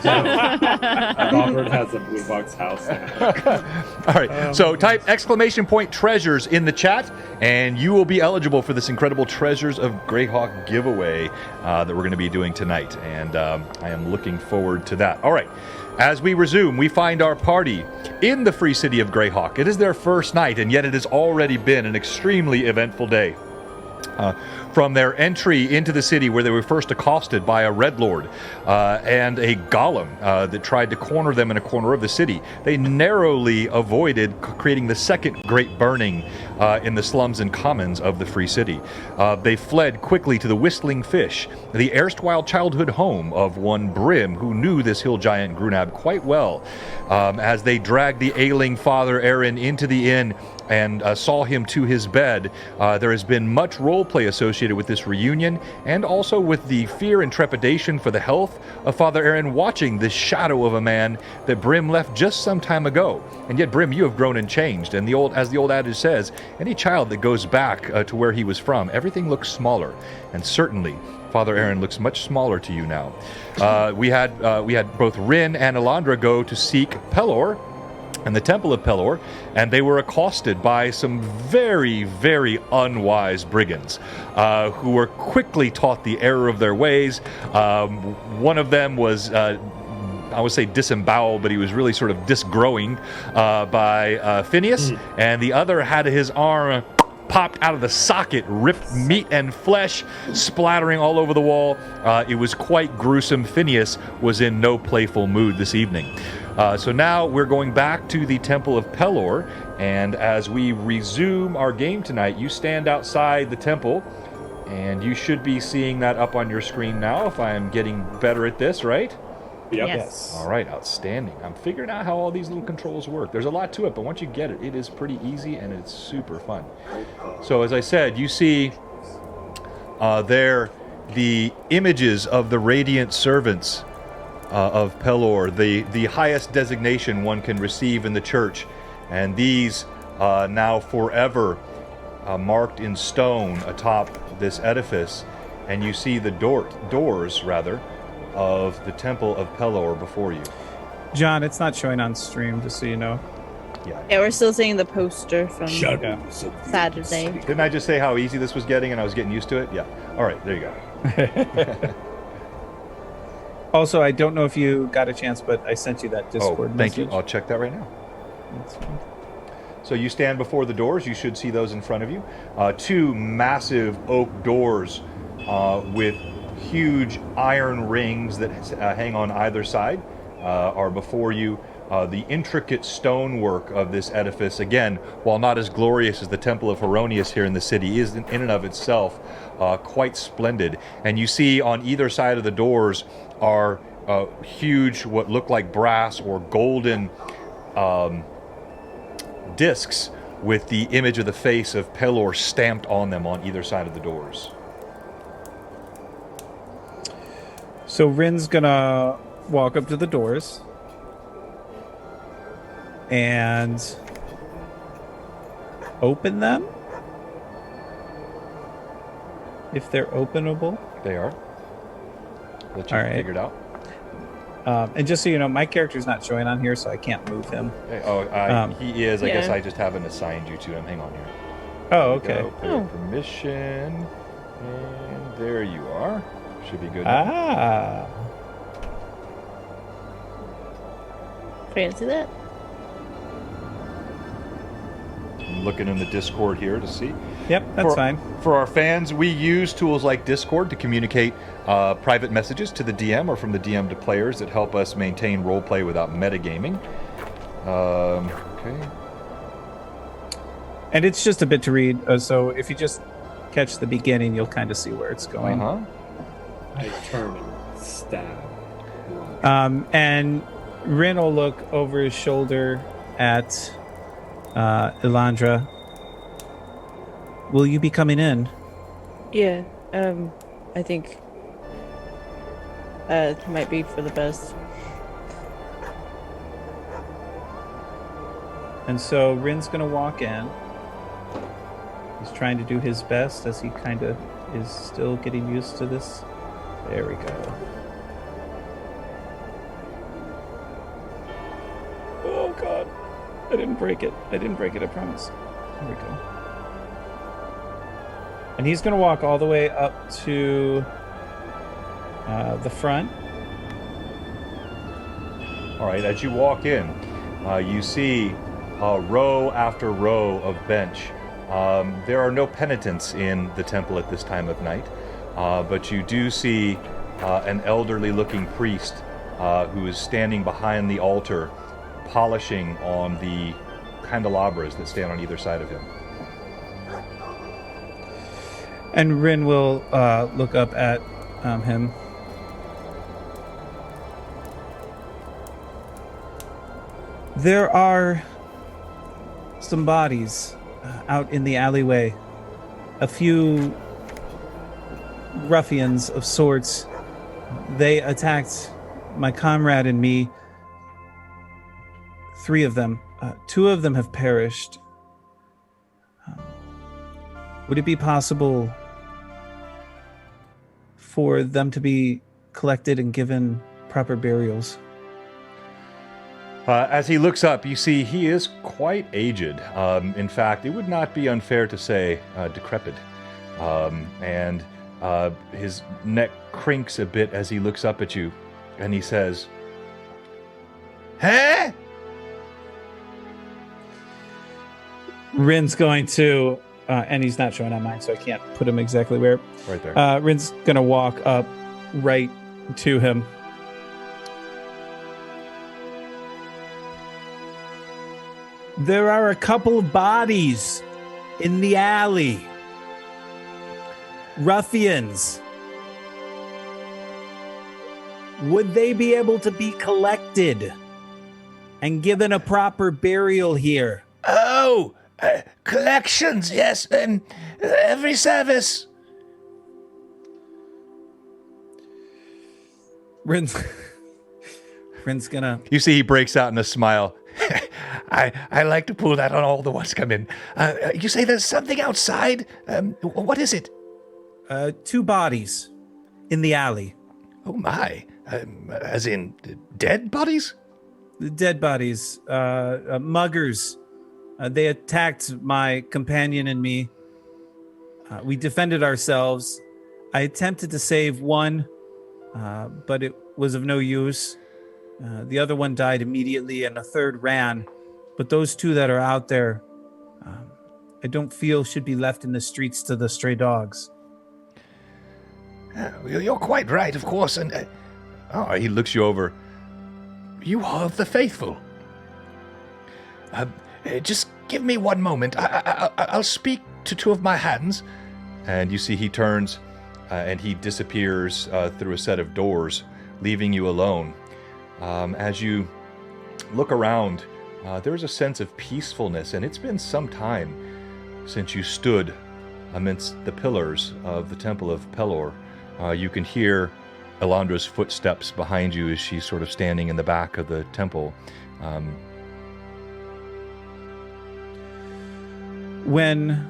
has a Blue Box house now. All right, so type !treasures in the chat, and you will be eligible for this incredible Treasures of Greyhawk giveaway that we're going to be doing tonight, and I am looking forward to that. All right, as we resume, we find our party in the free city of Greyhawk. It is their first night, and yet it has already been an extremely eventful day. From their entry into the city, where they were first accosted by a Red Lord and a golem that tried to corner them in a corner of the city, they narrowly avoided creating the second great burning in the slums and commons of the free city. They fled quickly to the Whistling Fish, the erstwhile childhood home of one Brim, who knew this hill giant Grunab quite well. As they dragged the ailing Father Aaron into the inn and saw him to his bed, there has been much roleplay associated with this reunion, and also with the fear and trepidation for the health of Father Aaron watching this shadow of a man that Brim left just some time ago. And yet, Brim, you have grown and changed, and as the old adage says, any child that goes back to where he was from, everything looks smaller, and certainly Father Aaron looks much smaller to you now. We had both Rin and Elandra go to seek Pelor and the Temple of Pelor, and they were accosted by some very, very unwise brigands who were quickly taught the error of their ways. One of them was, I would say disemboweled, but he was really sort of disgrowing by Phineas, and the other had his arm popped out of the socket, ripped meat and flesh splattering all over the wall. It was quite gruesome. Phineas was in no playful mood this evening. So now we're going back to the Temple of Pelor, and as we resume our game tonight, you stand outside the temple, and you should be seeing that up on your screen now if I am getting better at this, right? Yep. Yes. All right, outstanding. I'm figuring out how all these little controls work. There's a lot to it, but once you get it, it is pretty easy and it's super fun. So as I said, you see there the images of the radiant servants of Pelor, the highest designation one can receive in the church, and these now forever marked in stone atop this edifice, and you see the doors of the Temple of Pelor before you. John, it's not showing on stream, just so you know. Yeah, we're still seeing the poster from Shadows of the Saturday. Didn't I just say how easy this was getting and I was getting used to it? Yeah. All right, there you go. Also, I don't know if you got a chance, but I sent you that Discord Thank message. you. I'll check that right now. That's fine. So you stand before the doors. You should see those in front of you. Two massive oak doors with huge iron rings that hang on either side are before you. The intricate stonework of this edifice, again, while not as glorious as the Temple of Heronius here in the city, is in and of itself quite splendid. And you see on either side of the doors are huge, what look like brass or golden discs with the image of the face of Pelor stamped on them on either side of the doors. So Rin's gonna walk up to the doors and open them if they're openable. They are. Let you All right. figure it out. And just so you know, my character's not showing on here, so I can't move him. He is. I guess yeah. I just haven't assigned you to him. Hang on here. Oh, There okay. you go. Player permission. And there you are. Should be good. Ah. Fancy that. I'm looking in the Discord here to see. Yep, that's fine. For our fans, we use tools like Discord to communicate private messages to the DM or from the DM to players that help us maintain roleplay without metagaming. Okay. And it's just a bit to read, so if you just catch the beginning, you'll kind of see where it's going. I turn and stab. And Rin will look over his shoulder at Elandra. Will you be coming in? Yeah, I think it might be for the best. And so Rin's gonna walk in. He's trying to do his best as he kind of is still getting used to this. There we go. Oh god. I didn't break it. I promise. There we go. And he's going to walk all the way up to the front. All right. As you walk in, you see row after row of bench. There are no penitents in the temple at this time of night, but you do see an elderly-looking priest who is standing behind the altar, polishing on the candelabras that stand on either side of him. And Rin will look up at him. There are some bodies out in the alleyway. A few ruffians of sorts. They attacked my comrade and me. 3 of them. 2 of them have perished. Would it be possible for them to be collected and given proper burials? As he looks up, you see he is quite aged. In fact, it would not be unfair to say decrepit. And his neck crinks a bit as he looks up at you, and he says, "Huh?" Rin's going to, and he's not showing on mine, so I can't put him exactly where. Right there. Rin's going to walk up right to him. There are a couple of bodies in the alley. Ruffians. Would they be able to be collected and given a proper burial here? Oh, collections, yes. Every service. Rin's gonna. You see he breaks out in a smile. I like to pull that on all the ones come in. You say there's something outside? What is it? 2 bodies in the alley. Oh my. As in dead bodies? The dead bodies, muggers. They attacked my companion and me. We defended ourselves. I attempted to save one, but it was of no use. The other one died immediately, and a third ran. But those 2 that are out there, I don't feel should be left in the streets to the stray dogs. You're quite right, of course. And He looks you over. you are of the faithful. Just give me one moment. I'll speak to 2 of my hands. And you see he turns and he disappears through a set of doors, leaving you alone. As you look around, there's a sense of peacefulness, and it's been some time since you stood amidst the pillars of the Temple of Pelor. You can hear Elandra's footsteps behind you as she's sort of standing in the back of the temple. When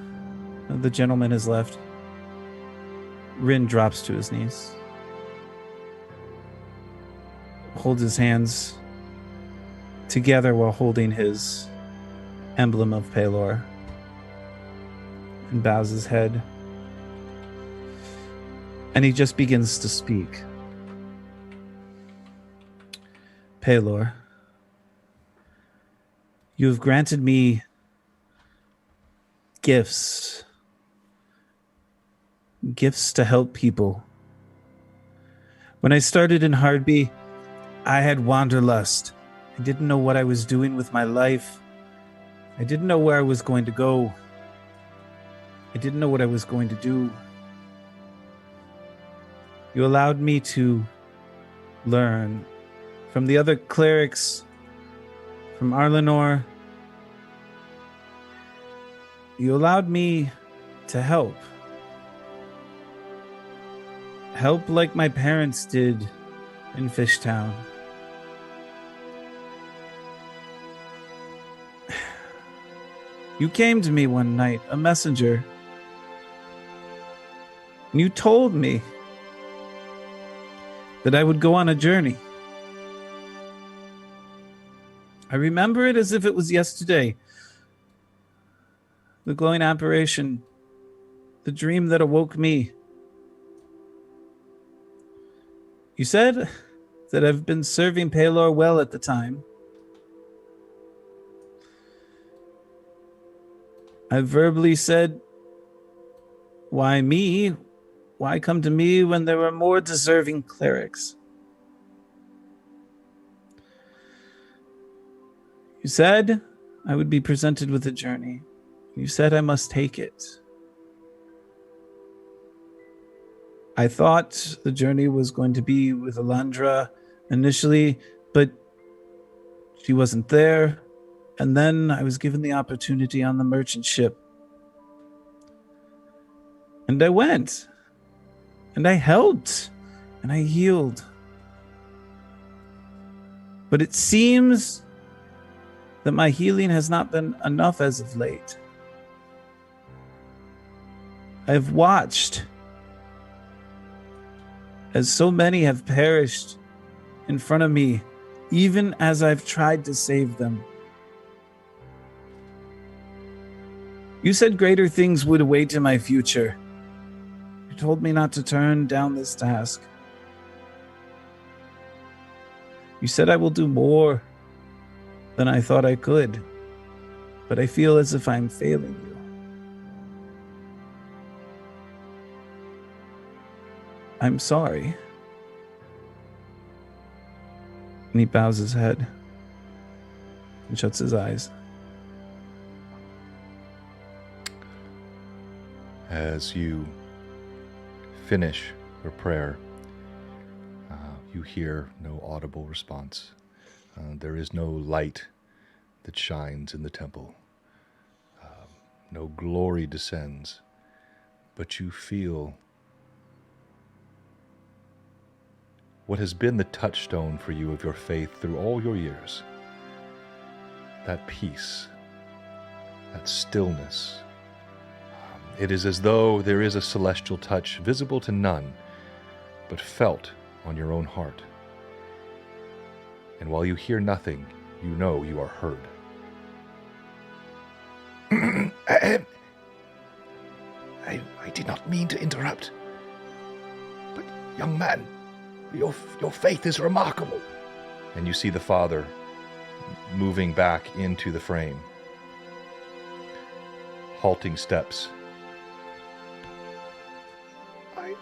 the gentleman has left, Rin drops to his knees, holds his hands together while holding his emblem of Pelor, and bows his head. And he just begins to speak. Pelor, you have granted me gifts to help people. When I started in Hardby, I had wanderlust. I didn't know what I was doing with my life. I didn't know where I was going to go. I didn't know what I was going to do. You allowed me to learn from the other clerics, from Arlenor. You allowed me to help. Help like my parents did in Fishtown. You came to me one night, a messenger, and you told me that I would go on a journey. I remember it as if it was yesterday. The glowing apparition, the dream that awoke me. You said that I've been serving Pelor well at the time. I verbally said, why me? Why come to me when there were more deserving clerics? You said I would be presented with a journey. You said I must take it. I thought the journey was going to be with Elandra initially, but she wasn't there. And then I was given the opportunity on the merchant ship. And I went. And I helped. And I healed. But it seems that my healing has not been enough as of late. I've watched as so many have perished in front of me, even as I've tried to save them. You said greater things would await in my future. You told me not to turn down this task. You said I will do more than I thought I could, but I feel as if I'm failing you. I'm sorry. And he bows his head and shuts his eyes. As you finish your prayer, you hear no audible response. There is no light that shines in the temple. No glory descends, but you feel what has been the touchstone for you of your faith through all your years. That peace, that stillness. It is as though there is a celestial touch visible to none, but felt on your own heart. And while you hear nothing, you know you are heard. I did not mean to interrupt. But, young man, your faith is remarkable. And you see the father moving back into the frame. Halting steps.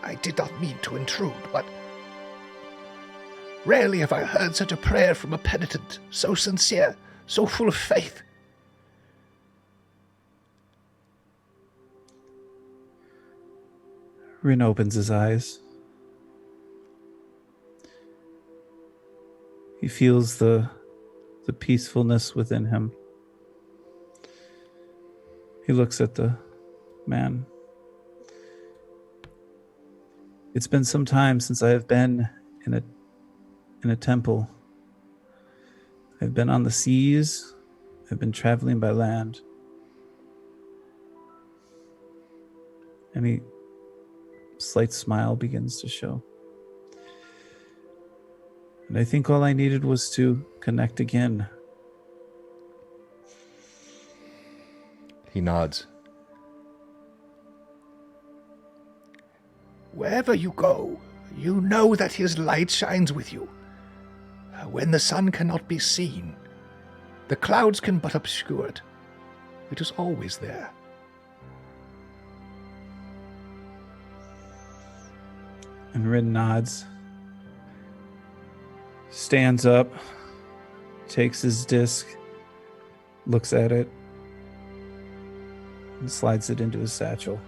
I did not mean to intrude, but rarely have I heard such a prayer from a penitent, so sincere, so full of faith. Rin opens his eyes. He feels the peacefulness within him. He looks at the man. It's been some time since I have been in a temple. I've been on the seas. I've been traveling by land. And a slight smile begins to show. And I think all I needed was to connect again. He nods. Wherever you go, you know that his light shines with you. When the sun cannot be seen, the clouds can but obscure it. It is always there. And Rin nods, stands up, takes his disc, looks at it, and slides it into his satchel.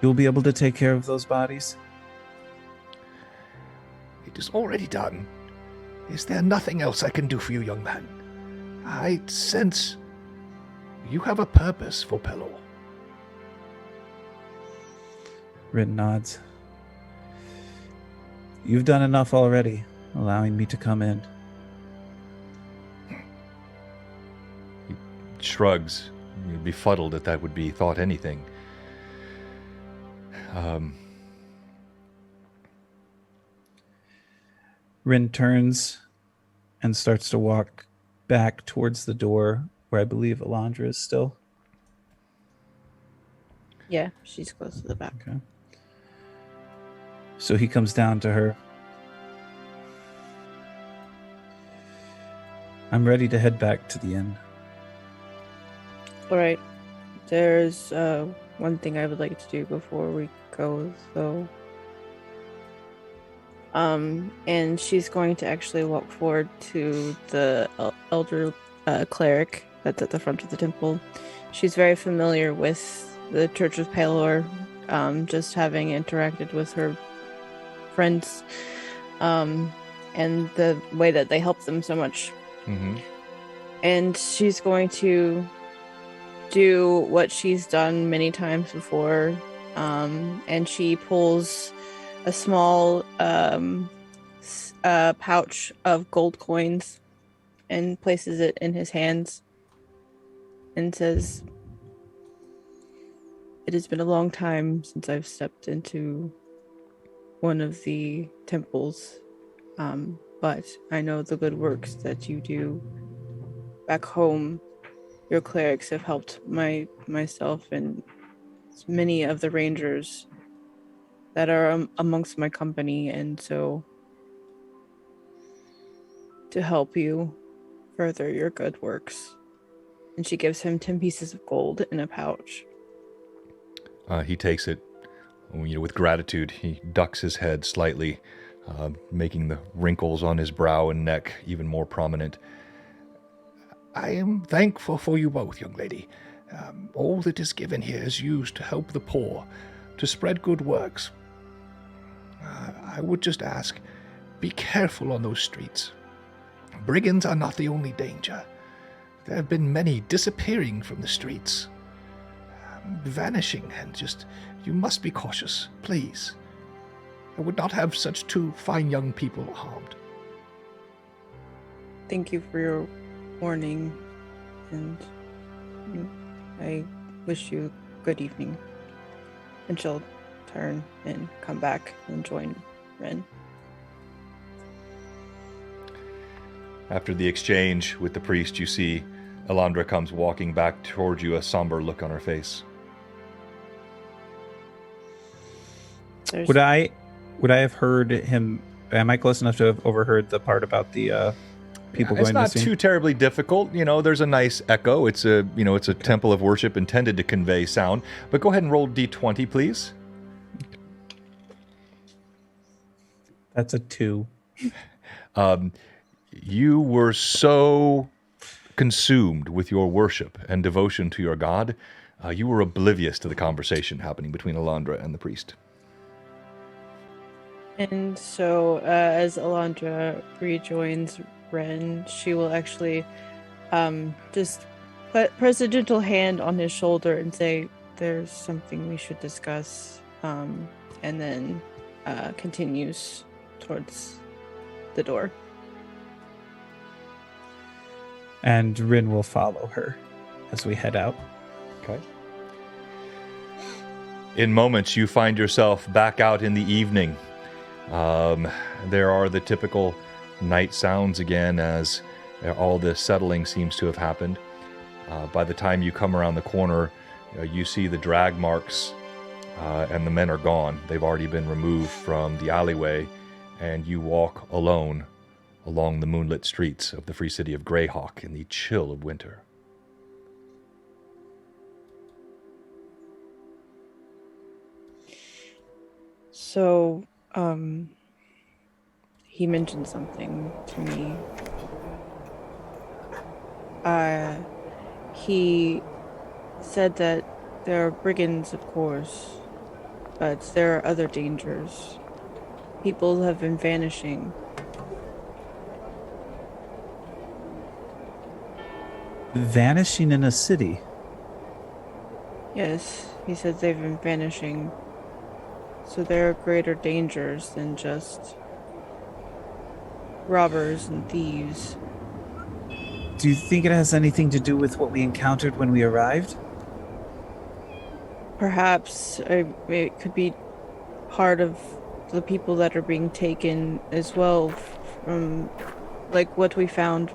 You'll be able to take care of those bodies? It is already done. Is there nothing else I can do for you, young man? I sense you have a purpose for Pelor. Rin nods. You've done enough already, allowing me to come in. He shrugs, befuddled that would be thought anything. Rin turns and starts to walk back towards the door where I believe Alondra is still. Yeah, she's close to the back. Okay. So he comes down to her. I'm ready to head back to the inn. All right. There's one thing I would like to do before we go, though. And she's going to actually walk forward to the elder cleric that's at the front of the temple. She's very familiar with the Church of Pelor, just having interacted with her friends, and the way that they help them so much. Mm-hmm. And she's going to do what she's done many times before, and she pulls a small pouch of gold coins and places it in his hands and says, "It has been a long time since I've stepped into one of the temples, but I know the good works that you do back home. Your clerics have helped myself and many of the rangers that are amongst my company, and so to help you further your good works." And she gives him 10 pieces of gold in a pouch. He takes it, with gratitude. He ducks his head slightly, making the wrinkles on his brow and neck even more prominent. I am thankful for you both, young lady. All that is given here is used to help the poor, to spread good works. I would just ask, be careful on those streets. Brigands are not the only danger. There have been many disappearing from the streets. vanishing, and you must be cautious, please. I would not have such two fine young people harmed. Thank you for your warning, and I wish you a good evening. And she'll turn and come back and join Ren. After the exchange with the priest, you see Elandra comes walking back toward you, a somber look on her face. There's- Would I have heard him? Am I close enough to have overheard the part about the people It's going not missing? too terribly difficult. There's a nice echo. It's a temple of worship intended to convey sound. But go ahead and roll D20, please. That's a 2. You were so consumed with your worship and devotion to your god, you were oblivious to the conversation happening between Elandra and the priest. And so, as Elandra rejoins Ren, she will actually just press a gentle hand on his shoulder and say, "There's something we should discuss," and then continues towards the door. And Rin will follow her as we head out. Okay. In moments, you find yourself back out in the evening. There are the typical night sounds again as all the settling seems to have happened. By the time you come around the corner, you see the drag marks and the men are gone. They've already been removed from the alleyway, and you walk alone along the moonlit streets of the free city of Greyhawk in the chill of winter. So, he mentioned something to me. He said that there are brigands, of course, but there are other dangers. People have been vanishing. Vanishing in a city. Yes, he said they've been vanishing. So there are greater dangers than just robbers and thieves. Do you think it has anything to do with what we encountered when we arrived? Perhaps it could be part of the people that are being taken as well, from like what we found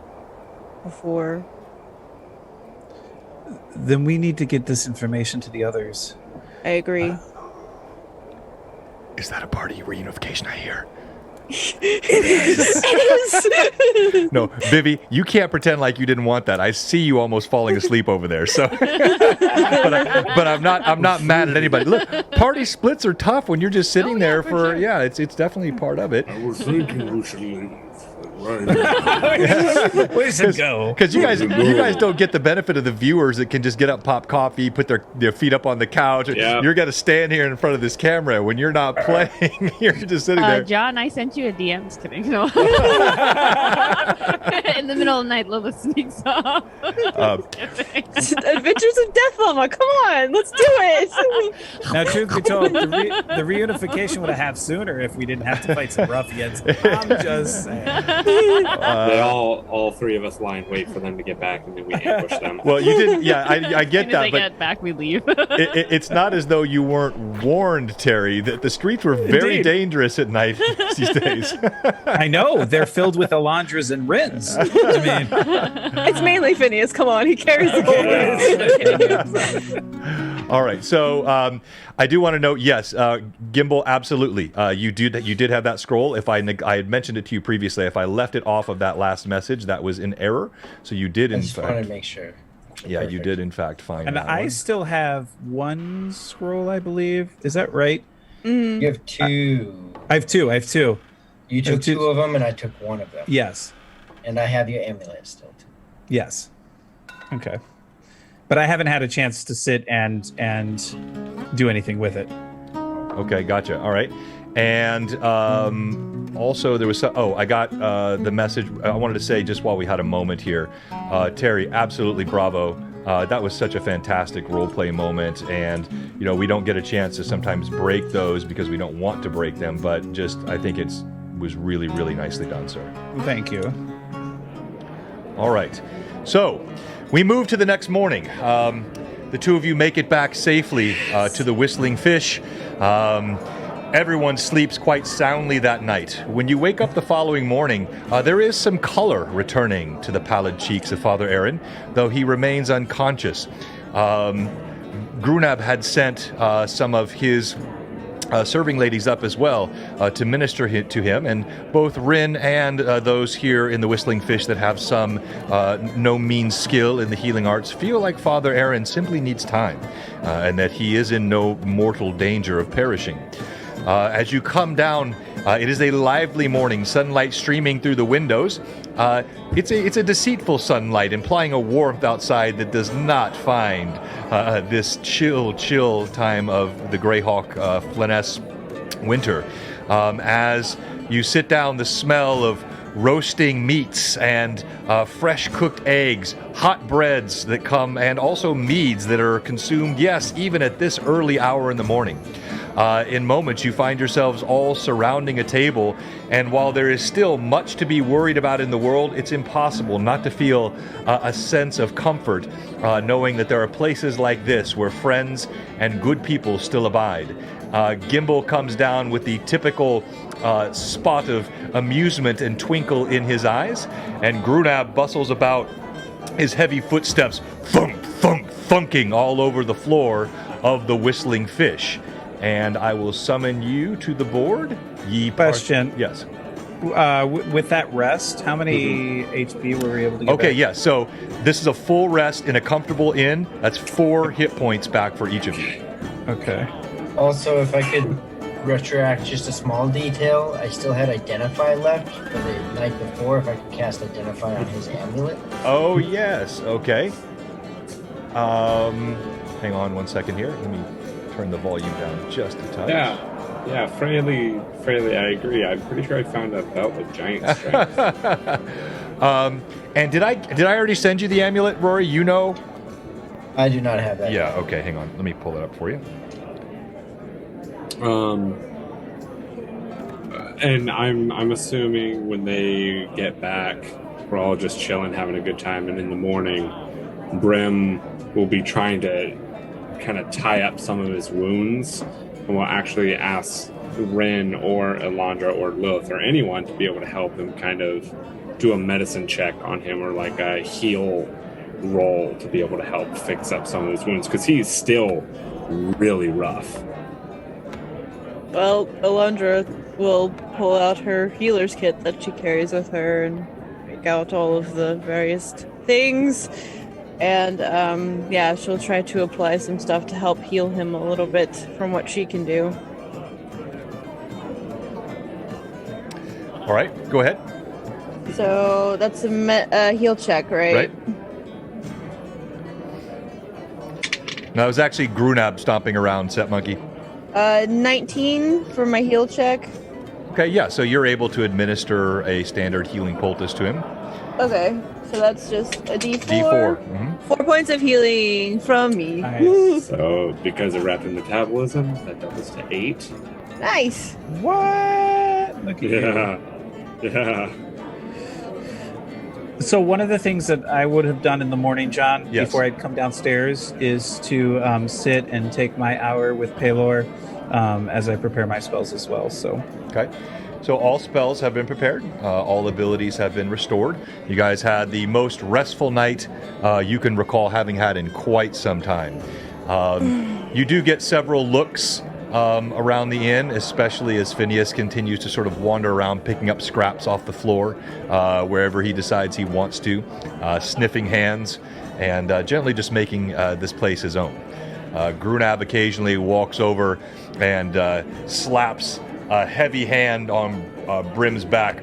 before. Then we need to get this information to the others. I agree. Is that a party reunification I hear? It is. No, Vivi, you can't pretend like you didn't want that. I see you almost falling asleep over there. So, but I'm not mad at anybody. Look, party splits are tough when you're just sitting there for sure. It's definitely part of it. I was thinking we should leave. Right. We should go. Because you guys don't get the benefit of the viewers that can just get up, pop coffee, put their feet up on the couch. Yeah. You're gonna stand here in front of this camera when you're not playing. You're just sitting there. John, I sent you a DM. Just kidding. No. In the middle of the night, Lola sneaks off. Adventures of Death Mama, come on, let's do it. Now, truth be told, the reunification would have happened sooner if we didn't have to fight some ruffians. I'm just saying. They all three of us lie in wait for them to get back, and then we ambush them. Well, you didn't. Yeah, I get As soon as that, they but get back, we leave. it's not as though you weren't warned, Terry, that the streets were very Indeed. dangerous at night these days. I know they're filled with Elandras and Rins. I mean, It's mainly Phineas, come on, he carries the whole All right, so I do want to note, yes, Gimbal, absolutely. You did have that scroll. If I had mentioned it to you previously, if I left it off of that last message, that was in error. So you did, I in just wanted to fact. make sure. Yeah, you Perfect. did, in fact, find and that I one. still have one scroll, I believe. Is that right? You have two. I have two. You took two- two of them, and I took one of them. Yes. And I have your amulet still, too. Yes. Okay. But I haven't had a chance to sit and do anything with it. Okay, gotcha. All right. And also there was I got the message. I wanted to say just while we had a moment here, Terry, absolutely bravo That was such a fantastic roleplay moment, and we don't get a chance to sometimes break those because we don't want to break them, but I think it was really, really nicely done, sir. Thank you. All right. So we move to the next morning. The two of you make it back safely to the Whistling Fish. Everyone sleeps quite soundly that night. When you wake up the following morning, there is some color returning to the pallid cheeks of Father Aaron, though he remains unconscious. Grunab had sent some of his serving ladies up as well to minister to him, and both Rin and those here in the Whistling Fish that have some no mean skill in the healing arts feel like Father Aaron simply needs time, and that he is in no mortal danger of perishing. As you come down, it is a lively morning, sunlight streaming through the windows. It's a deceitful sunlight, implying a warmth outside that does not find this chill time of the Greyhawk Flanness winter. As you sit down, the smell of roasting meats and fresh cooked eggs, hot breads that come, and also meads that are consumed, yes, even at this early hour in the morning. In moments, you find yourselves all surrounding a table, and while there is still much to be worried about in the world, it's impossible not to feel a sense of comfort, knowing that there are places like this where friends and good people still abide. Gimbal comes down with the typical spot of amusement and twinkle in his eyes, and Grunab bustles about, his heavy footsteps thunk, thunk, thunking all over the floor of the Whistling Fish. And I will summon you to the board. Question. Yes. With that rest, how many HP were we able to get Okay, back? yeah. So this is a full rest in a comfortable inn. That's 4 hit points back for each of you. Okay. Also, if I could retroact just a small detail, I still had Identify left for the night before. If I could cast Identify on his amulet. Oh, yes. Okay. Hang on one second here. Let me turn the volume down just a touch. Yeah, Fraley, I agree. I'm pretty sure I found a belt with giant strength. And did I already send you the amulet, Rory? I do not have that. Yeah, okay, hang on. Let me pull it up for you. And I'm assuming when they get back, we're all just chilling, having a good time, and in the morning, Brim will be trying to kind of tie up some of his wounds, and will actually ask Rin or Elandra or Lilith or anyone to be able to help him kind of do a medicine check on him, or like a heal roll to be able to help fix up some of his wounds, because he's still really rough. Well, Elandra will pull out her healer's kit that she carries with her and make out all of the various things. And, she'll try to apply some stuff to help heal him a little bit from what she can do. All right, go ahead. So that's a heal check, right? Right. No, it was actually Grunab stomping around, Set Monkey. 19 for my heal check. Okay, yeah, so you're able to administer a standard healing poultice to him. Okay, so that's just a D4. D4. Mm-hmm. 4 points of healing from me. Nice. So because of rapid metabolism, that doubles to 8. Nice. What? Look at you. Yeah. So one of the things that I would have done in the morning, John, Yes. before I'd come downstairs, is to sit and take my hour with Paylor as I prepare my spells as well. So Okay. So all spells have been prepared. All abilities have been restored. You guys had the most restful night you can recall having had in quite some time. You do get several looks around the inn, especially as Phineas continues to sort of wander around picking up scraps off the floor wherever he decides he wants to, sniffing hands, and gently just making this place his own. Grunab occasionally walks over and slaps a heavy hand on Brim's back.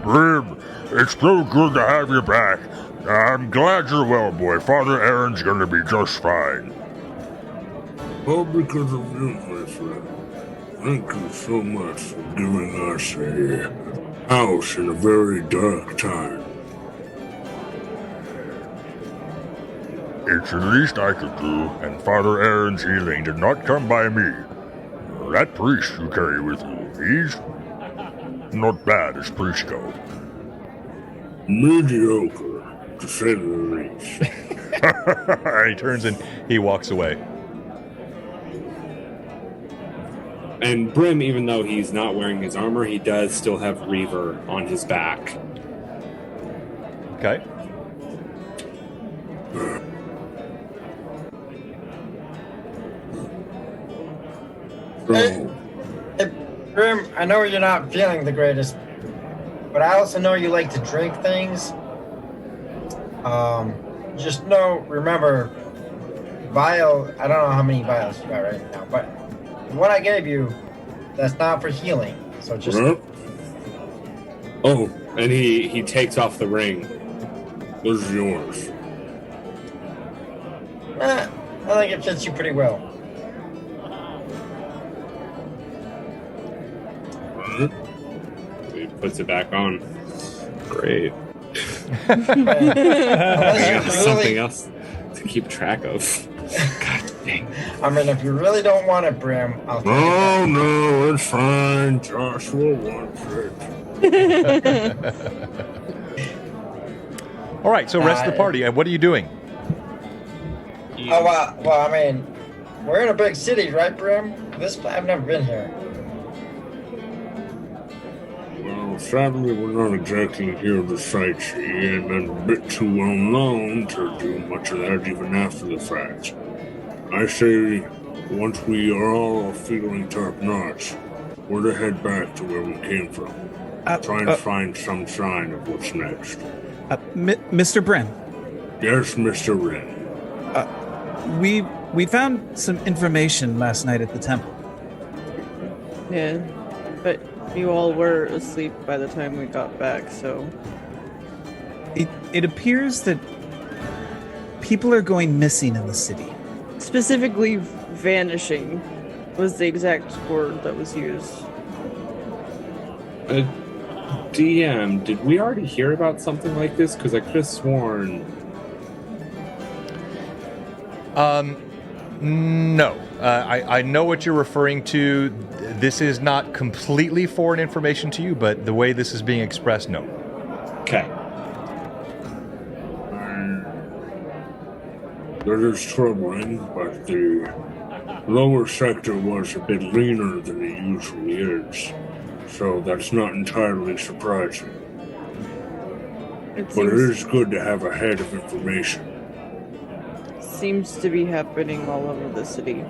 Brim, it's so good to have you back. I'm glad you're well, boy. Father Aaron's gonna be just fine. All because of you, my friend. Thank you so much for giving us a house in a very dark time. It's the least I could do, and Father Aaron's healing did not come by me. That priest you carry with you, he's not bad as priests go. Mediocre, to say the least. He turns and he walks away. And Brim, even though he's not wearing his armor, he does still have Reaver on his back. Okay. Hey, Grim, I know you're not feeling the greatest, but I also know you like to drink things. Just remember, vial, I don't know how many vials you got right now, but what I gave you, that's not for healing. So just... Oh, and he takes off the ring. This is yours. I think it fits you pretty well. He puts it back on. Great. Something else to keep track of. God dang. I mean, if you really don't want it, Brim, I'll take Oh, no, it's fine. Joshua wants it. All right, so rest of the party. What are you doing? Oh, well, I mean, we're in a big city, right, Brim? I've never been here. Well, sadly, we're not exactly here to sightsee, and a bit too well known to do much of that even after the fact. I say, once we are all feeling top-notch, we're to head back to where we came from. Try and find some sign of what's next. Mr. Brim. Yes, Mr. Wren. We found some information last night at the temple. Yeah, but you all were asleep by the time we got back, so... It appears that people are going missing in the city. Specifically, vanishing was the exact word that was used. DM, did we already hear about something like this? Because I could have sworn... No. I know what you're referring to. This is not completely foreign information to you, but the way this is being expressed, no. Okay. That is troubling, but the lower sector was a bit leaner than it usually is, so that's not entirely surprising. But it is good to have a head of information. Seems to be happening all over the city.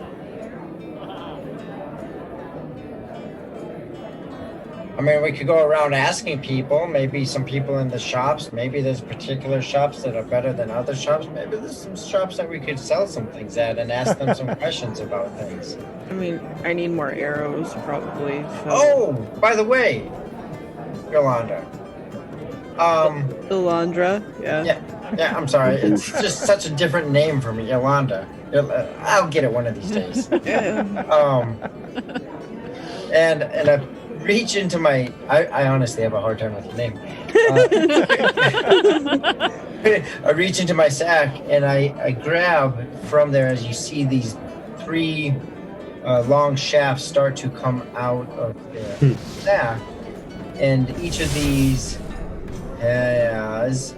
I mean, we could go around asking people, maybe some people in the shops, maybe there's particular shops that are better than other shops, maybe there's some shops that we could sell some things at and ask them some questions about things. I mean, I need more arrows, probably. So. Oh, by the way, Yolanda. Yolanda, yeah. Yeah, I'm sorry. It's just such a different name for me, Yolanda. I'll get it one of these days. Yeah. And I reach into my... I honestly have a hard time with the name. I reach into my sack and I grab from there, as you see these 3 long shafts start to come out of the sack. And each of these has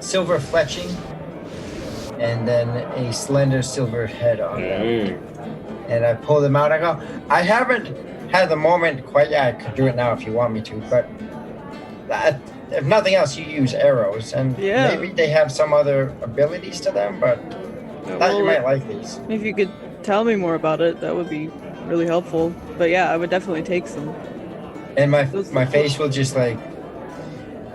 silver fletching and then a slender silver head on them. And I pull them out. I go, I haven't had the moment quite yet. I could do it now if you want me to, but if nothing else, you use arrows, and maybe they have some other abilities to them, but I thought you might like these. If you could tell me more about it, that would be really helpful. But yeah, I would definitely take some. And my face will just like,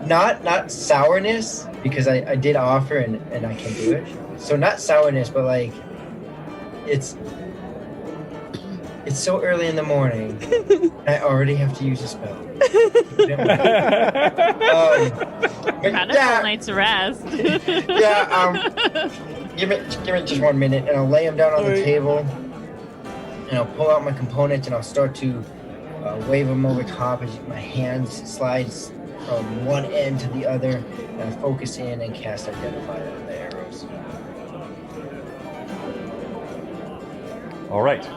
not sourness, because I did offer and I can do it. So not sourness, but like, it's so early in the morning. I already have to use a spell. Not a full night's rest. Give me just 1 minute, and I'll lay them down on the table, and I'll pull out my components, and I'll start to wave them over top as my hands slides from one end to the other, and I focus in and cast Identify on the arrows. All right.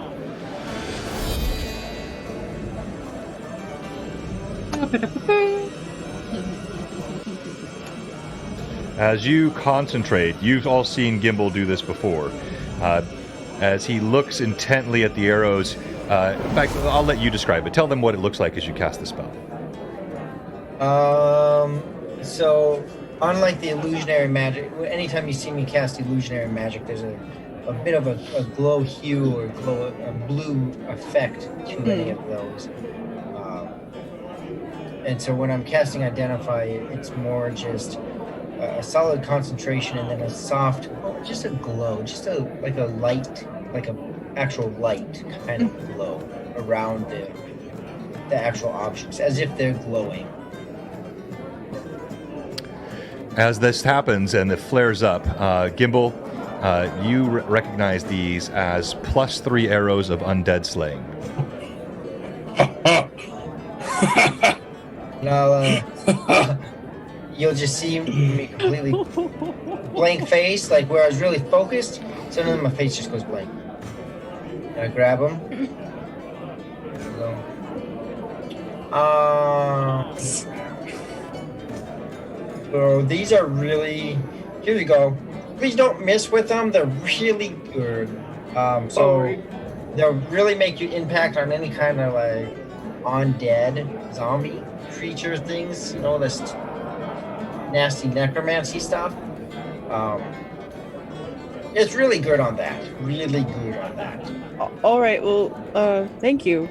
As you concentrate, you've all seen Gimbal do this before. As he looks intently at the arrows, in fact, I'll let you describe it. Tell them what it looks like as you cast the spell. So, unlike the illusionary magic, anytime you see me cast illusionary magic, there's a bit of a glow hue or a blue effect to any of those. And so when I'm casting Identify, it's more just a solid concentration and then a soft, just a glow, just like a light, like a actual light kind of glow around the actual objects, as if they're glowing. As this happens and it flares up, Gimbal, you recognize these as +3 arrows of undead slaying. Now, you'll just see me completely blank face, like where I was really focused. Suddenly my face just goes blank. And I grab them. So these are really. Here we go. Please don't mess with them. They're really good. They'll really make you impact on any kind of like undead zombie creature things. You know, this nasty necromancy stuff. It's really good on that. Really good on that. All right. Well, thank you.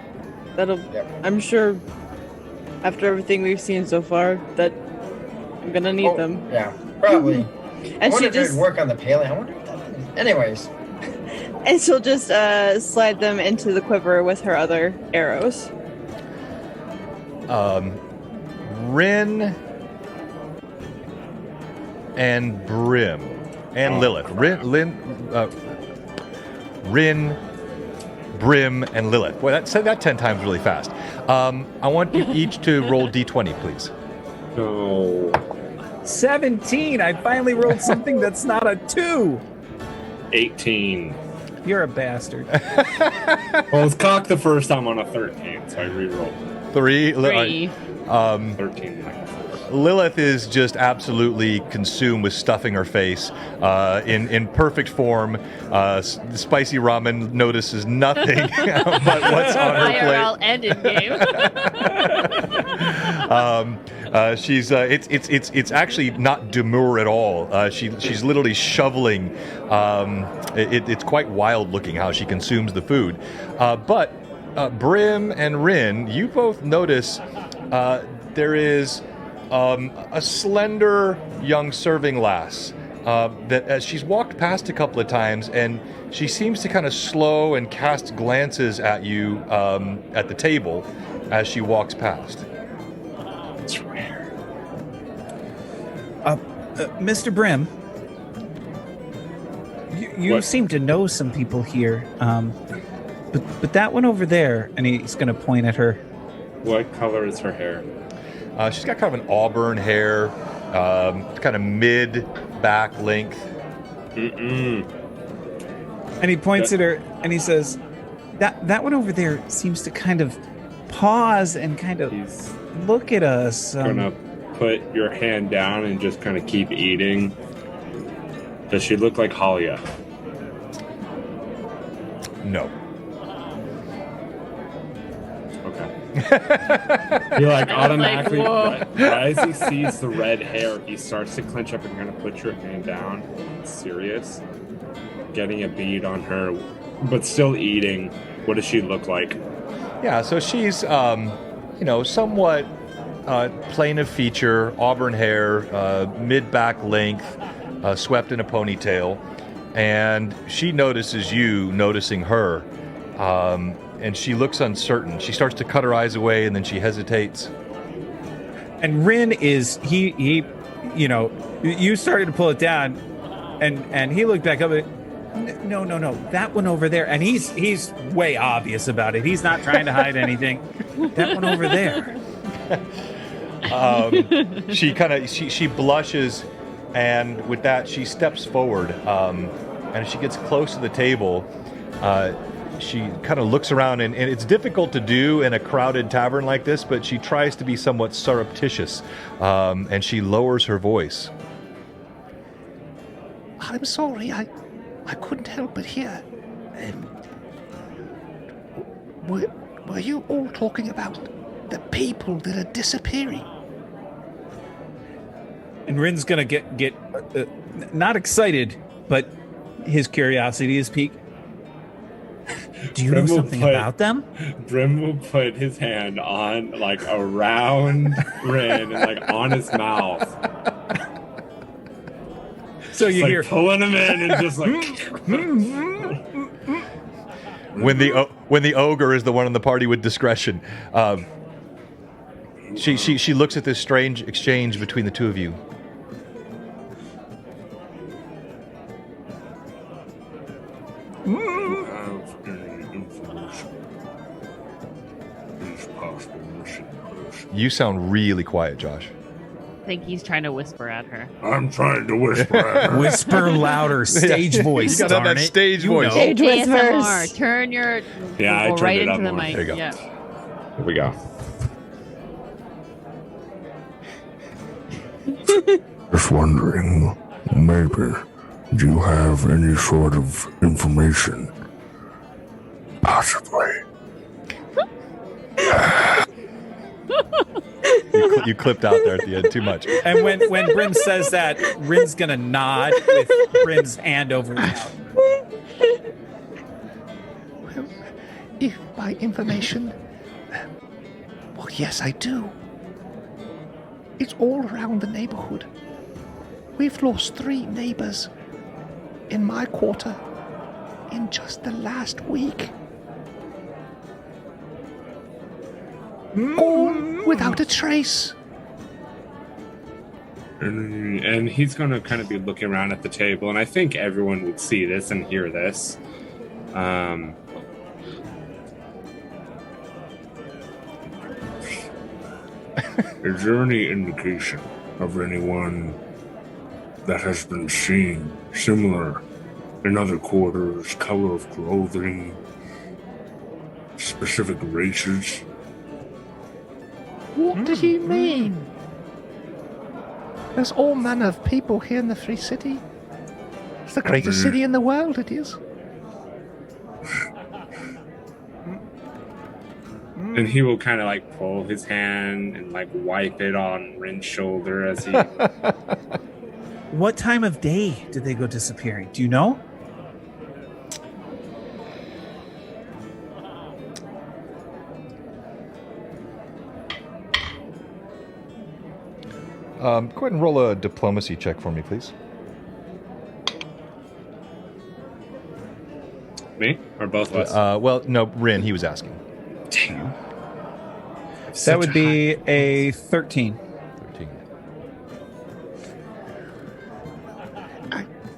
That'll. Yep. I'm sure. After everything we've seen so far, that I'm gonna need them. Yeah, probably. I And wonder she if they'd just work on the paling. I wonder if that is. Anyways. and she'll just slide them into the quiver with her other arrows. Rin and Brim and Lilith. Rin, Brim, and Lilith. Boy, said that 10 times really fast. I want you each to roll d20, please. No. 17. I finally rolled something that's not a 2. 18. You're a bastard. Well, it's cocked the first time on a 13, so I re-rolled. 3. 13. Lilith is just absolutely consumed with stuffing her face in perfect form. Spicy Ramen notices nothing but what's on her plate. IRL and in game. She's it's actually not demure at all. She's literally shoveling. It's quite wild looking how she consumes the food. But Brim and Rin, you both notice there is a slender young serving lass that as she's walked past a couple of times, and she seems to kind of slow and cast glances at you at the table as she walks past. It's rare. Mr. Brim, you What? seem to know some people here. But that one over there, and he's going to point at her. What color is her hair? She's got kind of an auburn hair, kind of mid-back length. And he points at her, and he says, that one over there seems to kind of pause and kind of He's look at us. gonna put your hand down and just kind of keep eating. Does she look like Halia? No. Okay. You're like automatically, whoa. right as he sees the red hair, he starts to clench up and kind of put your hand down. Serious. Getting a bead on her, but still eating. What does she look like? Yeah, so she's, somewhat plain of feature, auburn hair, mid-back length, swept in a ponytail. And she notices you noticing her, and she looks uncertain. She starts to cut her eyes away, and then she hesitates. And Rin is, he you started to pull it down, and he looked back up at no, that one over there. And he's way obvious about it. He's not trying to hide anything. That one over there. She blushes, and with that, she steps forward. And as she gets close to the table, she kind of looks around, and it's difficult to do in a crowded tavern like this, but she tries to be somewhat surreptitious, and she lowers her voice. I'm sorry, I couldn't help but hear. Were you all talking about the people that are disappearing? And Rin's gonna get not excited, but his curiosity is piqued. Do you know something about them? Brim will put his hand on, like, around Rin and, like, on his mouth. So you like, hear pulling him in and just like. When the ogre is the one in the party with discretion, she looks at this strange exchange between the two of you. Have any information? These possible missing persons. You sound really quiet, Josh. I think he's trying to whisper at her. I'm trying to whisper at her. whisper louder, stage voice. You got darn that it. stage You voice. know. Stage whispers. ASMR. Turn your Yeah, I go turned right it up into the more. mic. There you go. Yeah. Here we go. Just wondering, maybe, do you have any sort of information? Possibly. You clipped out there at the end too much. And when Brim says that, Rin's gonna nod with Brim's hand over the mouth. Well, if by information, well, yes, I do. It's all around the neighborhood. We've lost 3 neighbors in my quarter in just the last week. All without a trace. And he's going to kind of be looking around at the table, and I think everyone would see this and hear this. Is there any indication of anyone that has been seen similar in other quarters, color of clothing, specific races? What do you mean? There's all manner of people here in the Free City. It's the greatest city in the world, it is. And he will kind of like pull his hand and like wipe it on Rin's shoulder as he. What time of day did they go disappearing? Do you know? Go ahead and roll a diplomacy check for me, please. Me or both of us? Well, no, Rin, he was asking. Damn. That would be a 13. 13.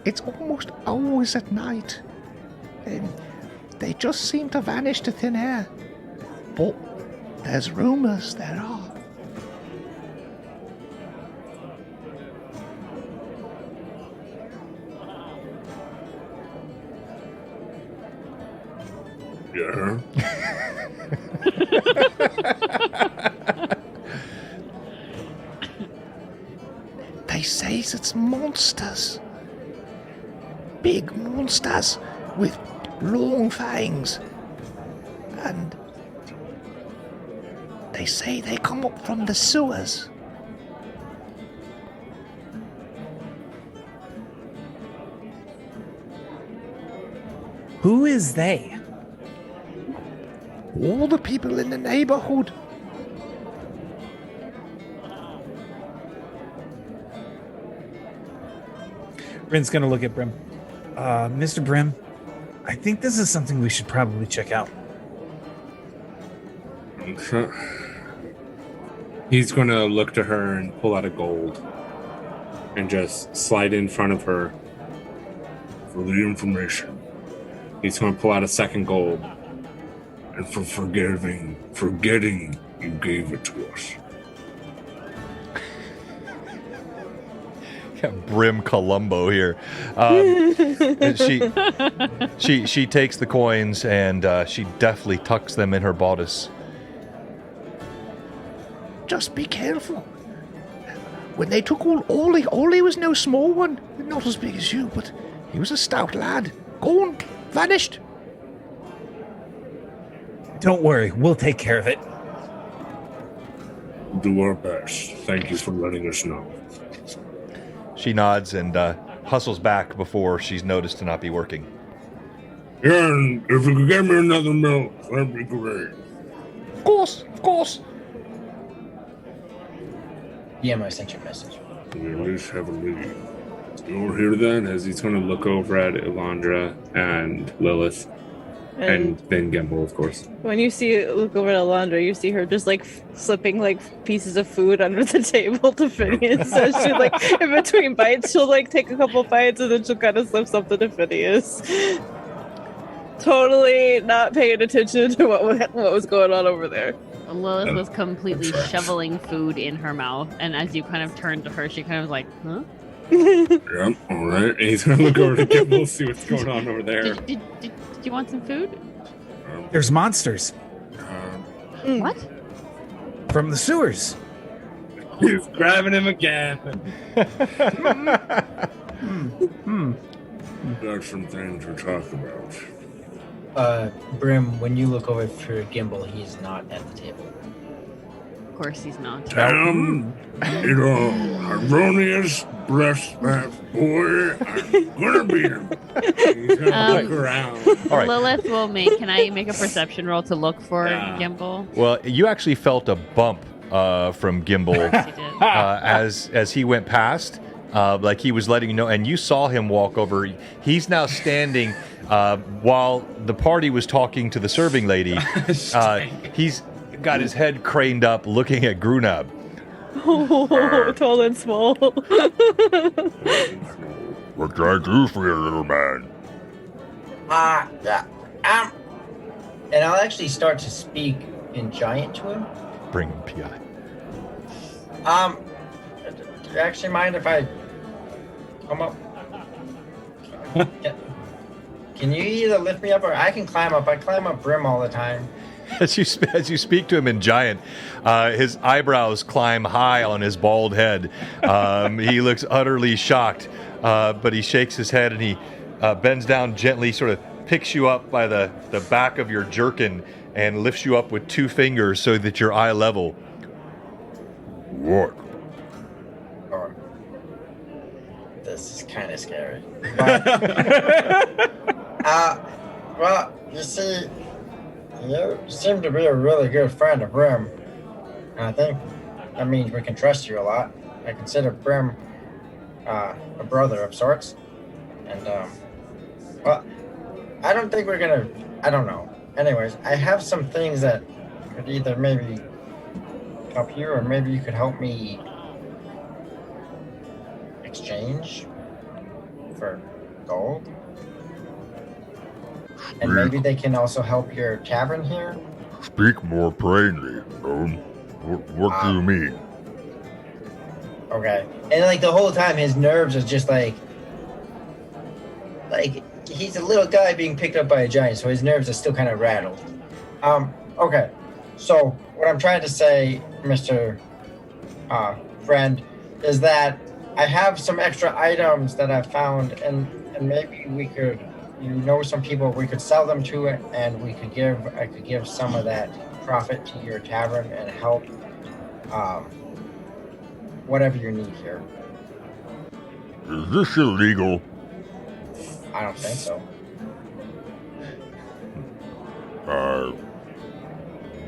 It's almost always at night. And they just seem to vanish to thin air. But there's rumors there are. Yeah. They say it's monsters. Big monsters with long fangs. And they say they come up from the sewers. Who is they? All the people in the neighborhood. Rin's gonna look at Brim. Mr. Brim, I think this is something we should probably check out. Okay. He's going to look to her and pull out a gold and just slide in front of her. For the information He's going to pull out a second gold. and for forgetting you gave it to us. Brim Columbo here. And she takes the coins and she deftly tucks them in her bodice. Just be careful. When they took Ollie was no small one. Not as big as you, but he was a stout lad. Gone. Vanished. Don't worry, we'll take care of it. We'll do our best. Thank you for letting us know. She nods and hustles back before she's noticed to not be working. Yeah, and if you could get me another milk, that'd be great. Of course, of course. DM, I sent you a message. We at least have a lead. You'll hear that as he's going to look over at Elandra and Lilith, and then Gimbal, of course. When you look over at Alondra, you see her just like slipping like pieces of food under the table to Phineas. So she like in between bites, she'll like take a couple bites and then she'll kind of slip something to Phineas. Totally not paying attention to what was going on over there. Lilith was completely shoveling food in her mouth, and as you kind of turned to her, she kind of was like, huh? Yeah, all right. And he's going to look over to Gimbal, see what's going on over there. Did you want some food? There's monsters What? from the sewers. He's grabbing him again. Got some things to talk about. Brim, when you look over for Gimbal, he's not at the table. Of course he's not. Erroneous breast that boy. I'm gonna beat him. He's going to look around. All right. Lilith can I make a perception roll to look for Gimbal? Well, you actually felt a bump from Gimbal She did. as he went past, like he was letting you know, and you saw him walk over. He's now standing while the party was talking to the serving lady. He's got his head craned up, looking at Grunab. Oh, tall and small. What can I do for you, little man? Yeah. And I'll actually start to speak in giant to him. Bring him, PI. Do you actually mind if I come up? Can you either lift me up or I can climb up? I climb up Brim all the time. As you speak to him in giant, his eyebrows climb high on his bald head. He looks utterly shocked, but he shakes his head and he bends down gently, sort of picks you up by the back of your jerkin and lifts you up with 2 fingers so that you're eye level. What? Oh, this is kind of scary. But, well, you see, you seem to be a really good friend of Brim. And I think that means we can trust you a lot. I consider Brim a brother of sorts. And, well, I don't think we're gonna, I don't know. Anyways, I have some things that could either maybe help you or maybe you could help me exchange for gold. And maybe they can also help your tavern here. Speak more plainly, Gnome. What do you mean? Okay. And like the whole time his nerves are just like he's a little guy being picked up by a giant, so his nerves are still kind of rattled. Okay. So what I'm trying to say, Mr. Friend, is that I have some extra items that I've found and maybe we could, some people we could sell them to and I could give some of that profit to your tavern and help whatever you need here. Is this illegal? I don't think so.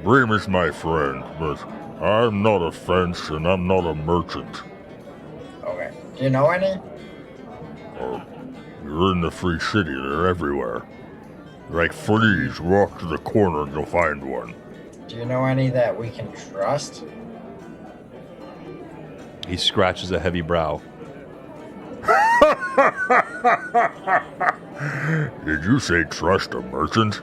Brim is my friend, but I'm not a fence and I'm not a merchant. Okay. Do you know any? You're in the free city, they're everywhere. Like fleas, walk to the corner and you'll find one. Do you know any that we can trust? He scratches a heavy brow. Did you say trust a merchant?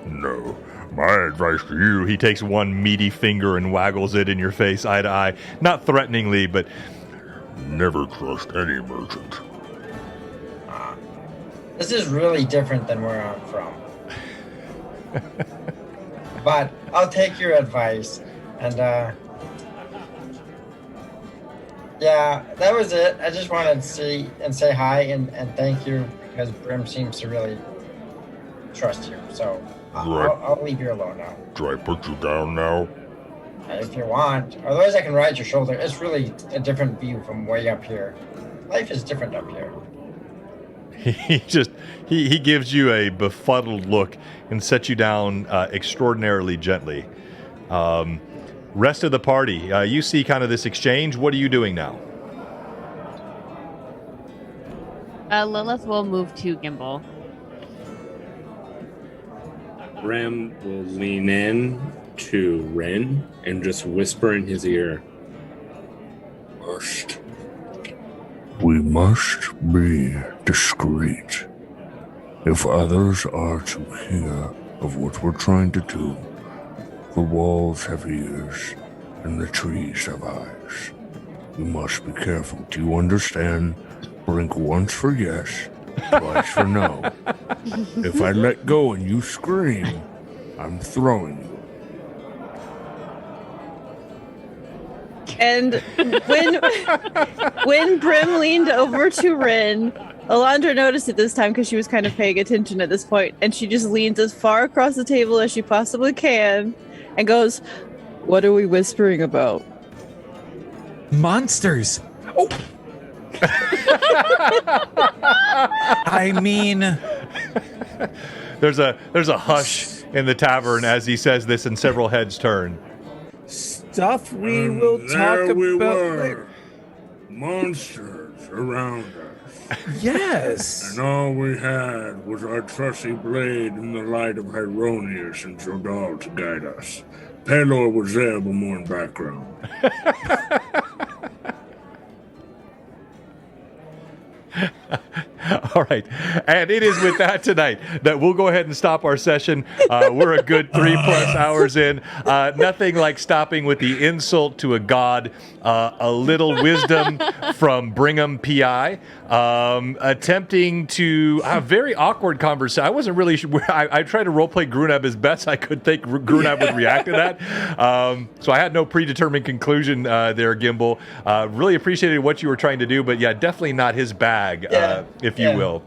No. My advice to you, He takes one meaty finger and waggles it in your face, eye to eye. Not threateningly, but Never trust any merchant. This is really different than where I'm from. But I'll take your advice. And, yeah, that was it. I just wanted to see and say hi and thank you because Brim seems to really trust you. So I'll leave you alone now. Do I put you down now? If you want. Otherwise, I can ride your shoulder. It's really a different view from way up here. Life is different up here. He gives you a befuddled look and sets you down extraordinarily gently. Rest of the party, you see kind of this exchange. What are you doing now? Lilith will move to Gimbal. Brim will lean in to Ren and just whisper in his ear. We must be discreet. If others are to hear of what we're trying to do, the walls have ears and the trees have eyes. We must be careful. Do you understand? Blink once for yes, twice for no. If I let go and you scream, I'm throwing you. And when Brim leaned over to Rin, Alondra noticed it this time because she was kind of paying attention at this point, and she just leans as far across the table as she possibly can and goes, "What are we whispering about?" Monsters. Oh. I mean, there's a hush in the tavern as he says this, and several heads turn. Stuff we will talk there we about were. later. Monsters around us. Yes. And all we had was our trusty blade and the light of Hyronius and Jodal to guide us. Pelor was there, but more in background. All right. And it is with that tonight that we'll go ahead and stop our session. We're a good 3+ hours in. Nothing like stopping with the insult to a god, a little wisdom from Brigham PI, attempting to have very awkward conversation. I wasn't really sure. I tried to roleplay Grunab as best I could think Grunab would react to that. So I had no predetermined conclusion there, Gimbal. Really appreciated what you were trying to do, but yeah, definitely not his bag, if you will.